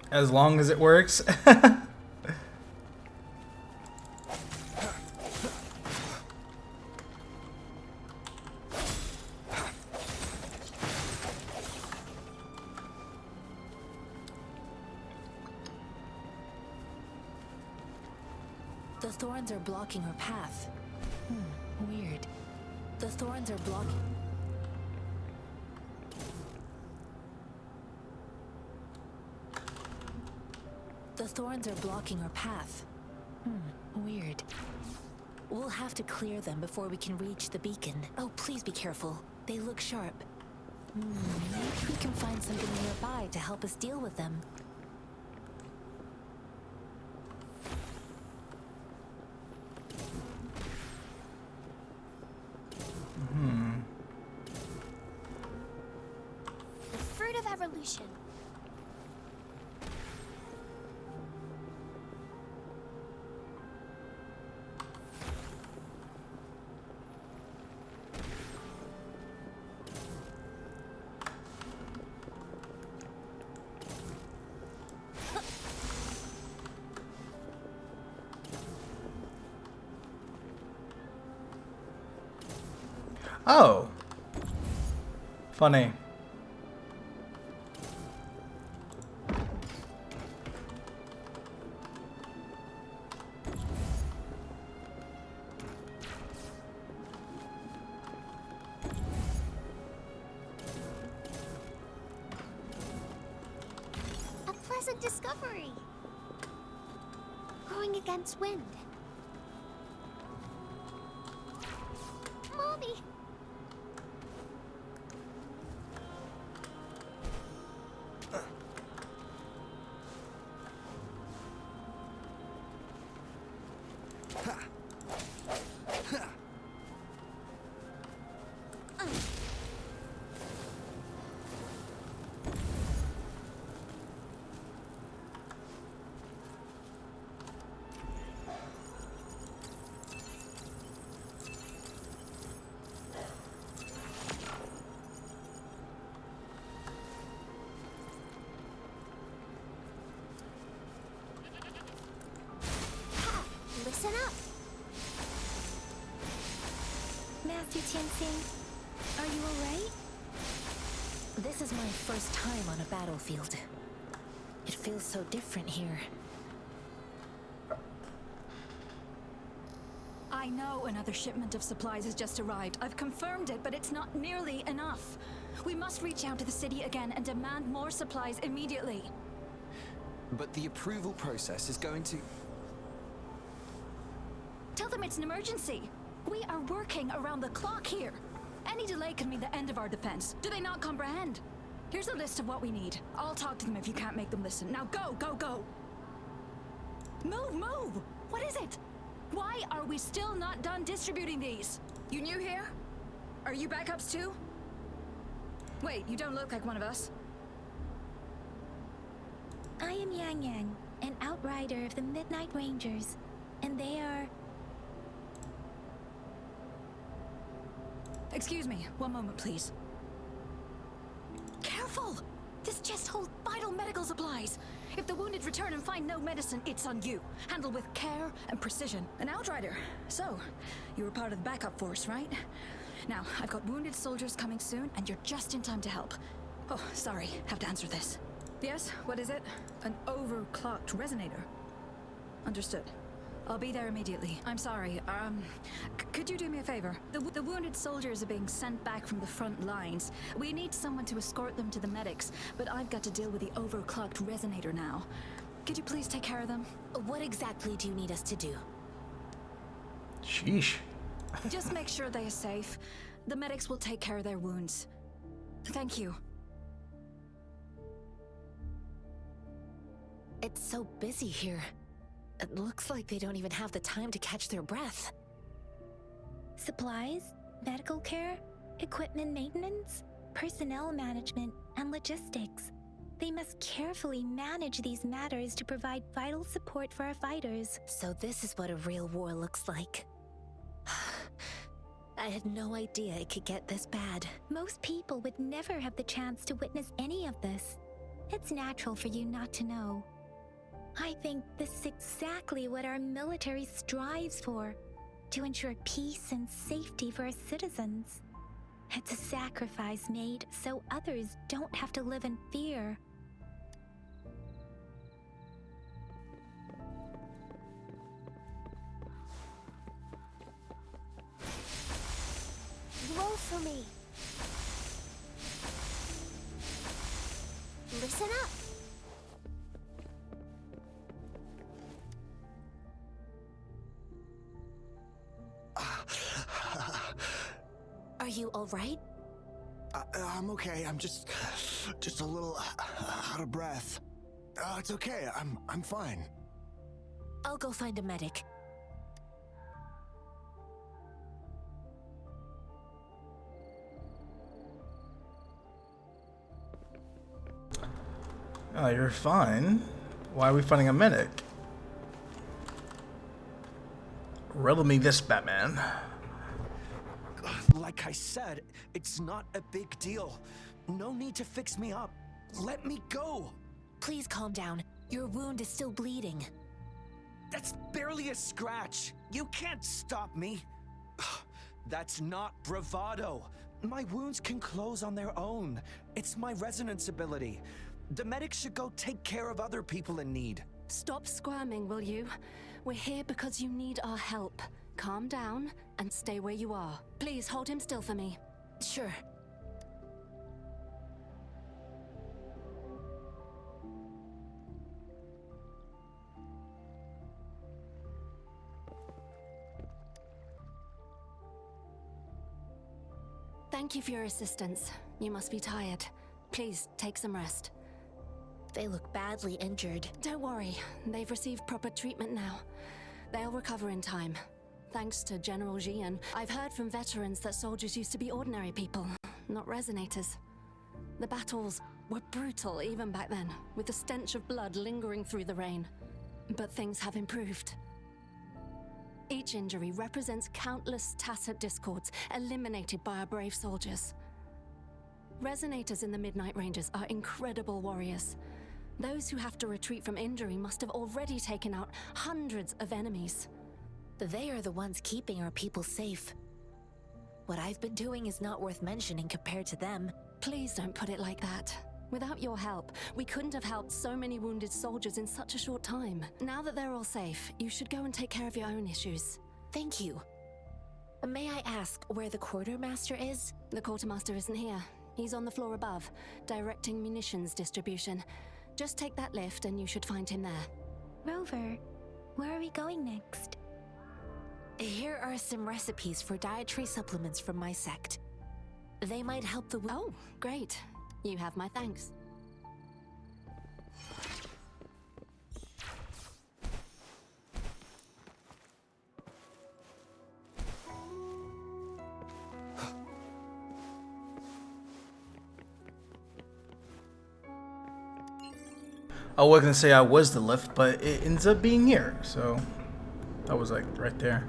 As long as it works. The thorns are blocking her path. Weird. The thorns are blocking. The thorns are blocking her path. Weird. We'll have to clear them before we can reach the beacon. Oh, please be careful. They look sharp. Maybe we can find something nearby to help us deal with them. The fruit of evolution. Oh. Funny. good discovery. Growing against wind. Mommy! Listen up. Master Tianxing, are you alright? This is my first time on a battlefield. It feels so different here. I know another shipment of supplies has just arrived. I've confirmed it, but it's not nearly enough. We must reach out to the city again and demand more supplies immediately. But the approval process is going to... Tell them it's an emergency. We are working around the clock here. Any delay could mean the end of our defense. Do they not comprehend? Here's a list of what we need. I'll talk to them if you can't make them listen. Now go, go, go! Move, move! What is it? Why are we still not done distributing these? You new here? Are you backups too? Wait, you don't look like one of us. I am Yang Yang, an outrider of the Midnight Rangers, and they are... Excuse me, one moment, please. Careful! This chest holds vital medical supplies. If the wounded return and find no medicine, it's on you. Handle with care and precision. An outrider. So, you were part of the backup force, right? Now, I've got wounded soldiers coming soon, and you're just in time to help. Oh, sorry, have to answer this. Yes, what is it? An overclocked resonator. Understood. I'll be there immediately. I'm sorry, could you do me a favor? The wounded soldiers are being sent back from the front lines. We need someone to escort them to the medics, but I've got to deal with the overclocked resonator now. Could you please take care of them? What exactly do you need us to do? Sheesh. Just make sure they are safe. The medics will take care of their wounds. Thank you. It's so busy here. It looks like they don't even have the time to catch their breath. Supplies, medical care, equipment maintenance, personnel management, and logistics. They must carefully manage these matters to provide vital support for our fighters. So this is what a real war looks like. I had no idea it could get this bad. Most people would never have the chance to witness any of this. It's natural for you not to know. I think this is exactly what our military strives for, to ensure peace and safety for our citizens. It's a sacrifice made so others don't have to live in fear. Roll for me. Listen up. Are you all right? I'm okay. I'm just a little out of breath. It's okay. I'm fine. I'll go find a medic. Oh, you're fine. Why are we finding a medic? Riddle me this, Batman. Like I said, it's not a big deal. No need to fix me up. Let me go. Please calm down. Your wound is still bleeding. That's barely a scratch. You can't stop me. That's not bravado. My wounds can close on their own. It's my resonance ability. The medics should go take care of other people in need. Stop squirming, will you? We're here because you need our help. Calm down and stay where you are. Please hold him still for me. Sure. Thank you for your assistance. You must be tired. Please take some rest. They look badly injured. Don't worry, they've received proper treatment now. They'll recover in time. Thanks to General Jian, I've heard from veterans that soldiers used to be ordinary people, not resonators. The battles were brutal even back then, with the stench of blood lingering through the rain. But things have improved. Each injury represents countless tacit discords eliminated by our brave soldiers. Resonators in the Midnight Rangers are incredible warriors. Those who have to retreat from injury must have already taken out hundreds of enemies. They are the ones keeping our people safe. What I've been doing is not worth mentioning compared to them. Please don't put it like that. Without your help, we couldn't have helped so many wounded soldiers in such a short time. Now that they're all safe, you should go and take care of your own issues. Thank you. May I ask where the quartermaster is? The quartermaster isn't here. He's on the floor above, directing munitions distribution. Just take that lift and you should find him there. Rover, where are we going next? Here are some recipes for dietary supplements from my sect. They might help the... Oh, great. You have my thanks. I was gonna say I was the lift, but it ends up being here, so that was like right there.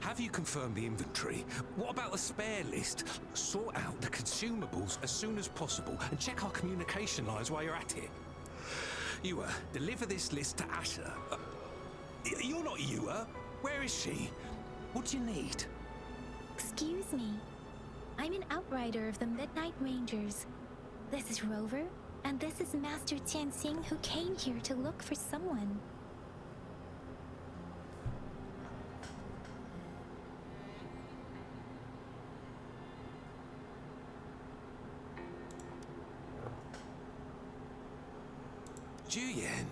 Have you confirmed the inventory? What about the spare list? Sort out the consumables as soon as possible and check our communication lines while you're at it. Yua, deliver this list to Asher. You're not Yua. Where is she? What do you need? Excuse me. I'm an outrider of the Midnight Rangers. This is Rover, and this is Master Tianxing, who came here to look for someone. Juyen.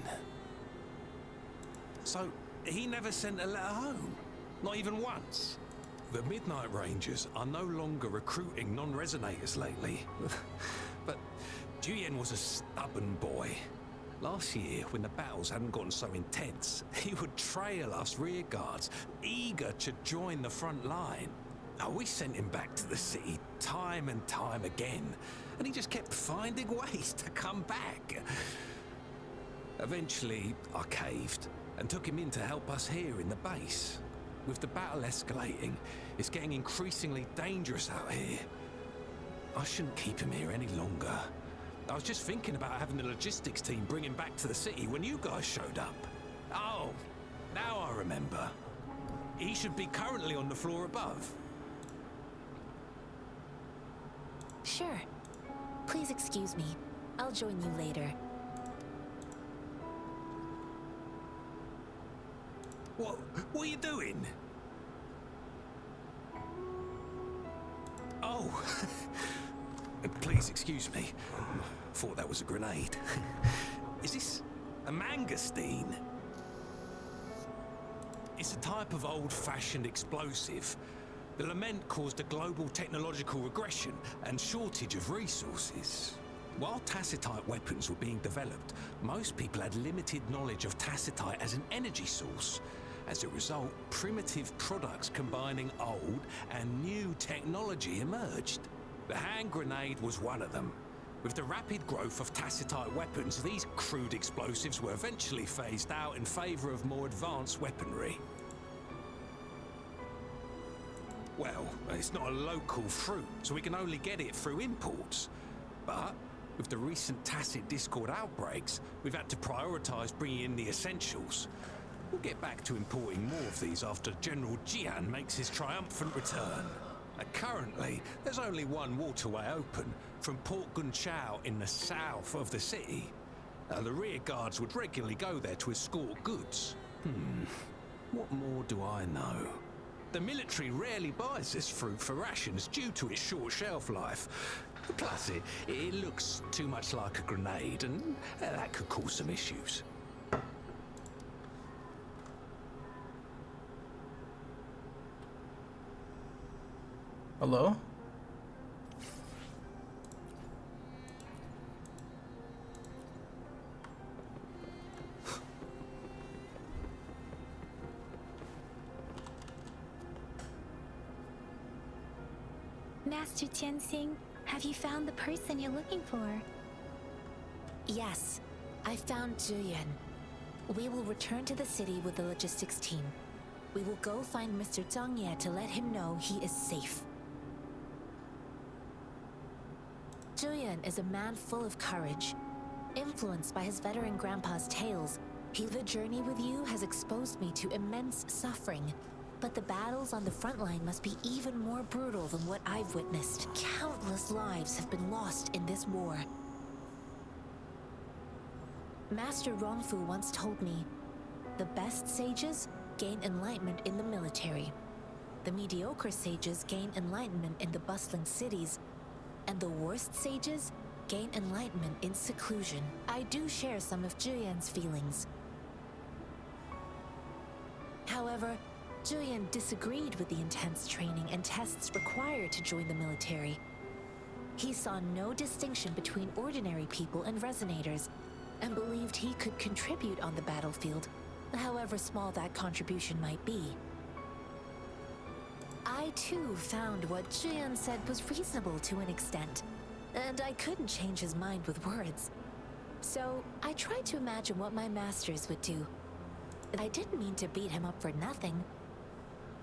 So, he never sent a letter home? Not even once? The Midnight Rangers are no longer recruiting non-resonators lately. But Juyen was a stubborn boy. Last year, when the battles hadn't gotten so intense, he would trail us rear guards, eager to join the front line. Oh, we sent him back to the city time and time again, and he just kept finding ways to come back. Eventually, I caved and took him in to help us here in the base. With the battle escalating, it's getting increasingly dangerous out here. I shouldn't keep him here any longer. I was just thinking about having the logistics team bring him back to the city when you guys showed up. Oh, now I remember. He should be currently on the floor above. Sure. Please excuse me. I'll join you later. What are you doing? Oh, please excuse me. Thought that was a grenade. Is this a mangosteen? It's a type of old-fashioned explosive. The lament caused a global technological regression and shortage of resources. While tacitite weapons were being developed, most people had limited knowledge of tacitite as an energy source. As a result, primitive products combining old and new technology emerged. The hand grenade was one of them. With the rapid growth of tacitite weapons, these crude explosives were eventually phased out in favor of more advanced weaponry. Well, it's not a local fruit, so we can only get it through imports. But with the recent tacit discord outbreaks, we've had to prioritize bringing in the essentials. We'll get back to importing more of these after General Jian makes his triumphant return. Currently, there's only one waterway open, from Port Gunchao in the south of the city. The rear guards would regularly go there to escort goods. What more do I know? The military rarely buys this fruit for rations due to its short shelf life. Plus, it looks too much like a grenade, and that could cause some issues. Hello? Master Tianxing, have you found the person you're looking for? Yes, I found Zhuyan. We will return to the city with the logistics team. We will go find Mr. Zhang Ye to let him know he is safe. Zhuyan is a man full of courage. Influenced by his veteran grandpa's tales, the journey with you has exposed me to immense suffering. But the battles on the front line must be even more brutal than what I've witnessed. Countless lives have been lost in this war. Master Rongfu once told me, the best sages gain enlightenment in the military. The mediocre sages gain enlightenment in the bustling cities, and the worst sages gain enlightenment in seclusion. I do share some of Zhuyan's feelings. However, Zhuyan disagreed with the intense training and tests required to join the military. He saw no distinction between ordinary people and resonators, and believed he could contribute on the battlefield, however small that contribution might be. I too found what Zhuyan said was reasonable to an extent, and I couldn't change his mind with words. So I tried to imagine what my masters would do. I didn't mean to beat him up for nothing.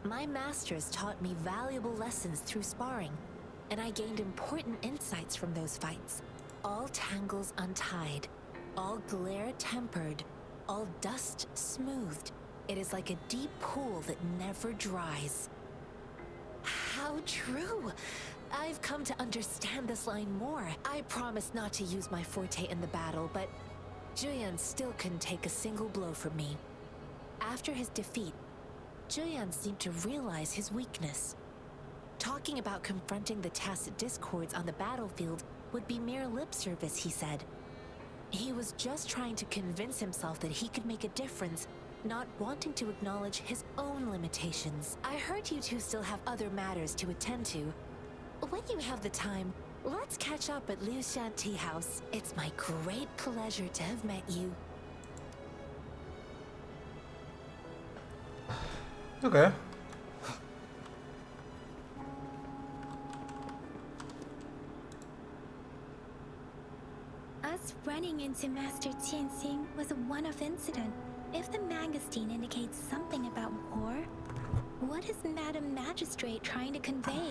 My masters taught me valuable lessons through sparring, and I gained important insights from those fights. All tangles untied, all glare tempered, all dust smoothed. It is like a deep pool that never dries. How true! I've come to understand this line more. I promised not to use my forte in the battle, but Zhuyan still couldn't take a single blow from me. After his defeat, Zhuyan seemed to realize his weakness. Talking about confronting the tacit discords on the battlefield would be mere lip service, he said. He was just trying to convince himself that he could make a difference, not wanting to acknowledge his own limitations. I heard you two still have other matters to attend to. When you have the time, let's catch up at Liu Shan Tea House. It's my great pleasure to have met you. Okay. Us running into Master Tianxing was a one-off incident. If the magazine indicates something about war, what is Madam Magistrate trying to convey?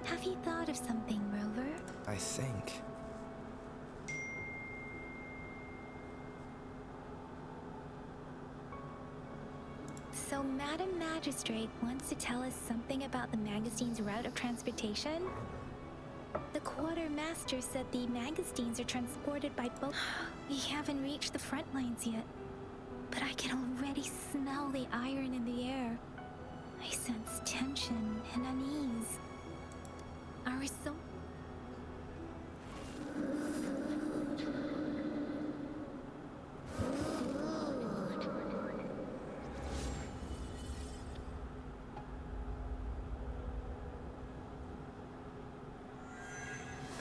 Have you thought of something, Rover? I think. So Madam Magistrate wants to tell us something about the magazine's route of transportation? The quartermaster said the magazines are transported by boat. We haven't reached the front lines yet, but I can already smell the iron in the air. I sense tension and unease. Our result.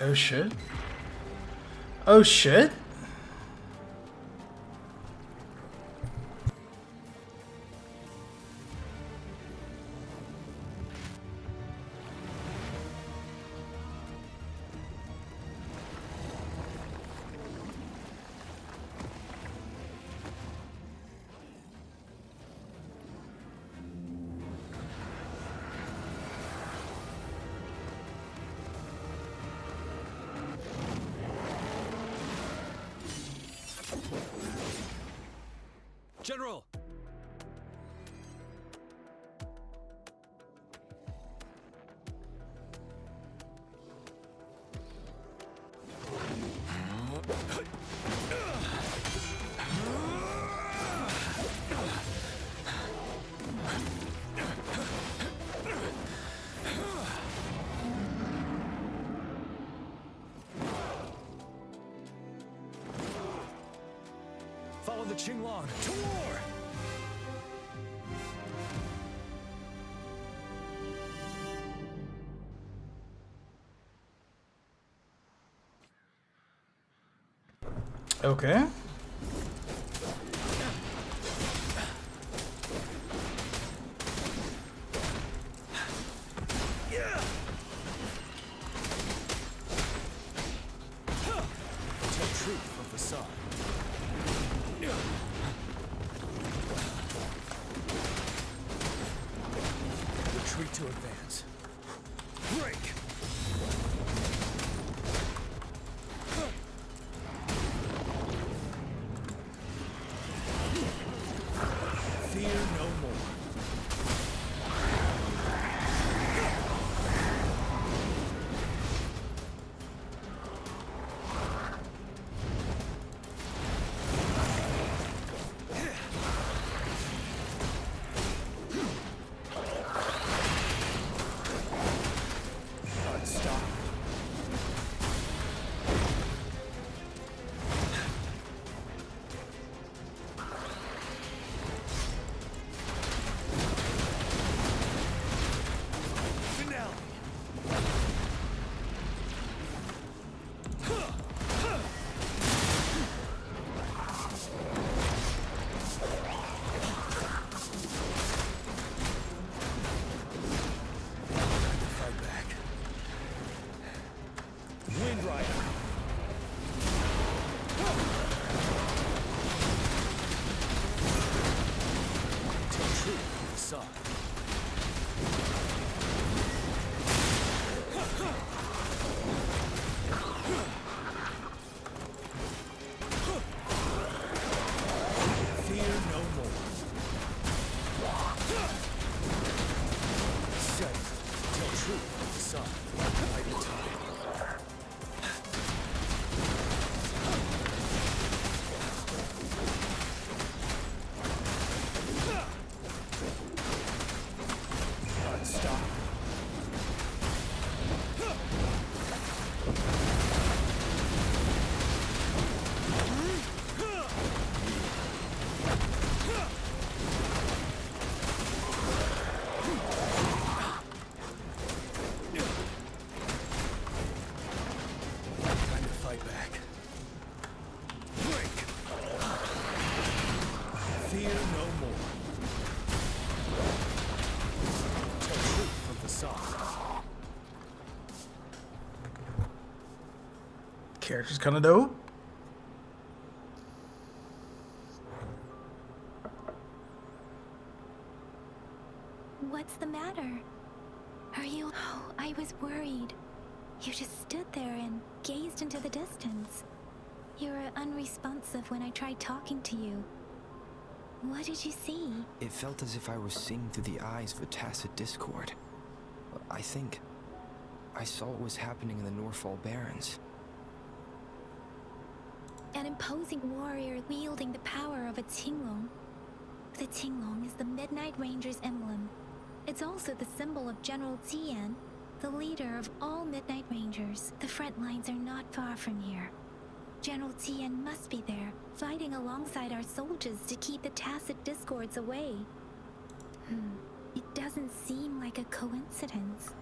Oh shit. Oh shit. General! Follow the Qinglong to war! Okay. Retreat to advance. Break! Fear no more. Character's kind of dope. What's the matter? Are you... Oh, I was worried. You just stood there and gazed into the distance. You were unresponsive when I tried talking to you. What did you see? It felt as if I was seeing through the eyes of a tacit discord. I think I saw what was happening in the Norfall Barrens. An imposing warrior wielding the power of a Qinglong. The Qinglong is the Midnight Ranger's emblem. It's also the symbol of General Tian, the leader of all Midnight Rangers. The front lines are not far from here. General Tian must be there, fighting alongside our soldiers to keep the tacit discords away. It doesn't seem like a coincidence.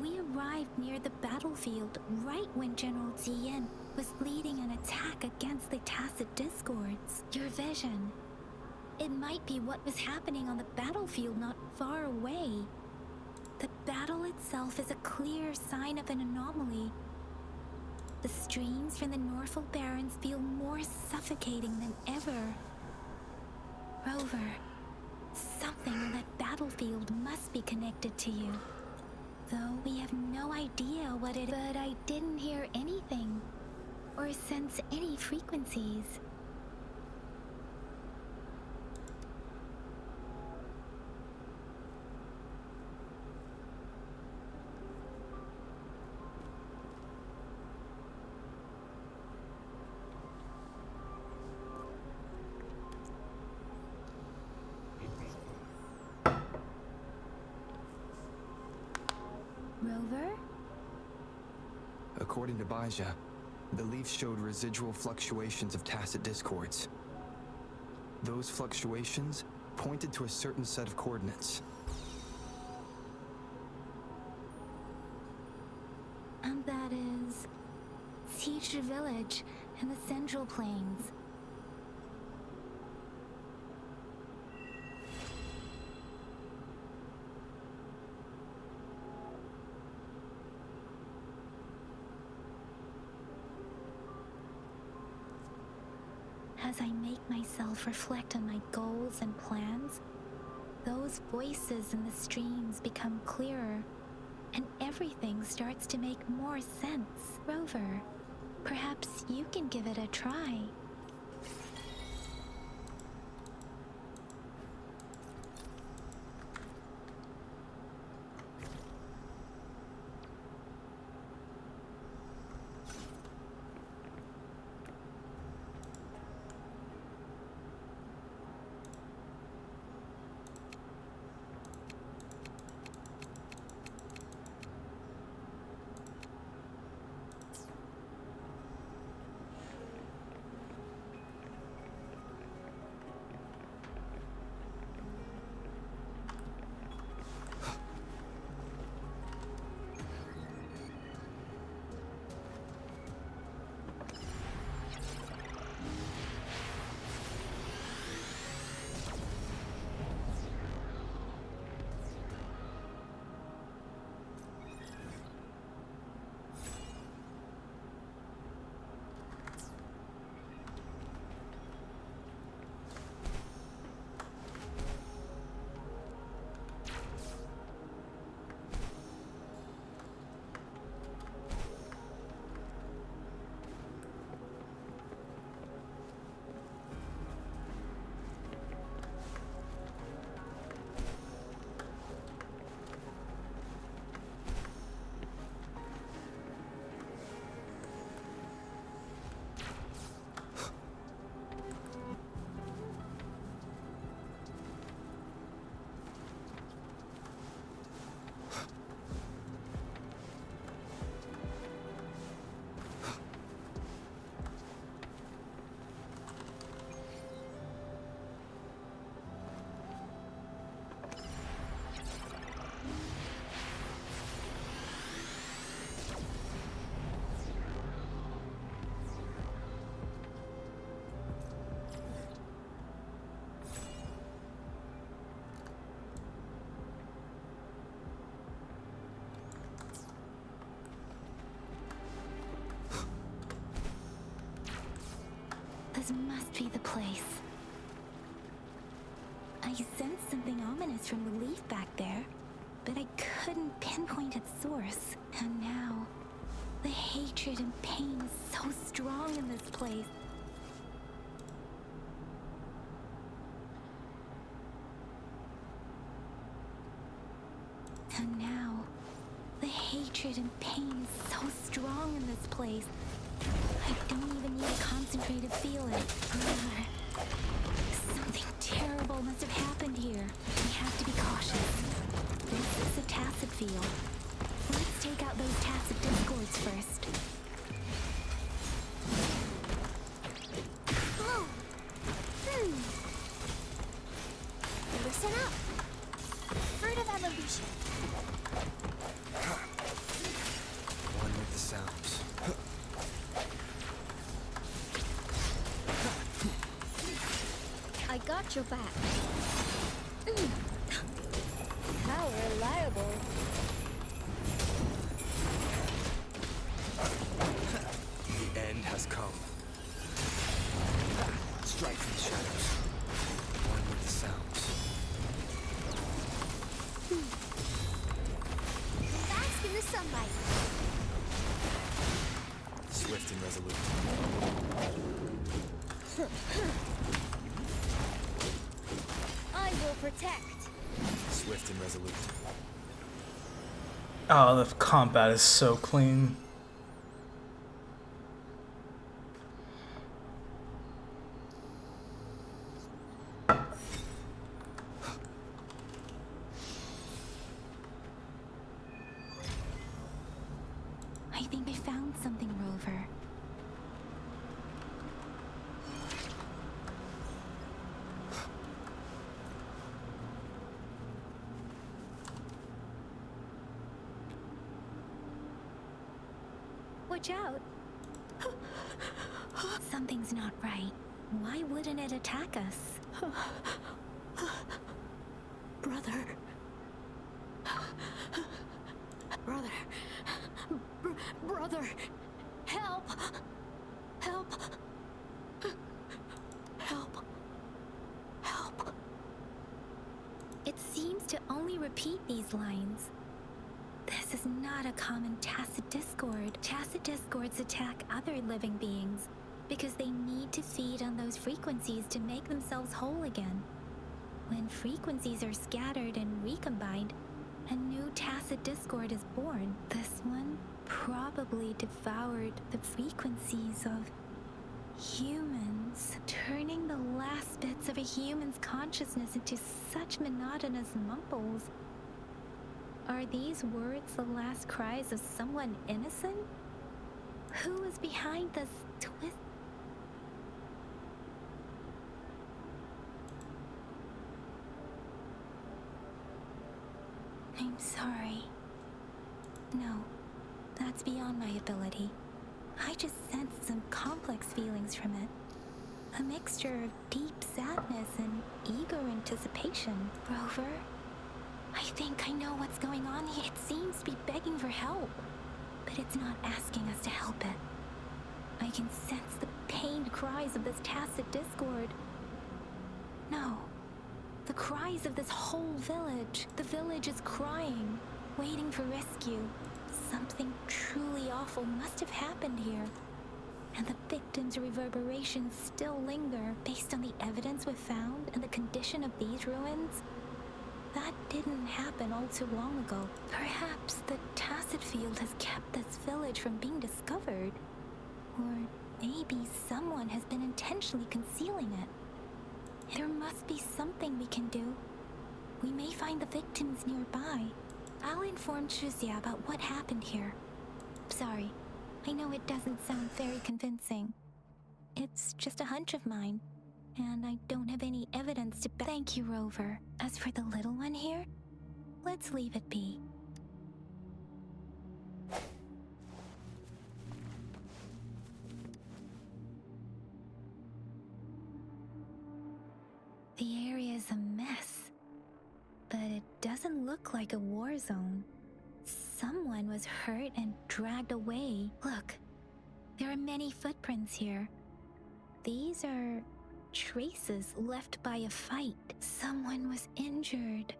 We arrived near the battlefield right when General Tian was leading an attack against the tacit discords. Your vision. It might be what was happening on the battlefield not far away. The battle itself is a clear sign of an anomaly. The streams from the Norfall Barrens feel more suffocating than ever. Rover, something on that battlefield must be connected to you. Though we have no idea what it is. But I didn't hear anything, or sense any frequencies. Rover? According to Baija, the leaf showed residual fluctuations of tacit discords. Those fluctuations pointed to a certain set of coordinates. And that is Teacher Village in the Central Plains. As I make myself reflect on my goals and plans, those voices in the streams become clearer, and everything starts to make more sense. Rover, perhaps you can give it a try. This must be the place. I sensed something ominous from the leaf back there, but I couldn't pinpoint its source. And now, the hatred and pain is so strong in this place. And now, the hatred and pain is so strong in this place. I don't even need to concentrate to feel it. Something terrible must have happened here. We have to be cautious. This is a tacit field. Let's take out those tacit discords first. Oh. Listen up. Fruit of evolution. One with the sounds. I got your back. How reliable. The end has come. Strike from the shadows. One with the sounds. Bask in the sunlight. Swift and resolute. I will protect. Swift and resolute. Oh, the combat is so clean. I think I found something, Rover. watch out. Something's not right. Why wouldn't it attack us? Brother. Brother. Brother. Help! Help! Help! Help! It seems to only repeat these lines. This is not a common tacit discord. Tacit discords attack other living beings because they need to feed on those frequencies to make themselves whole again. When frequencies are scattered and recombined, a new tacit discord is born. This one probably devoured the frequencies of humans, turning the last bits of a human's consciousness into such monotonous mumbles. Are these words the last cries of someone innocent? Who is behind this twist? I'm sorry. No, that's beyond my ability. I just sensed some complex feelings from it. A mixture of deep sadness and eager anticipation. Rover, I think I know what's going on here. It seems to be begging for help, but it's not asking us to help it. I can sense the pained cries of this tacit discord. No, the cries of this whole village. The village is crying, waiting for rescue. Something truly awful must have happened here. And the victims' reverberations still linger based on the evidence we've found and the condition of these ruins. That didn't happen all too long ago. Perhaps the tacit field has kept this village from being discovered. Or maybe someone has been intentionally concealing it. There must be something we can do. We may find the victims nearby. I'll inform Shuzia about what happened here. Sorry, I know it doesn't sound very convincing. It's just a hunch of mine, and I don't have any evidence to back. Thank you, Rover. As for the little one here, let's leave it be. The area is a mess, but it doesn't look like a war zone. Someone was hurt and dragged away. Look, there are many footprints here. These are traces left by a fight. Someone was injured.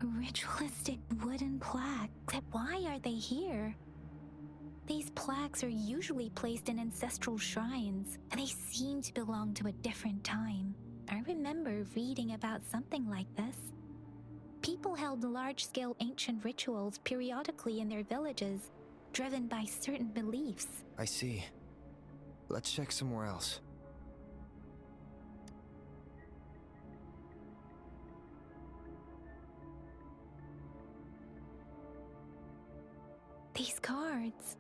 Ritualistic wooden plaques. Why are they here? These plaques are usually placed in ancestral shrines, and they seem to belong to a different time. I remember reading about something like this. People held large-scale ancient rituals periodically in their villages, driven by certain beliefs. I see. Let's check somewhere else. These cards.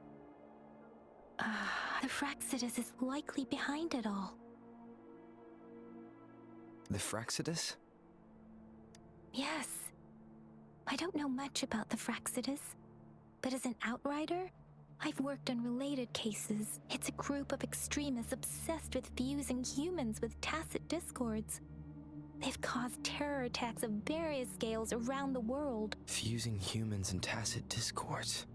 The Fraxidus is likely behind it all. The Fraxidus? Yes. I don't know much about the Fraxidus, but as an outrider, I've worked on related cases. It's a group of extremists obsessed with fusing humans with tacit discords. They've caused terror attacks of various scales around the world. Fusing humans and tacit discords.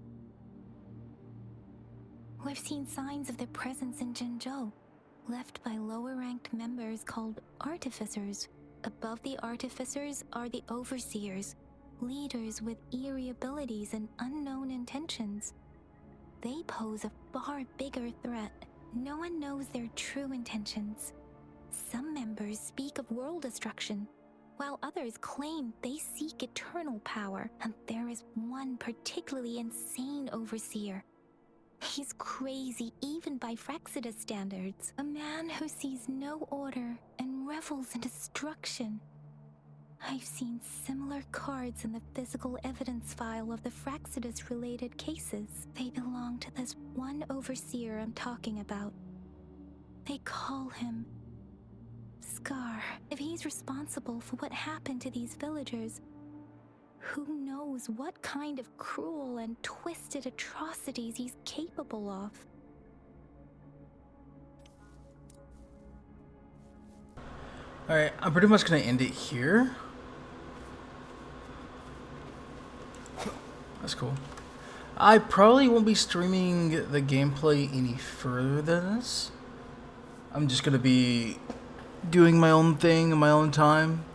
We've seen signs of their presence in Jinzhou, left by lower-ranked members called artificers. Above the artificers are the overseers, leaders with eerie abilities and unknown intentions. They pose a far bigger threat. No one knows their true intentions. Some members speak of world destruction, while others claim they seek eternal power, and there is one particularly insane overseer. He's crazy even by Fraxidus standards. A man who sees no order and revels in destruction. I've seen similar cards in the physical evidence file of the Fraxidus-related cases. They belong to this one overseer I'm talking about. They call him Scar. If he's responsible for what happened to these villagers, who knows what kind of cruel and twisted atrocities he's capable of. Alright, I'm pretty much going to end it here. That's cool. I probably won't be streaming the gameplay any further than this. I'm just going to be doing my own thing in my own time.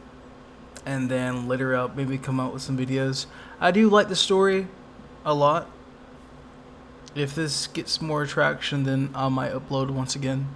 And then later out, maybe come out with some videos. I do like the story a lot. If this gets more traction, then I might upload once again.